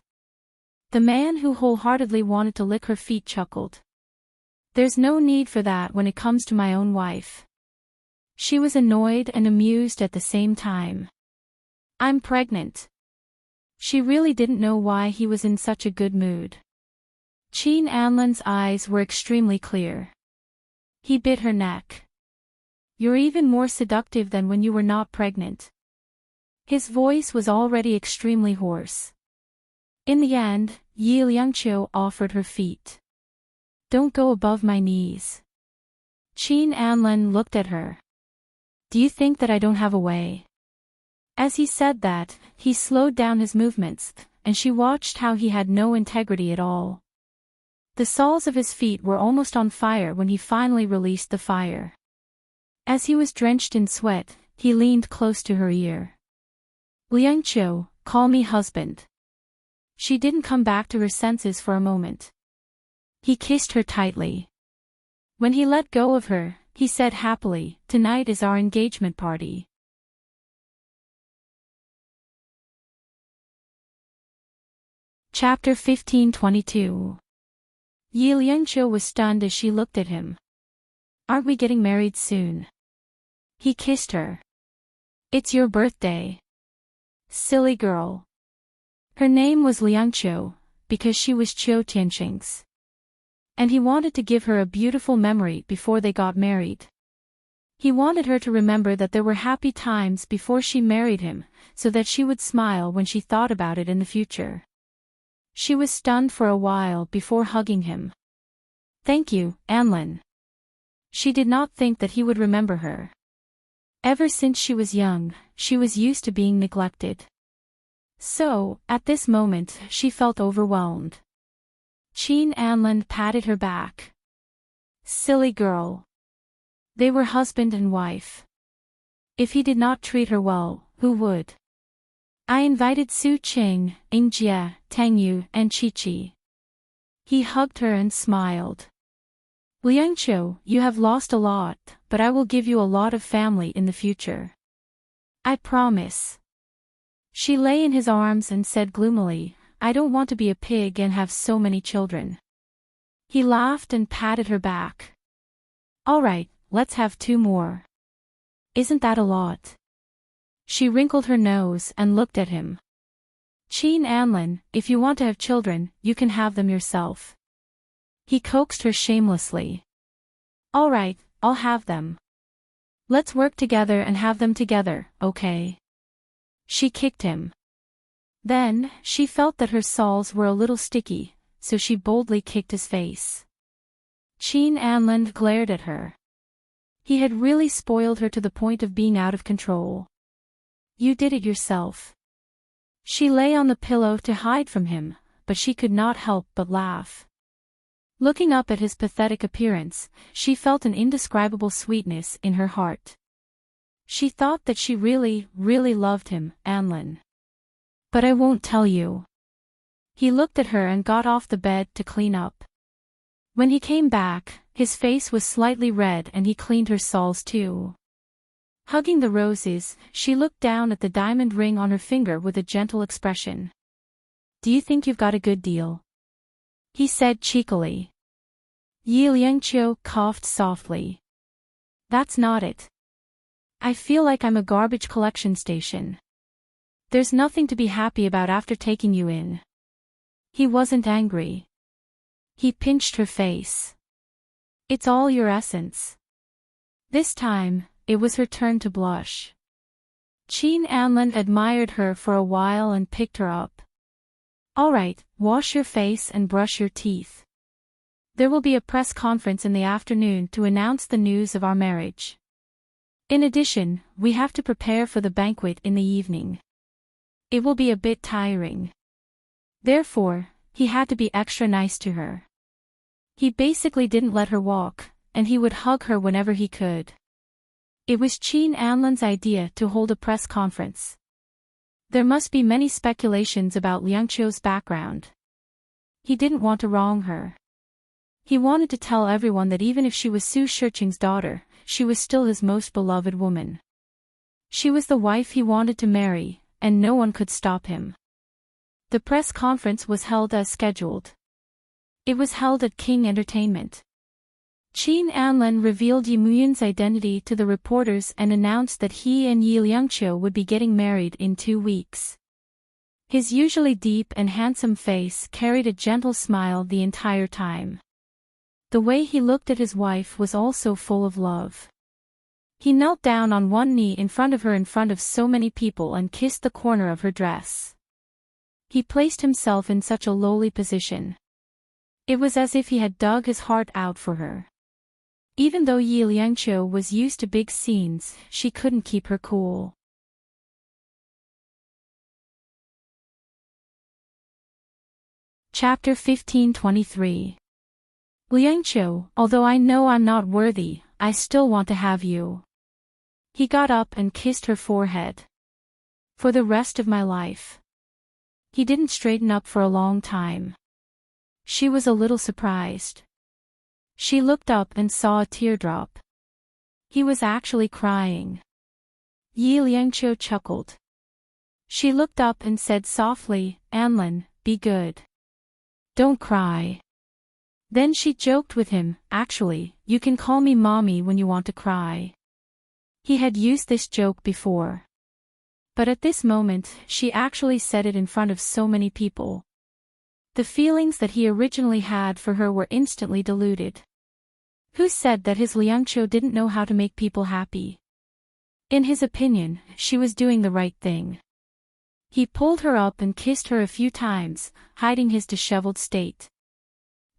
The man who wholeheartedly wanted to lick her feet chuckled. "There's no need for that when it comes to my own wife." She was annoyed and amused at the same time. "I'm pregnant." She really didn't know why he was in such a good mood. Qin Anlan's eyes were extremely clear. He bit her neck. "You're even more seductive than when you were not pregnant." His voice was already extremely hoarse. In the end, Yi Liangqiu offered her feet. "Don't go above my knees." Qin Anlan looked at her. "Do you think that I don't have a way?" As he said that, he slowed down his movements, and she watched how he had no integrity at all. The soles of his feet were almost on fire when he finally released the fire. As he was drenched in sweat, he leaned close to her ear. "Liangqiu, call me husband." She didn't come back to her senses for a moment. He kissed her tightly. When he let go of her, he said happily, "Tonight is our engagement party." Chapter 15:22. Yi Liangqiu was stunned as she looked at him. "Aren't we getting married soon?" He kissed her. "It's your birthday." Silly girl. Her name was Liangqiu, because she was Qiu Tianqing's. And he wanted to give her a beautiful memory before they got married. He wanted her to remember that there were happy times before she married him, so that she would smile when she thought about it in the future. She was stunned for a while before hugging him. "Thank you, Anlan." She did not think that he would remember her. Ever since she was young, she was used to being neglected. So, at this moment, she felt overwhelmed. Qin Anlan patted her back. Silly girl. They were husband and wife. If he did not treat her well, who would? "I invited Su Qing, Yingjie, Tang Yu, and Chi-Chi." He hugged her and smiled. "Liangqiu, you have lost a lot, but I will give you a lot of family in the future. I promise." She lay in his arms and said gloomily, "I don't want to be a pig and have so many children." He laughed and patted her back. "All right, let's have 2 more. Isn't that a lot?" She wrinkled her nose and looked at him. "Qin Anlan, if you want to have children, you can have them yourself." He coaxed her shamelessly. "All right, I'll have them. Let's work together and have them together, okay?" She kicked him. Then, she felt that her soles were a little sticky, so she boldly kicked his face. Qin Anlan glared at her. He had really spoiled her to the point of being out of control. "You did it yourself." She lay on the pillow to hide from him, but she could not help but laugh. Looking up at his pathetic appearance, she felt an indescribable sweetness in her heart. She thought that she really, really loved him, Anlan. "But I won't tell you." He looked at her and got off the bed to clean up. When he came back, his face was slightly red and he cleaned her soles too. Hugging the roses, she looked down at the diamond ring on her finger with a gentle expression. "Do you think you've got a good deal?" he said cheekily. Yi Liangqiu coughed softly. "That's not it. I feel like I'm a garbage collection station. There's nothing to be happy about after taking you in." He wasn't angry. He pinched her face. "It's all your essence." This time, it was her turn to blush. Qin Anlan admired her for a while and picked her up. Alright, wash your face and brush your teeth. There will be a press conference in the afternoon to announce the news of our marriage. In addition, we have to prepare for the banquet in the evening. It will be a bit tiring. Therefore, he had to be extra nice to her. He basically didn't let her walk, and he would hug her whenever he could. It was Qin Anlan's idea to hold a press conference. There must be many speculations about Liangqiu's background. He didn't want to wrong her. He wanted to tell everyone that even if she was Su Shiqing's daughter, she was still his most beloved woman. She was the wife he wanted to marry, and no one could stop him. The press conference was held as scheduled. It was held at King Entertainment. Qin Anlan revealed Yi Muyun's identity to the reporters and announced that he and Yi Liangqiu would be getting married in 2 weeks. His usually deep and handsome face carried a gentle smile the entire time. The way he looked at his wife was also full of love. He knelt down on one knee in front of her in front of so many people and kissed the corner of her dress. He placed himself in such a lowly position. It was as if he had dug his heart out for her. Even though Yi Liangqiu was used to big scenes, she couldn't keep her cool. Chapter 15:23. Liangqiu, although I know I'm not worthy, I still want to have you. He got up and kissed her forehead. For the rest of my life. He didn't straighten up for a long time. She was a little surprised. She looked up and saw a teardrop. He was actually crying. Yi Liangqiu chuckled. She looked up and said softly, Anlan, be good. Don't cry. Then she joked with him, actually, you can call me mommy when you want to cry. He had used this joke before. But at this moment, she actually said it in front of so many people. The feelings that he originally had for her were instantly diluted. Who said that his Liangqiu didn't know how to make people happy? In his opinion, she was doing the right thing. He pulled her up and kissed her a few times, hiding his disheveled state.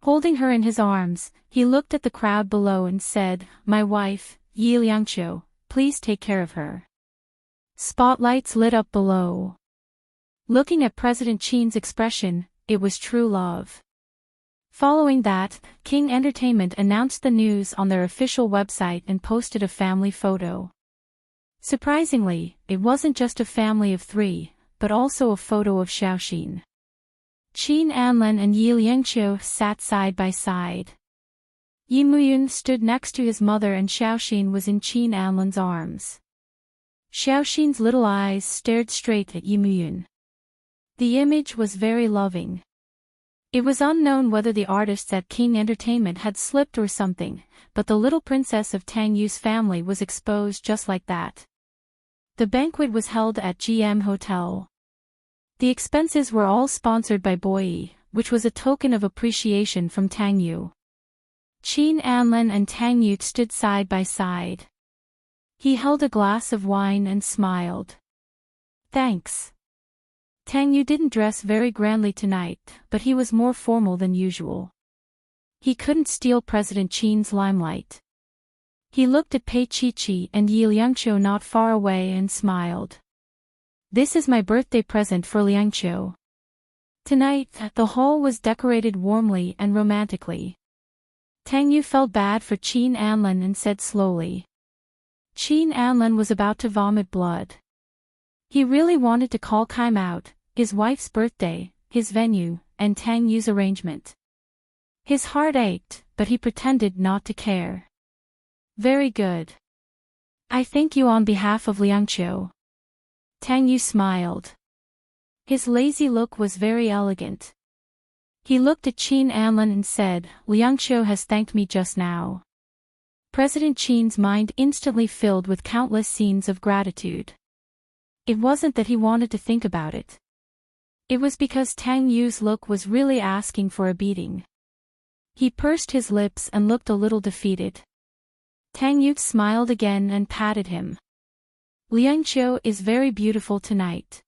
Holding her in his arms, he looked at the crowd below and said, my wife, Yi Liangqiu, please take care of her. Spotlights lit up below. Looking at President Qin's expression, it was true love. Following that, King Entertainment announced the news on their official website and posted a family photo. Surprisingly, it wasn't just a family of 3, but also a photo of Xiaoxin. Qin Anlan and Yi Liangqiu sat side by side. Yi Muyun stood next to his mother and Xiaoxin was in Qin Anlan's arms. Xiaoxin's little eyes stared straight at Yi Muyun. The image was very loving. It was unknown whether the artists at King Entertainment had slipped or something, but the little princess of Tang Yu's family was exposed just like that. The banquet was held at GM Hotel. The expenses were all sponsored by Boyi, which was a token of appreciation from Tang Yu. Qin Anlan and Tang Yu stood side by side. He held a glass of wine and smiled. Thanks. Tang Yu didn't dress very grandly tonight, but he was more formal than usual. He couldn't steal President Qin's limelight. He looked at Pei Qiqi and Yi Liangqiu not far away and smiled. This is my birthday present for Liangqiu. Tonight, the hall was decorated warmly and romantically. Tang Yu felt bad for Qin Anlan and said slowly. Qin Anlan was about to vomit blood. He really wanted to call Kaim out, his wife's birthday, his venue, and Tang Yu's arrangement. His heart ached, but he pretended not to care. Very good. I thank you on behalf of Liangqiu. Tang Yu smiled. His lazy look was very elegant. He looked at Qin Anlan and said, Liangqiu has thanked me just now. President Qin's mind instantly filled with countless scenes of gratitude. It wasn't that he wanted to think about it. It was because Tang Yu's look was really asking for a beating. He pursed his lips and looked a little defeated. Tang Yu smiled again and patted him. Liangqiu is very beautiful tonight.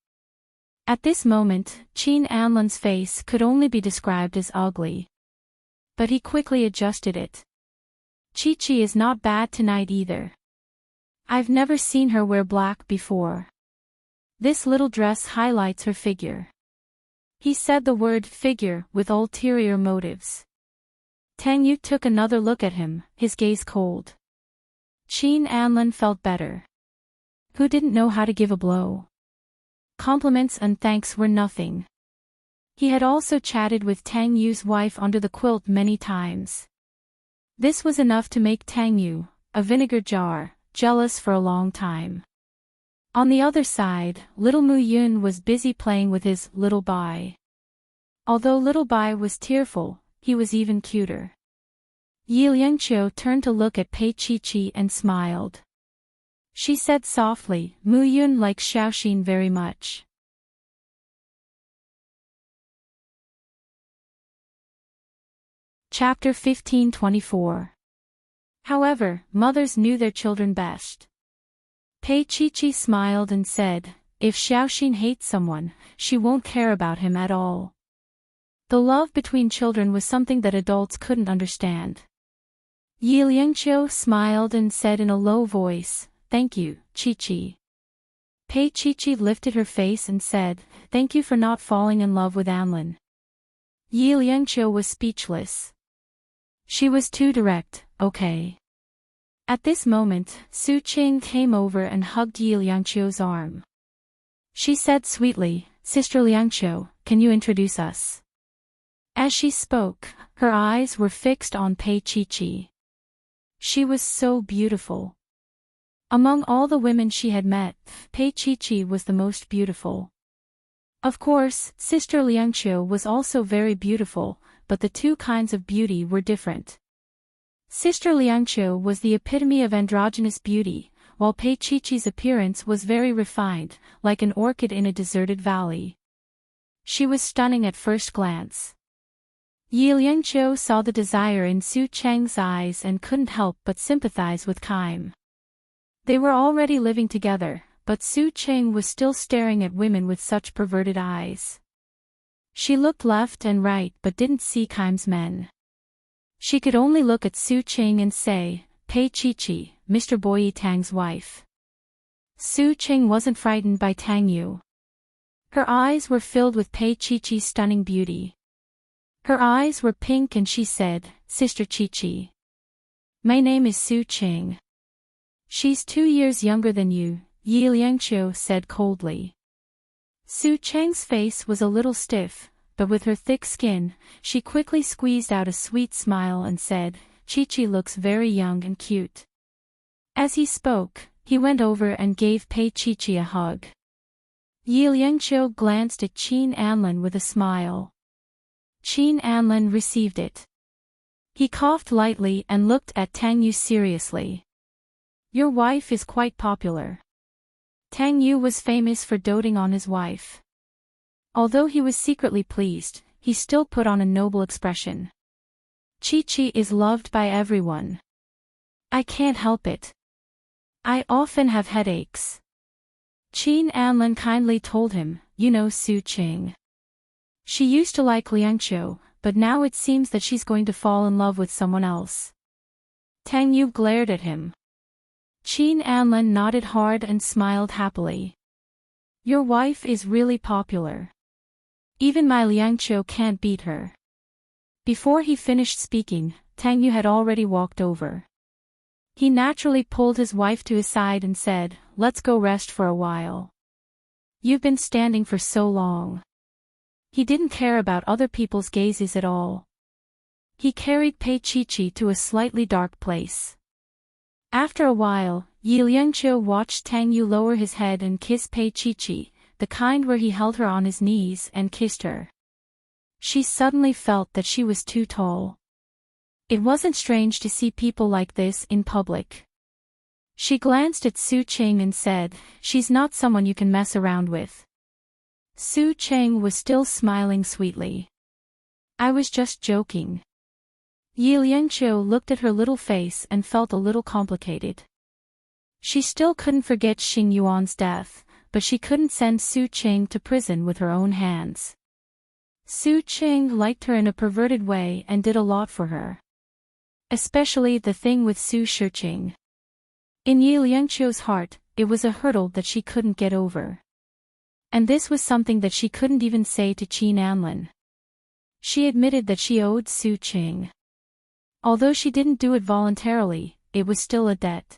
At this moment, Qin Anlan's face could only be described as ugly. But he quickly adjusted it. Chi-Chi is not bad tonight either. I've never seen her wear black before. This little dress highlights her figure. He said the word figure with ulterior motives. Tang Yu took another look at him, his gaze cold. Qin Anlan felt better. Who didn't know how to give a blow? Compliments and thanks were nothing. He had also chatted with Tang Yu's wife under the quilt many times. This was enough to make Tang Yu, a vinegar jar, jealous for a long time. On the other side, little Mu Yun was busy playing with his little Bai. Although little Bai was tearful, he was even cuter. Yi Liangqiu turned to look at Pei Chi-Chi and smiled. She said softly, Mu Yun likes Xiaoxin very much. Chapter 1524. However, mothers knew their children best. Pei Chi-Chi smiled and said, if Xiaoxin hates someone, she won't care about him at all. The love between children was something that adults couldn't understand. Yi Liangqiu smiled and said in a low voice, thank you, Chi-Chi. Pei Chi-Chi lifted her face and said, thank you for not falling in love with Anlan. Yi Liangqiu was speechless. She was too direct, okay. At this moment, Su Qing came over and hugged Yi Liangqiu's arm. She said sweetly, Sister Liangqiu, can you introduce us? As she spoke, her eyes were fixed on Pei Chi-Chi. She was so beautiful. Among all the women she had met, Pei Chi-Chi was the most beautiful. Of course, Sister Liangqiu was also very beautiful, but the two kinds of beauty were different. Sister Liangqiu was the epitome of androgynous beauty, while Pei Chi-Chi's appearance was very refined, like an orchid in a deserted valley. She was stunning at first glance. Yi Liangqiu saw the desire in Su Cheng's eyes and couldn't help but sympathize with Kaim. They were already living together, but Su Cheng was still staring at women with such perverted eyes. She looked left and right but didn't see Kaim's men. She could only look at Su Cheng and say, Pei Chi-Chi, Mr. Boyi Tang's wife. Su Cheng wasn't frightened by Tang Yu. Her eyes were filled with Pei Chi-Chi's stunning beauty. Her eyes were pink and she said, Sister Chi-Chi. My name is Su Cheng. She's 2 years younger than you, Yi Liangqiu said coldly. Su Cheng's face was a little stiff, but with her thick skin, she quickly squeezed out a sweet smile and said, Chi-Chi looks very young and cute. As he spoke, he went over and gave Pei Chi-Chi a hug. Yi Liangqiu glanced at Qin Anlan with a smile. Qin Anlan received it. He coughed lightly and looked at Tang Yu seriously. Your wife is quite popular. Tang Yu was famous for doting on his wife. Although he was secretly pleased, he still put on a noble expression. Chi-Chi is loved by everyone. I can't help it. I often have headaches. Qin Anlan kindly told him, you know Su Cheng. She used to like Liangqiu, but now it seems that she's going to fall in love with someone else. Tang Yu glared at him. Qin Anlan nodded hard and smiled happily. Your wife is really popular. Even my Liangqiu can't beat her. Before he finished speaking, Tang Yu had already walked over. He naturally pulled his wife to his side and said, let's go rest for a while. You've been standing for so long. He didn't care about other people's gazes at all. He carried Pei Chi-Chi to a slightly dark place. After a while, Yi Liangqiu watched Tang Yu lower his head and kiss Pei Chi-Chi, the kind where he held her on his knees and kissed her. She suddenly felt that she was too tall. It wasn't strange to see people like this in public. She glanced at Su Cheng and said, she's not someone you can mess around with. Su Cheng was still smiling sweetly. I was just joking. Yi Liangqiu looked at her little face and felt a little complicated. She still couldn't forget Xing Yuan's death, but she couldn't send Su Qing to prison with her own hands. Su Qing liked her in a perverted way and did a lot for her. Especially the thing with Su Shiqing. In Yi Liangqiu's heart, it was a hurdle that she couldn't get over. And this was something that she couldn't even say to Qin Anlin. She admitted that she owed Su Qing. Although she didn't do it voluntarily, it was still a debt.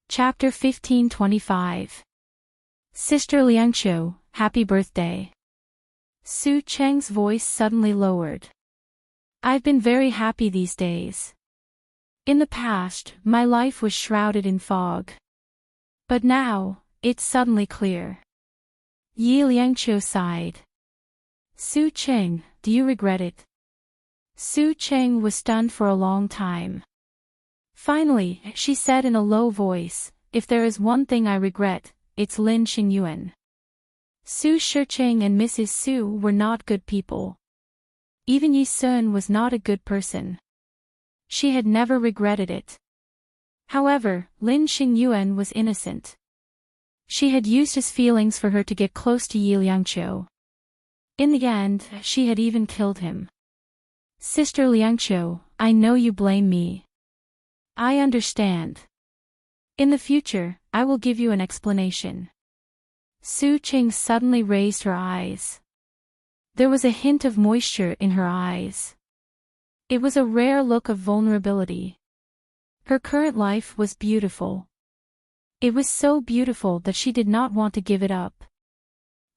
Chapter 1525. Sister Liangqiu, happy birthday. Su Cheng's voice suddenly lowered. I've been very happy these days. In the past, my life was shrouded in fog. But now, it's suddenly clear. Yi Liangqiu sighed. Su Cheng, do you regret it? Su Cheng was stunned for a long time. Finally, she said in a low voice, if there is one thing I regret, it's Lin Xingyuan. Su Shiqing and Mrs. Su were not good people. Even Yi Sun was not a good person. She had never regretted it. However, Lin Xingyuan was innocent. She had used his feelings for her to get close to Yi Liangqiu. In the end, she had even killed him. Sister Liangqiu, I know you blame me. I understand. In the future, I will give you an explanation. Su Qing suddenly raised her eyes. There was a hint of moisture in her eyes. It was a rare look of vulnerability. Her current life was beautiful. It was so beautiful that she did not want to give it up.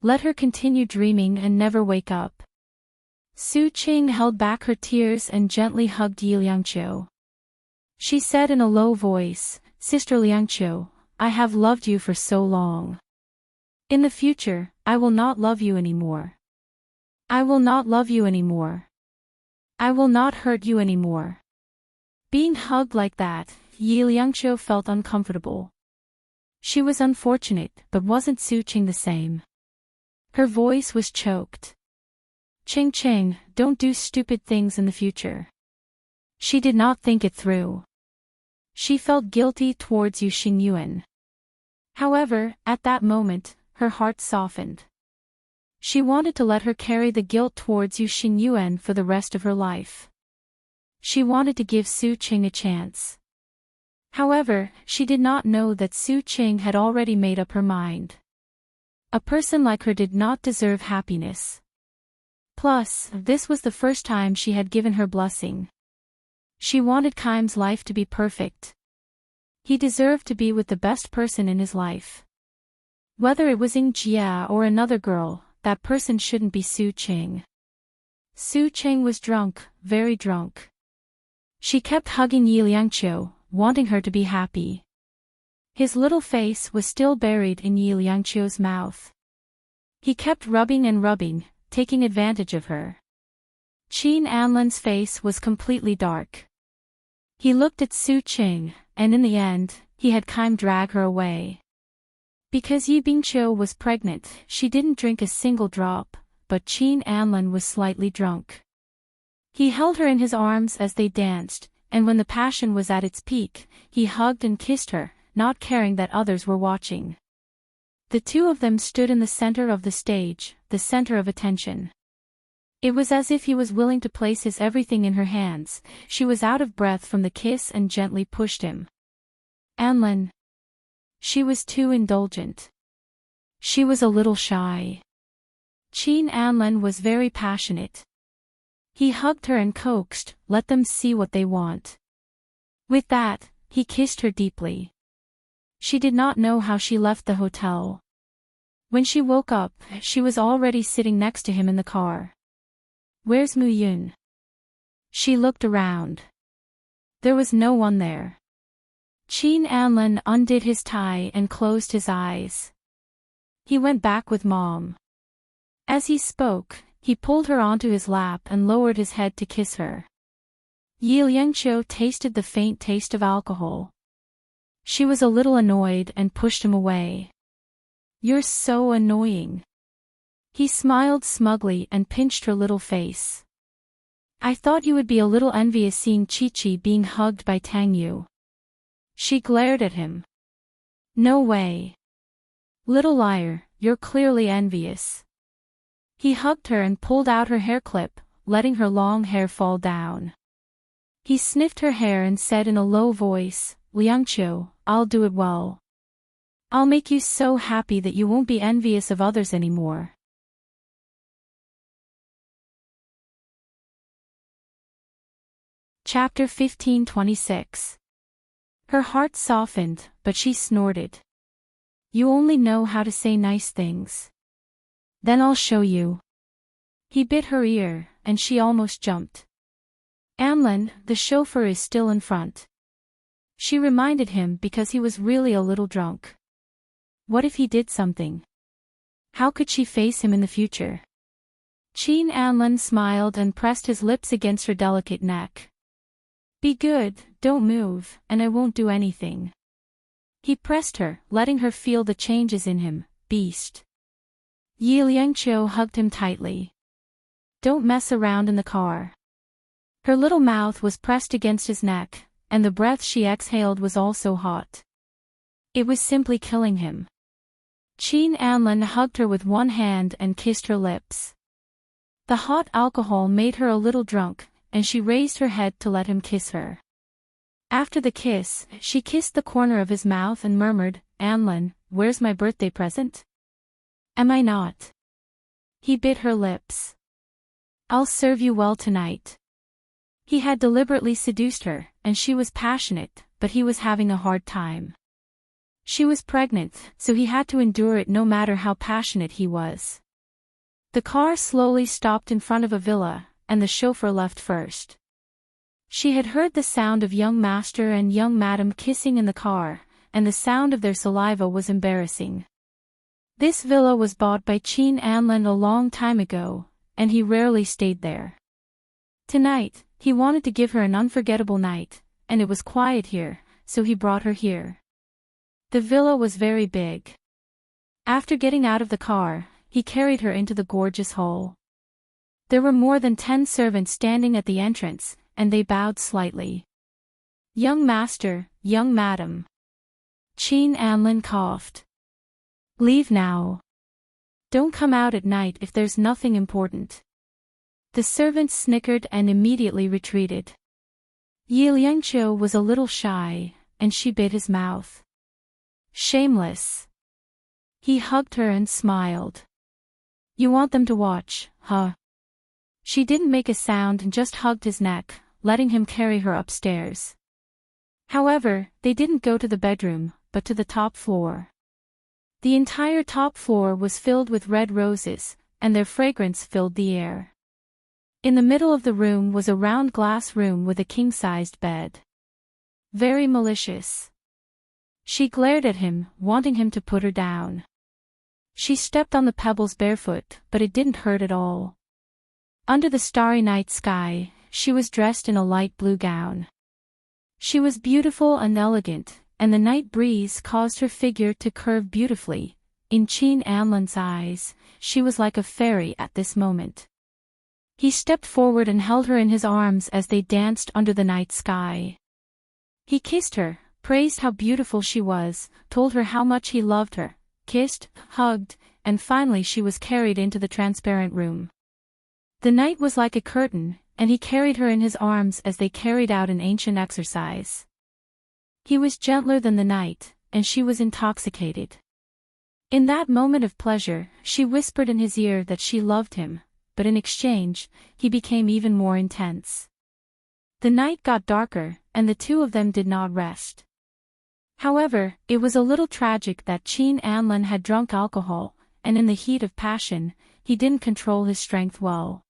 Let her continue dreaming and never wake up. Su Qing held back her tears and gently hugged Yi Liangqiu. She said in a low voice, Sister Liangqiu, I have loved you for so long. In the future, I will not love you anymore. I will not love you anymore. I will not hurt you anymore. Being hugged like that, Yi Liangqiu felt uncomfortable. She was unfortunate, but wasn't Su Qing the same? Her voice was choked. Qing, don't do stupid things in the future. She did not think it through. She felt guilty towards Yu Xingyuan. However, at that moment, her heart softened. She wanted to let her carry the guilt towards Yu Xingyuan for the rest of her life. She wanted to give Su Qing a chance. However, she did not know that Su Qing had already made up her mind. A person like her did not deserve happiness. Plus, this was the first time she had given her blessing. She wanted Keim's life to be perfect. He deserved to be with the best person in his life. Whether it was Ying Jia or another girl, that person shouldn't be Su Qing. Su Qing was drunk, very drunk. She kept hugging Yi Liangqiu, wanting her to be happy. His little face was still buried in Yi Liangqiu's mouth. He kept rubbing and rubbing, taking advantage of her. Qin Anlin's face was completely dark. He looked at Su Qing, and in the end, he had Keim drag her away. Because Yi Bingqiu was pregnant, she didn't drink a single drop, but Qin Anlin was slightly drunk. He held her in his arms as they danced, and when the passion was at its peak, he hugged and kissed her, not caring that others were watching. The two of them stood in the center of the stage, the center of attention. It was as if he was willing to place his everything in her hands. She was out of breath from the kiss and gently pushed him. Anlin. She was too indulgent. She was a little shy. Qin Anlin was very passionate. He hugged her and coaxed, let them see what they want. With that, he kissed her deeply. She did not know how she left the hotel. When she woke up, she was already sitting next to him in the car. Where's Mu Yun? She looked around. There was no one there. Qin Anlin undid his tie and closed his eyes. He went back with Mom. As he spoke, he pulled her onto his lap and lowered his head to kiss her. Yi Liangqiu tasted the faint taste of alcohol. She was a little annoyed and pushed him away. You're so annoying. He smiled smugly and pinched her little face. I thought you would be a little envious seeing Chi-Chi being hugged by Tang Yu. She glared at him. No way. Little liar, you're clearly envious. He hugged her and pulled out her hair clip, letting her long hair fall down. He sniffed her hair and said in a low voice, Liangqiu, I'll do it well. I'll make you so happy that you won't be envious of others anymore. Chapter 1526. Her heart softened, but she snorted. You only know how to say nice things. Then I'll show you. He bit her ear, and she almost jumped. Anlin, the chauffeur, is still in front. She reminded him because he was really a little drunk. What if he did something? How could she face him in the future? Qin Anlin smiled and pressed his lips against her delicate neck. Be good, don't move, and I won't do anything. He pressed her, letting her feel the changes in him, beast. Yi Liangqiu hugged him tightly. Don't mess around in the car. Her little mouth was pressed against his neck, and the breath she exhaled was also hot. It was simply killing him. Qin Anlin hugged her with one hand and kissed her lips. The hot alcohol made her a little drunk, and she raised her head to let him kiss her. After the kiss, she kissed the corner of his mouth and murmured, Anlin, where's my birthday present? Am I not? He bit her lips. I'll serve you well tonight. He had deliberately seduced her, and she was passionate, but he was having a hard time. She was pregnant, so he had to endure it no matter how passionate he was. The car slowly stopped in front of a villa, and the chauffeur left first. She had heard the sound of young master and young madam kissing in the car, and the sound of their saliva was embarrassing. This villa was bought by Qin Anlin a long time ago, and he rarely stayed there. Tonight, he wanted to give her an unforgettable night, and it was quiet here, so he brought her here. The villa was very big. After getting out of the car, he carried her into the gorgeous hall. There were more than 10 servants standing at the entrance, and they bowed slightly. Young master, young madam. Qin Anlin coughed. Leave now. Don't come out at night if there's nothing important. The servants snickered and immediately retreated. Yi Liangqiu was a little shy, and she bit his mouth. Shameless. He hugged her and smiled. You want them to watch, huh? She didn't make a sound and just hugged his neck, letting him carry her upstairs. However, they didn't go to the bedroom, but to the top floor. The entire top floor was filled with red roses, and their fragrance filled the air. In the middle of the room was a round glass room with a king-sized bed. Very malicious. She glared at him, wanting him to put her down. She stepped on the pebbles barefoot, but it didn't hurt at all. Under the starry night sky, she was dressed in a light blue gown. She was beautiful and elegant, and the night breeze caused her figure to curve beautifully. In Qin Anlin's eyes, she was like a fairy at this moment. He stepped forward and held her in his arms as they danced under the night sky. He kissed her, praised how beautiful she was, told her how much he loved her, kissed, hugged, and finally she was carried into the transparent room. The night was like a curtain, and he carried her in his arms as they carried out an ancient exercise. He was gentler than the night, and she was intoxicated. In that moment of pleasure, she whispered in his ear that she loved him, but in exchange, he became even more intense. The night got darker, and the two of them did not rest. However, it was a little tragic that Qin Anlin had drunk alcohol, and in the heat of passion, he didn't control his strength well.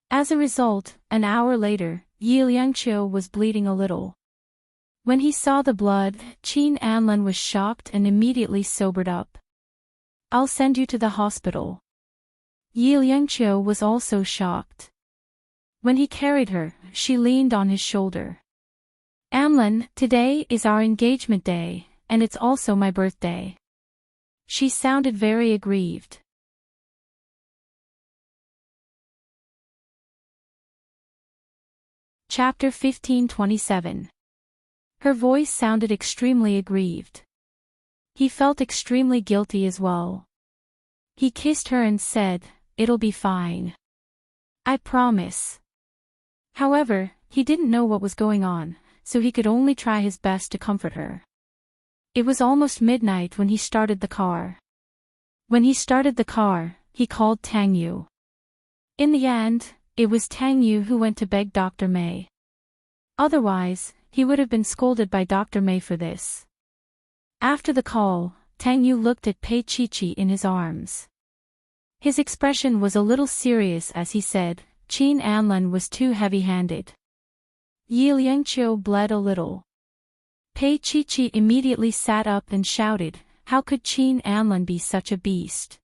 As a result, an hour later, Yi Liangqiu was bleeding a little. When he saw the blood, Qin Anlin was shocked and immediately sobered up. I'll send you to the hospital. Yi Liangqiu was also shocked. When he carried her, she leaned on his shoulder. Anlin, today is our engagement day, and it's also my birthday. She sounded very aggrieved. Chapter 1527. Her voice sounded extremely aggrieved. He felt extremely guilty as well. He kissed her and said, "It'll be fine. I promise." However, he didn't know what was going on, so he could only try his best to comfort her. It was almost midnight when he started the car. When he started the car, he called Tang Yu. In the end, it was Tang Yu who went to beg Dr. May. Otherwise, he would have been scolded by Dr. May for this. After the call, Tang Yu looked at Pei Chi-Chi in his arms. His expression was a little serious as he said, "Qin Anlin was too heavy-handed." Yi Liangqiu bled a little. Pei Chi-Chi immediately sat up and shouted, "How could Qin Anlin be such a beast?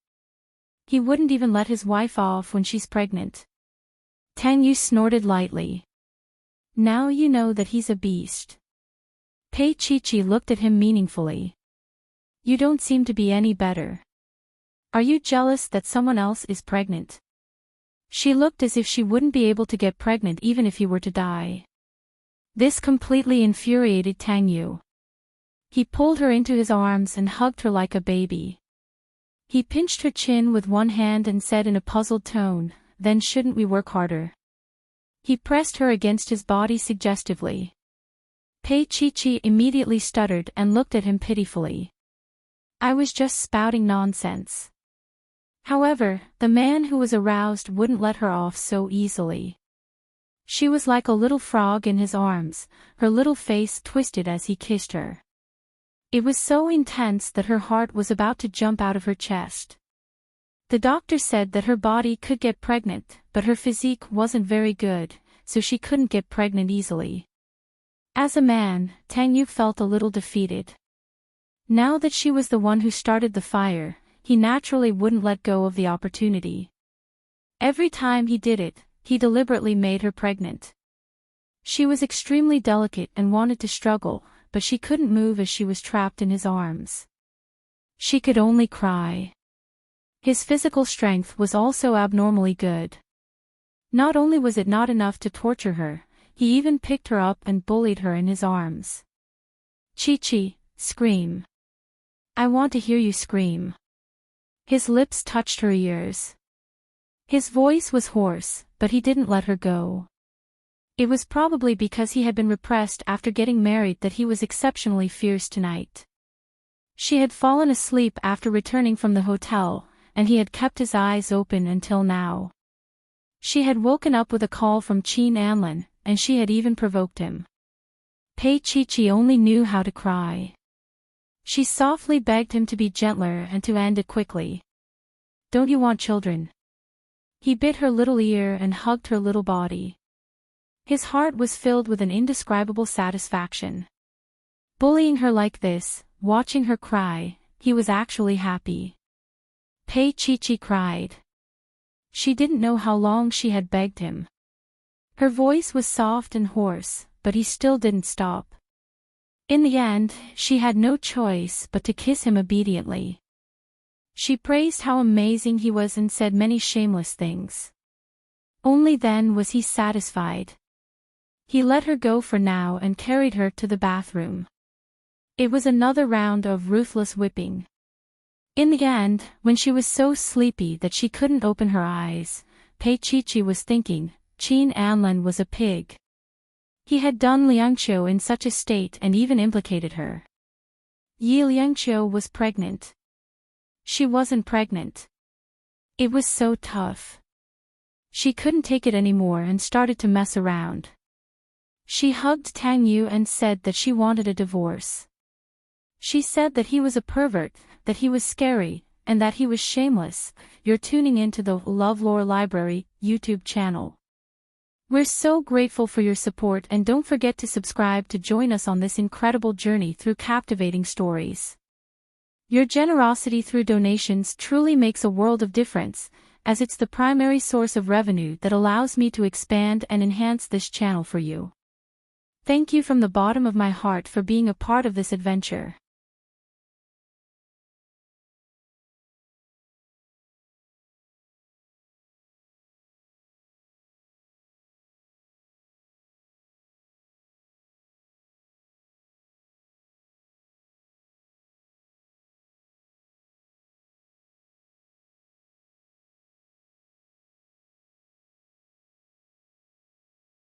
He wouldn't even let his wife off when she's pregnant." Tang Yu snorted lightly. "Now you know that he's a beast." Pei Chi-Chi looked at him meaningfully. "You don't seem to be any better. Are you jealous that someone else is pregnant?" She looked as if she wouldn't be able to get pregnant even if he were to die. This completely infuriated Tang Yu. He pulled her into his arms and hugged her like a baby. He pinched her chin with one hand and said in a puzzled tone, "Then shouldn't we work harder?" He pressed her against his body suggestively. Pei Chi-Chi immediately stuttered and looked at him pitifully. "I was just spouting nonsense." However, the man who was aroused wouldn't let her off so easily. She was like a little frog in his arms, her little face twisted as he kissed her. It was so intense that her heart was about to jump out of her chest. The doctor said that her body could get pregnant, but her physique wasn't very good, so she couldn't get pregnant easily. As a man, Tang Yu felt a little defeated. Now that she was the one who started the fire, he naturally wouldn't let go of the opportunity. Every time he did it, he deliberately made her pregnant. She was extremely delicate and wanted to struggle, but she couldn't move as she was trapped in his arms. She could only cry. His physical strength was also abnormally good. Not only was it not enough to torture her, he even picked her up and bullied her in his arms. "Chi-Chi, scream. I want to hear you scream." His lips touched her ears. His voice was hoarse, but he didn't let her go. It was probably because he had been repressed after getting married that he was exceptionally fierce tonight. She had fallen asleep after returning from the hotel, and he had kept his eyes open until now. She had woken up with a call from Qin Anlin, and she had even provoked him. Pei Chi-Chi only knew how to cry. She softly begged him to be gentler and to end it quickly. "Don't you want children?" He bit her little ear and hugged her little body. His heart was filled with an indescribable satisfaction. Bullying her like this, watching her cry, he was actually happy. Pei Chi-Chi cried. She didn't know how long she had begged him. Her voice was soft and hoarse, but he still didn't stop. In the end, she had no choice but to kiss him obediently. She praised how amazing he was and said many shameless things. Only then was he satisfied. He let her go for now and carried her to the bathroom. It was another round of ruthless whipping. In the end, when she was so sleepy that she couldn't open her eyes, Pei Chi-Chi was thinking, Qin Anlin was a pig. He had done Liangqiu in such a state and even implicated her. Yi Liangqiu was pregnant. She wasn't pregnant. It was so tough. She couldn't take it anymore and started to mess around. She hugged Tang Yu and said that she wanted a divorce. She said that he was a pervert, that he was scary, and that he was shameless. You're tuning into the LoveLore Library YouTube channel. We're so grateful for your support, and don't forget to subscribe to join us on this incredible journey through captivating stories. Your generosity through donations truly makes a world of difference, as it's the primary source of revenue that allows me to expand and enhance this channel for you. Thank you from the bottom of my heart for being a part of this adventure.